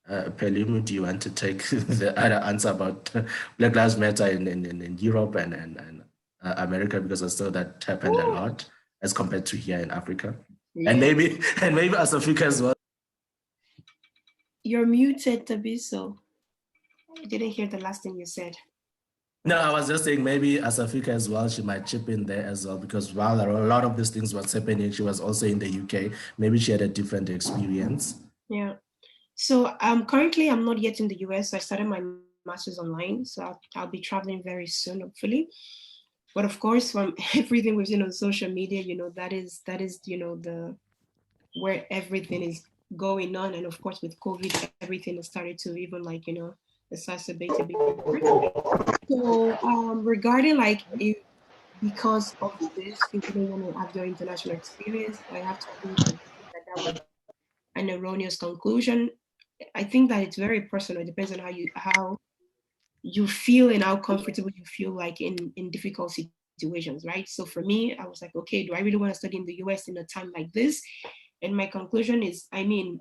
Pelimu, do you want to take the other answer about Black Lives Matter in Europe and America, because I saw that happened a lot as compared to here in Africa, and maybe as Africa as well. You're muted, Tabiso. I didn't hear the last thing you said. No, I was just saying maybe as Africa as well, she might chip in there as well, because while a lot of these things was happening, she was also in the UK. Maybe she had a different experience. Yeah. So currently I'm not yet in the US. So I started my master's online. So I'll be traveling very soon, hopefully. But of course, from everything we've seen on social media, that is the where everything is going on. And of course, with COVID, everything has started to even exacerbate a bit more. So regarding if because of this, you didn't want to have your international experience, I have to think that was an erroneous conclusion. I think that it's very personal. It depends on how you feel and how comfortable you feel in difficult situations. situations, right? So for me, I was like, okay, do I really want to study in the US in a time like this? And my conclusion is, I mean,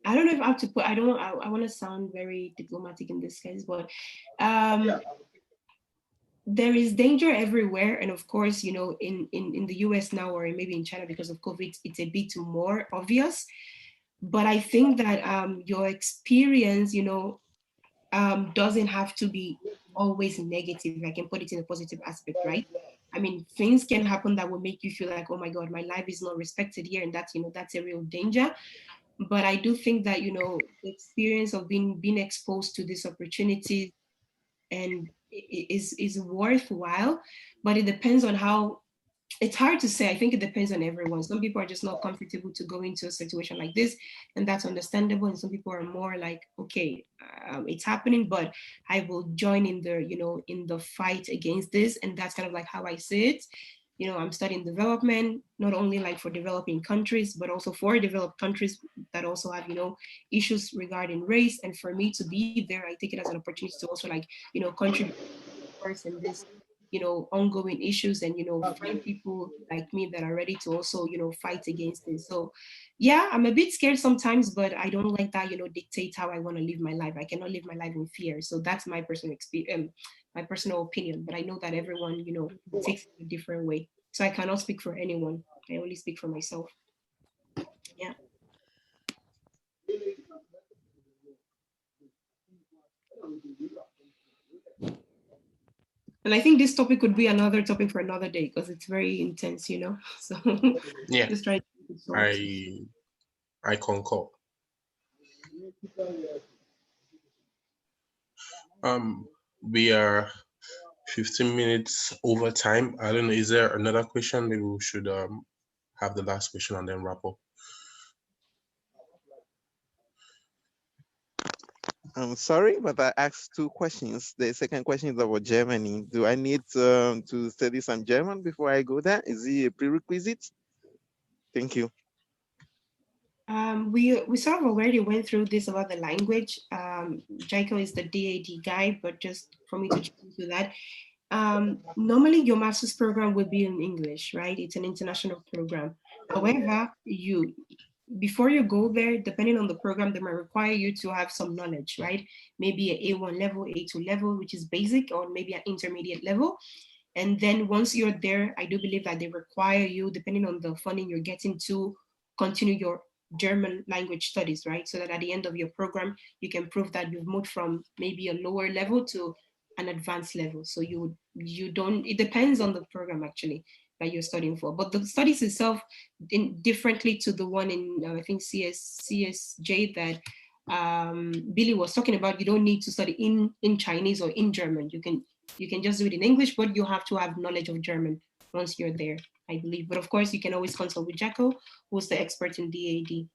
I don't know if I have to put, I want to sound very diplomatic in this case, but there is danger everywhere. And of course, you know, in the US now, or maybe in China because of COVID, it's a bit more obvious. But I think that your experience, you know, doesn't have to be always negative. I can put it in a positive aspect, right? I mean, things can happen that will make you feel like, oh my God, my life is not respected here. And that's, you know, that's a real danger. But I do think that, you know, the experience of being exposed to this opportunity and is worthwhile, but it depends on how. It's hard to say. I think it depends on everyone. Some people are just not comfortable to go into a situation like this, and that's understandable. And some people are more like, okay, it's happening, but I will join in the, you know, in the fight against this. And that's kind of like how I see it. You know, I'm studying development, not only like for developing countries, but also for developed countries that also have, you know, issues regarding race. And for me to be there, I take it as an opportunity to also like, you know, contribute first in this, you know, ongoing issues, and, you know, find people like me that are ready to also, you know, fight against this. So yeah, I'm a bit scared sometimes, but I don't like that, you know, dictate how I want to live my life. I cannot live my life in fear. So that's my personal experience, my personal opinion, but I know that everyone, you know, takes it a different way. So I cannot speak for anyone. I only speak for myself. Yeah. And I think this topic could be another topic for another day because it's very intense, you know. So Yeah, just try to I concur. We are 15 minutes over time. I don't know, is there another question? Maybe we should have the last question and then wrap up. I'm sorry, but I asked two questions. The second question is about Germany. Do I need to study some German before I go there? Is it a prerequisite? Thank you. We sort of already went through this about the language. Jaiko is the DAD guy, but just for me to jump into that, normally your master's program would be in English, right? It's an international program. However, before you go there, depending on the program, they might require you to have some knowledge, right? Maybe an A1 level, A2 level, which is basic, or maybe an intermediate level. And then once you're there, I do believe that they require you, depending on the funding you're getting, to continue your German language studies, right? So that at the end of your program, you can prove that you've moved from maybe a lower level to an advanced level. So you don't, it depends on the program actually that you're studying for. But the studies itself, differently to the one in, I think, CSJ that Billy was talking about, you don't need to study in Chinese or in German. You can just do it in English, but you have to have knowledge of German once you're there, I believe. But of course, you can always consult with Jacko, who's the expert in DAD.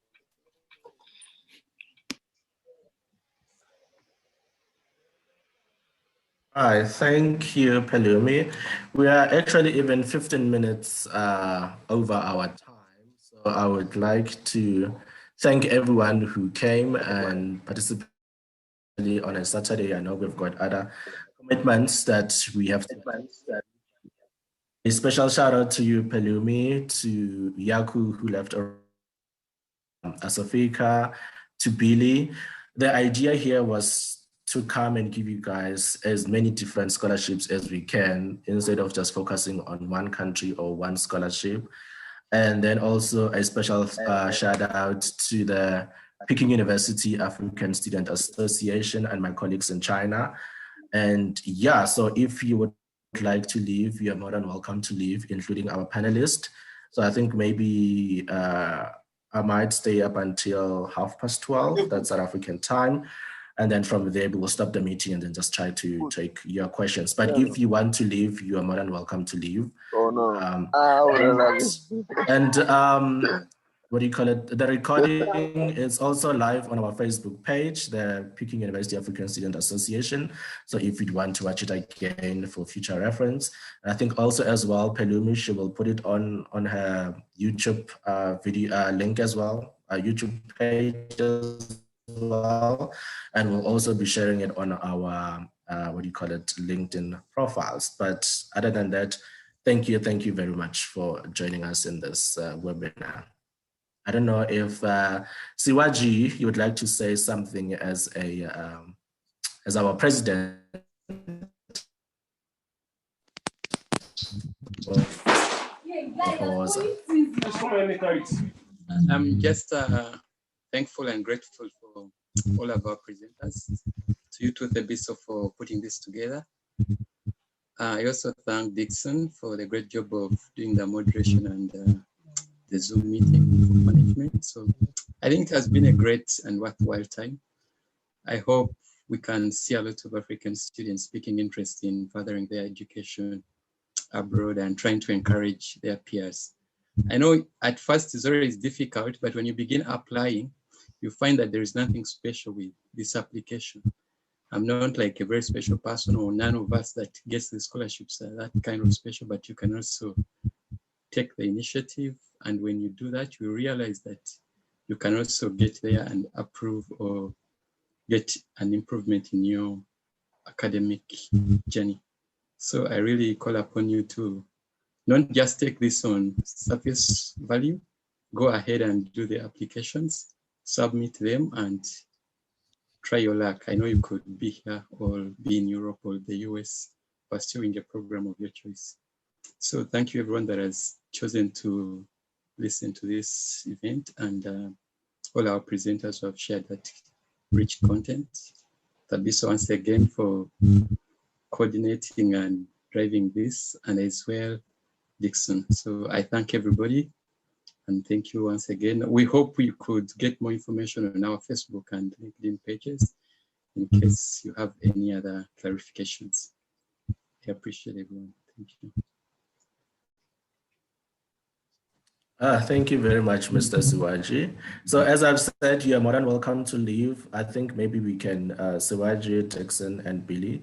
Hi, thank you, Pelumi. We are actually even 15 minutes over our time. So I would like to thank everyone who came and participated on a Saturday. I know we've got other commitments that we have to. A special shout out to you, Pelumi, to Yaku, who left Asafika, to Billy. The idea here was to come and give you guys as many different scholarships as we can instead of just focusing on one country or one scholarship. And then also a special shout out to the Peking University African Student Association and my colleagues in China. And yeah, so if you would like to leave, you're more than welcome to leave, including our panelists. So I think maybe I might stay up until 12:30, that's South African time. And then from there, we will stop the meeting and then just try to take your questions. But if you want to leave, you are more than welcome to leave. Oh no. What do you call it? The recording is also live on our Facebook page, the Peking University African Student Association. So if you'd want to watch it again for future reference, I think also as well, Pelumi, she will put it on her YouTube video link as well, YouTube page as well. And we'll also be sharing it on our LinkedIn profiles. But other than that, thank you very much for joining us in this webinar. I don't know if Siwaji, you would like to say something as our president. I'm just thankful and grateful for all of our presenters. To you too, Thebiso, for putting this together. I also thank Dixon for the great job of doing the moderation and the Zoom meeting for management. So I think it has been a great and worthwhile time. I hope we can see a lot of African students taking interest in furthering their education abroad and trying to encourage their peers. I know at first it's always difficult, but when you begin applying, you find that there is nothing special with this application. I'm not like a very special person, or none of us that gets the scholarships are that kind of special, but you can also take the initiative. And when you do that, you realize that you can also get there and approve or get an improvement in your academic journey. So I really call upon you to not just take this on surface value, go ahead and do the applications, submit them, and try your luck. I know you could be here or be in Europe or the US pursuing a program of your choice. So thank you everyone that has chosen to listen to this event, and all our presenters who have shared that rich content. Thabiso once again for coordinating and driving this, and as well Dixon. So I thank everybody and thank you once again. We hope we could get more information on our Facebook and LinkedIn pages in case you have any other clarifications. I appreciate everyone. Thank you. Thank you very much, Mr. Siwaji. So as I've said, you're more than welcome to leave. I think maybe we can, Siwaji, Dixon, and Billy.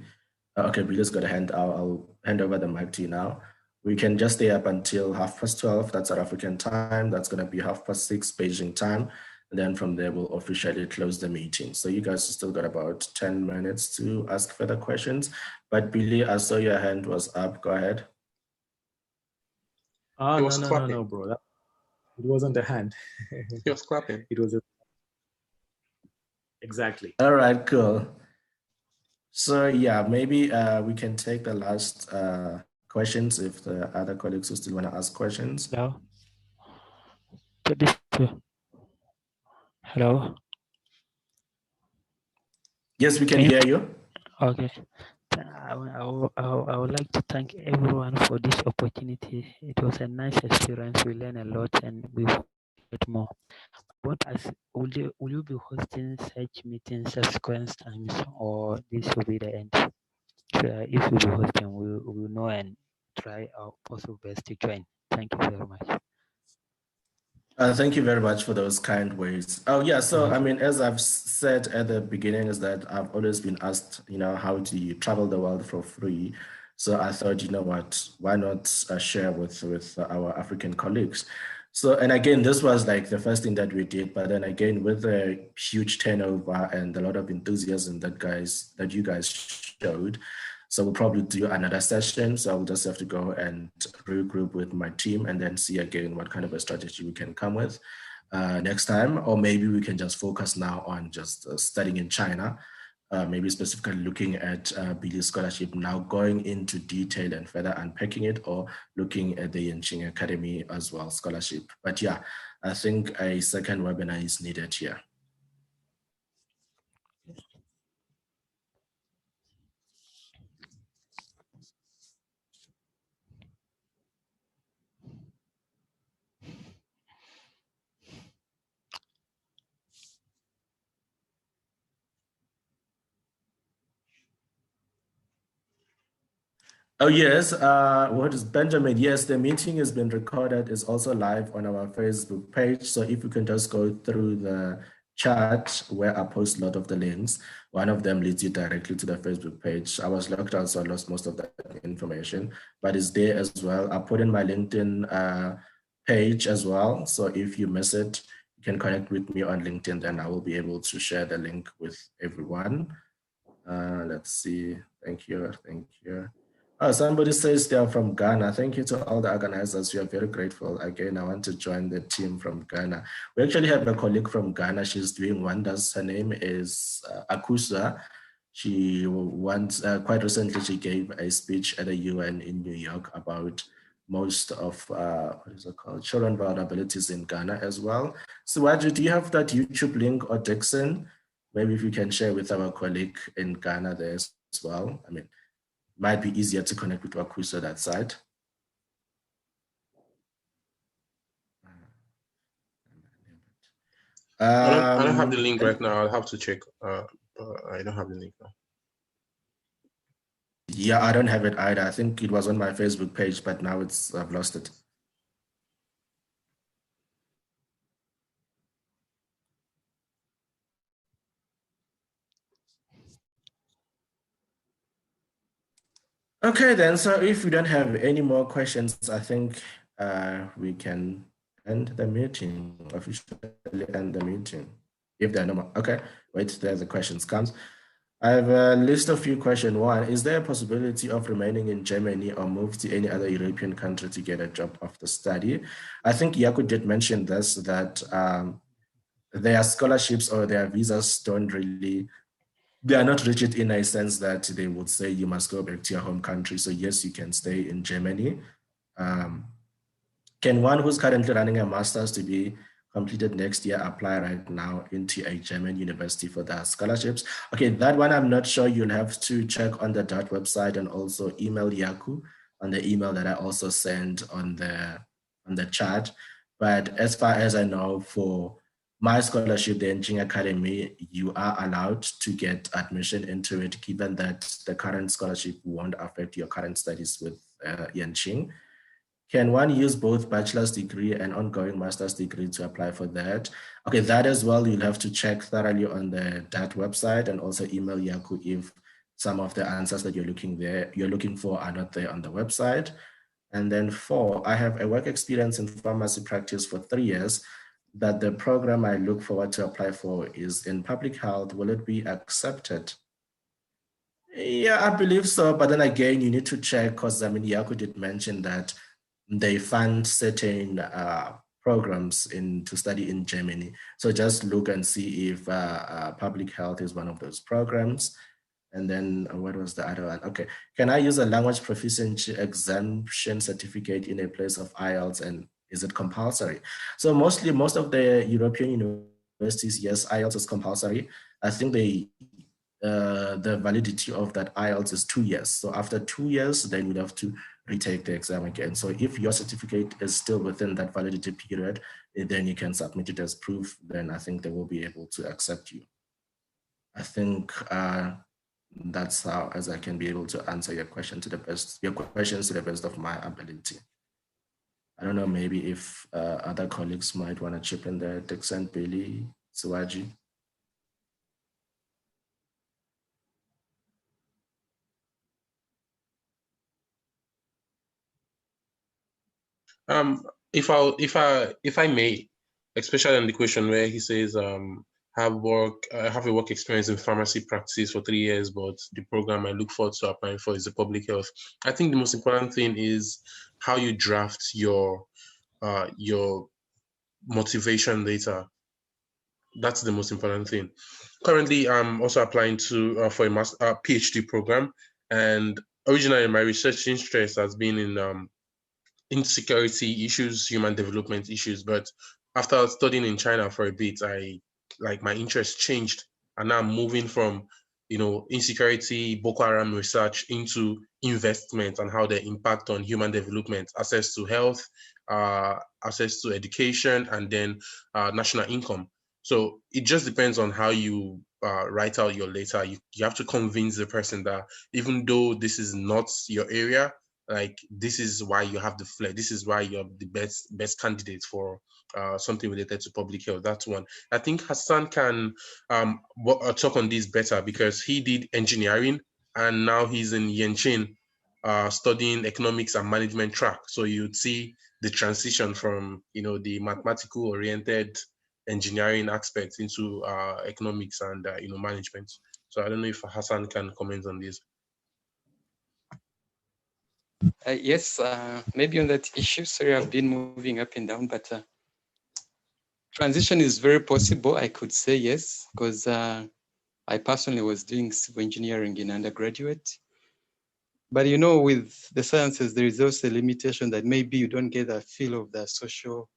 Okay, Billy's got a hand. I'll hand over the mic to you now. We can just stay up until 12:30. That's South African time. That's going to be 6:30 Beijing time. And then from there, we'll officially close the meeting. So you guys still got about 10 minutes to ask further questions. But Billy, I saw your hand was up. Go ahead. No, bro. It wasn't a hand. He was clapping. It was exactly. All right, cool. So yeah, maybe we can take the last questions if the other colleagues who still want to ask questions. Hello. Hello. Yes, we can hear you. Okay. I would like to thank everyone for this opportunity. It was a nice experience. We learned a lot and we get more. What will you be hosting such meetings subsequent times, or this will be the end? So if you'll be hosting, we will know and try our possible best to join. Thank you very much. Thank you very much for those kind words. Oh yeah, so I mean, as I've said at the beginning, is that I've always been asked, how do you travel the world for free? So I thought, you know what, why not share with our African colleagues? So, and again, this was like the first thing that we did, but then again, with a huge turnover and a lot of enthusiasm that you guys showed, so we'll probably do another session. So I'll just have to go and regroup with my team and then see again what kind of a strategy we can come with next time. Or maybe we can just focus now on just studying in China, maybe specifically looking at Billy's scholarship, now going into detail and further unpacking it, or looking at the Yenching Academy as well scholarship. But yeah, I think a second webinar is needed here. Oh yes, what is Benjamin? Yes, the meeting has been recorded. It's also live on our Facebook page. So if you can just go through the chat where I post a lot of the links, one of them leads you directly to the Facebook page. I was locked out, so I lost most of that information, but it's there as well. I put in my LinkedIn page as well. So if you miss it, you can connect with me on LinkedIn, then I will be able to share the link with everyone. Let's see. Thank you. Thank you. Oh, somebody says they are from Ghana. Thank you to all the organizers. We are very grateful. Again, I want to join the team from Ghana. We actually have a colleague from Ghana. She's doing wonders. Her name is Akusa. She once, quite recently, she gave a speech at the UN in New York about most of, what is it called? Children vulnerabilities in Ghana as well. So Waju, do you have that YouTube link, or Dixon? Maybe if you can share with our colleague in Ghana there as well. I mean, might be easier to connect with Wakuso that side. I don't have the link right now. I'll have to check. I don't have the link now. Yeah, I don't have it either. I think it was on my Facebook page, but now I've lost it. Okay, then. So if we don't have any more questions, I think we can end the meeting, officially end the meeting. If there are no more, okay, wait, there's the questions comes. I have a list of few questions. One, is there a possibility of remaining in Germany or move to any other European country to get a job after study? I think Yaku did mention this, that their scholarships or their visas don't really, they are not rigid in a sense that they would say you must go back to your home country. So yes, you can stay in Germany. Can one who's currently running a master's to be completed next year apply right now into a German university for their scholarships? Okay, that one I'm not sure. You'll have to check on the DOT website and also email Yaku on the email that I also sent on the chat. But as far as I know, for my scholarship, the Engineering Academy, you are allowed to get admission into it, given that the current scholarship won't affect your current studies with Yanqing. Can one use both bachelor's degree and ongoing master's degree to apply for that? Okay, that as well, you'll have to check thoroughly on the DAT website and also email Yaku if some of the answers that you're looking for are not there on the website. And then 4, I have a work experience in pharmacy practice for 3 years, but the program I look forward to apply for is in public health. Will it be accepted? Yeah, I believe so. But then again, you need to check, because I mean, Yaku did mention that they fund certain programs to study in Germany. So just look and see if public health is one of those programs. And then what was the other one? Okay, can I use a language proficiency exemption certificate in a place of IELTS, and is it compulsory? So most of the European universities, yes, IELTS is compulsory. I think the validity of that IELTS is 2 years. So after 2 years, then you'd have to retake the exam again. So if your certificate is still within that validity period, then you can submit it as proof. Then I think they will be able to accept you. I think that's how, as I can be able to answer your questions to the best of my ability. I don't know, maybe if other colleagues might want to chip in there, Dixon, Billy, Siwaji. If I may, especially on the question where he says have a work experience in pharmacy practice for 3 years, but the program I look forward to applying for is the public health. I think the most important thing is how you draft your motivation letter. That's the most important thing. Currently, I'm also applying to for a PhD program, and originally my research interest has been in insecurity issues, human development issues. But after studying in China for a bit, my interest changed, and now I'm moving from insecurity, Boko Haram research into investment and how they impact on human development, access to health, access to education, and then national income. So it just depends on how you write out your letter. You have to convince the person that even though this is not your area, like this is why you have the flair. This is why you're the best candidate for something related to public health. That's one. I think Hassan can talk on this better because he did engineering and now he's in Yanqing studying economics and management track. So you'd see the transition from the mathematical oriented engineering aspects into economics and management. So I don't know if Hassan can comment on this. Yes, maybe on that issue. Sorry, I've been moving up and down, but transition is very possible. I could say yes, because I personally was doing civil engineering in undergraduate. But you know, with the sciences, there is also a limitation that maybe you don't get a feel of the social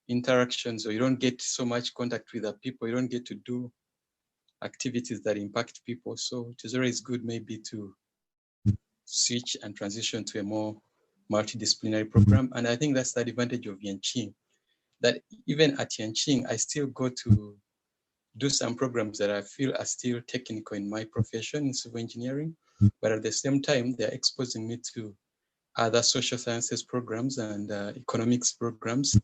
interactions, or you don't get so much contact with the people. You don't get to do activities that impact people. So it is always good maybe to switch and transition to a more multidisciplinary program. And I think that's the advantage of Yanqing, that even at Yanqing, I still go to do some programs that I feel are still technical in my profession in civil engineering, but at the same time, they're exposing me to other social sciences programs and economics programs,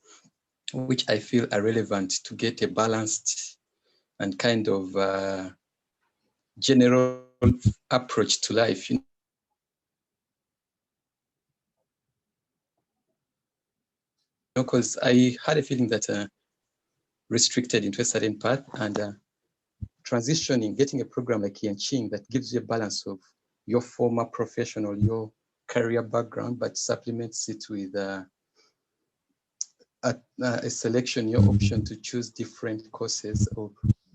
which I feel are relevant to get a balanced and kind of general approach to life. Because I had a feeling that restricted into a certain path, and transitioning, getting a program like Yanqing that gives you a balance of your former professional, your career background, but supplements it with a selection, your option to choose different courses or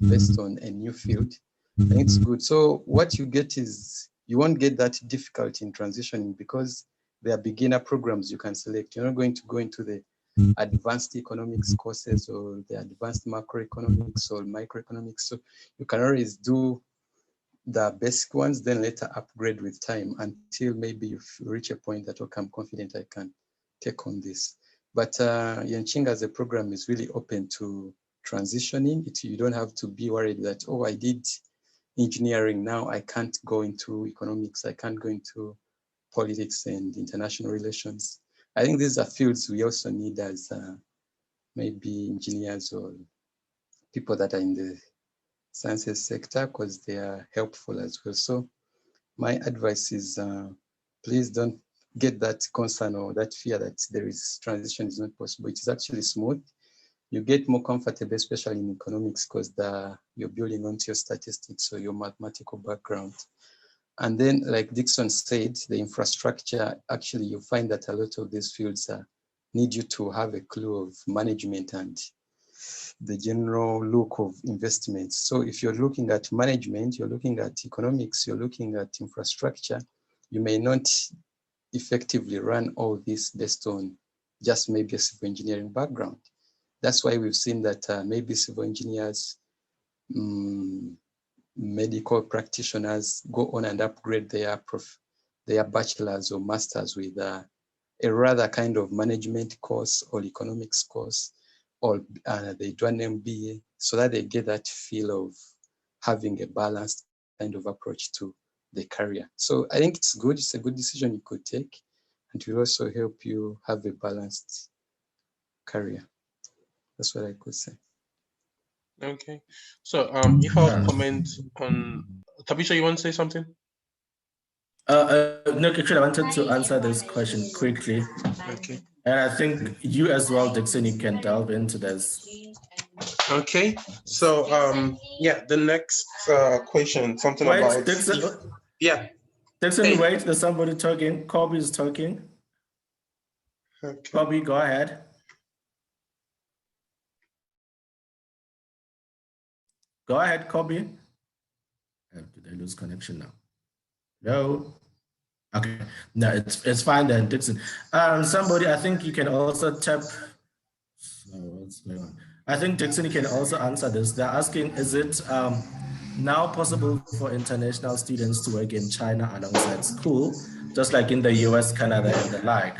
based on a new field. I think it's good. So what you get is, you won't get that difficult in transitioning because there are beginner programs you can select. You're not going to go into the advanced economics courses or the advanced macroeconomics or microeconomics. So you can always do the basic ones, then later upgrade with time until maybe you reach a point that, okay, I'm confident I can take on this. But Yanqing as a program is really open to transitioning. You don't have to be worried that, oh, I did engineering, now I can't go into economics, I can't go into politics and international relations. I think these are fields we also need as maybe engineers or people that are in the sciences sector, because they are helpful as well. So my advice is please don't get that concern or that fear that there is transition is not possible. It is actually smooth. You get more comfortable, especially in economics, because you're building onto your statistics or your mathematical background. And then, like Dixon said, the infrastructure, actually, you find that a lot of these fields need you to have a clue of management and the general look of investments. So if you're looking at management, you're looking at economics, you're looking at infrastructure, you may not effectively run all this based on just maybe a civil engineering background. That's why we've seen that maybe civil engineers, medical practitioners go on and upgrade their bachelor's or master's with a rather kind of management course or economics course, or they do an MBA, so that they get that feel of having a balanced kind of approach to the career. So I think it's good. It's a good decision you could take, and it will also help you have a balanced career. That's what I could say. Okay. So if I'll comment on, Tabisha, you want to say something? No, actually, I wanted to answer this question quickly. Okay. And I think you as well, Dixon, you can delve into this. Okay. So yeah, the next question, something wait, about Dixon, yeah. Dixon, Hey. wait, there's somebody talking. Kobe is talking. Okay. Kobe, go ahead. Go ahead, Kobe. Did I lose connection now? No. Okay. No, it's fine then, Dixon. Somebody, I think you can also tap. What's going on? I think Dixon, you can also answer this. They're asking, is it now possible for international students to work in China alongside school, just like in the US, Canada, and the like?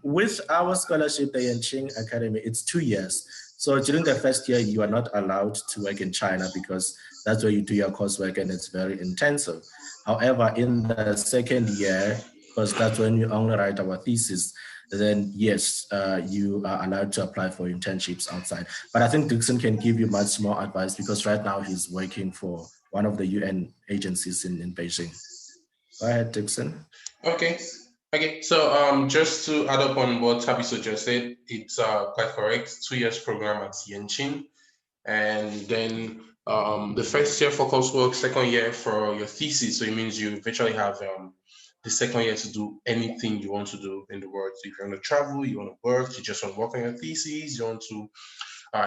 With our scholarship, the Yanqing Academy, it's 2 years. So during the first year, you are not allowed to work in China because that's where you do your coursework and it's very intensive. However, in the second year, because that's when we only write our thesis, then yes, you are allowed to apply for internships outside. But I think Dixon can give you much more advice because right now he's working for one of the UN agencies in Beijing. Go ahead, Dixon. Okay. Okay. So just to add up on what Tabiso just said, it's quite correct. 2 years program at Yanqing. And then The first year for coursework, second year for your thesis. So it means you virtually have the second year to do anything you want to do in the world. So if you want to travel, you want to work, you just want to work on your thesis, you want to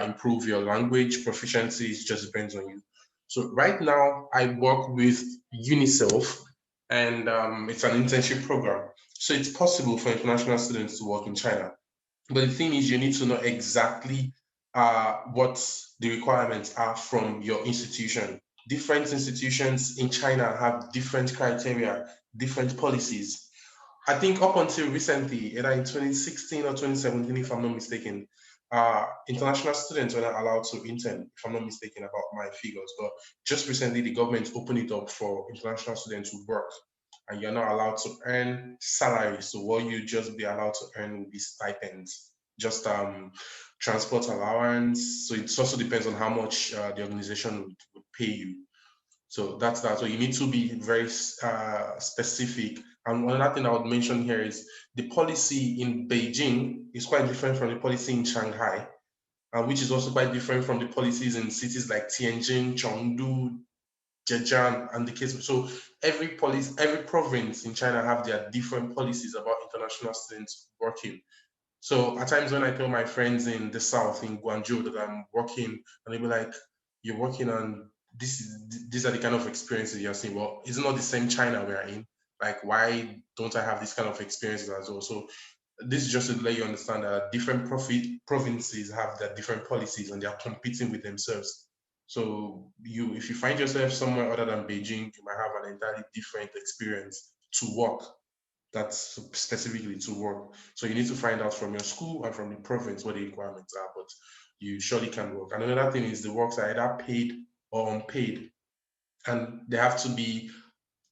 improve your language proficiency, it just depends on you. So right now I work with UNICEF, and it's an internship program. So it's possible for international students to work in China. But the thing is, you need to know exactly what the requirements are from your institution. Different institutions in China have different criteria, different policies. I think up until recently, either in 2016 or 2017, if I'm not mistaken, international students were not allowed to intern, if I'm not mistaken about my figures. But just recently, the government opened it up for international students to work, and you're not allowed to earn salary. So what you just be allowed to earn will be stipends, just transport allowance. So it also depends on how much the organization would pay you. So that's that. So you need to be very specific. And another thing I would mention here is the policy in Beijing is quite different from the policy in Shanghai, which is also quite different from the policies in cities like Tianjin, Chengdu, Zhejiang, and the case. So every province in China have their different policies about international students working. So at times when I tell my friends in the south, in Guangzhou, that I'm working, and they'll be like, "You're working on these are the kind of experiences you're seeing." Well, it's not the same China we are in. Like, why don't I have this kind of experiences as well? So this is just to let you understand that different provinces have their different policies and they are competing with themselves. So if you find yourself somewhere other than Beijing, you might have an entirely different experience to work. That's specifically to work. So you need to find out from your school and from the province what the requirements are, but you surely can work. And another thing is the works are either paid or unpaid. And they have to be,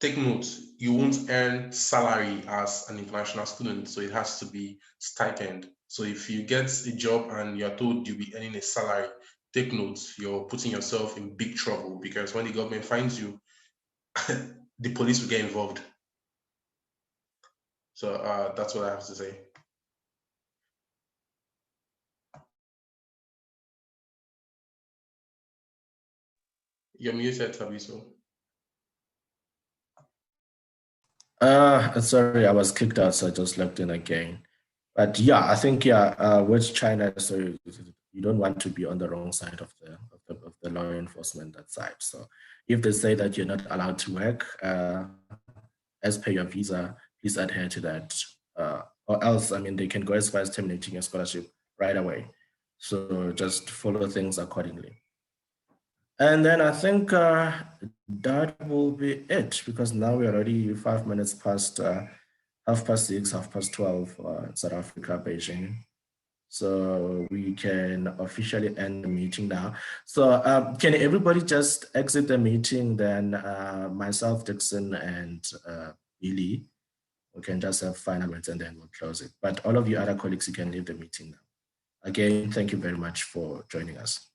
take note, you won't earn salary as an international student, so it has to be stipend. So if you get a job and you're told you'll be earning a salary, take note, you're putting yourself in big trouble, because when the government finds you, the police will get involved. So that's what I have to say. You're muted, Tabiso. Sorry, I was kicked out, so I just logged in again. But yeah, I think with China, so you don't want to be on the wrong side of the law enforcement that side. So if they say that you're not allowed to work as per your visa, please adhere to that. Or else, I mean, they can go as far as terminating your scholarship right away. So just follow things accordingly. And then I think that will be it, because now we're already 5 minutes past 6:30, 12:30 South Africa, Beijing. So we can officially end the meeting now. So can everybody just exit the meeting? Then myself, Dixon, and Billy, we can just have final words and then we'll close it. But all of you other colleagues, you can leave the meeting now. Again, thank you very much for joining us.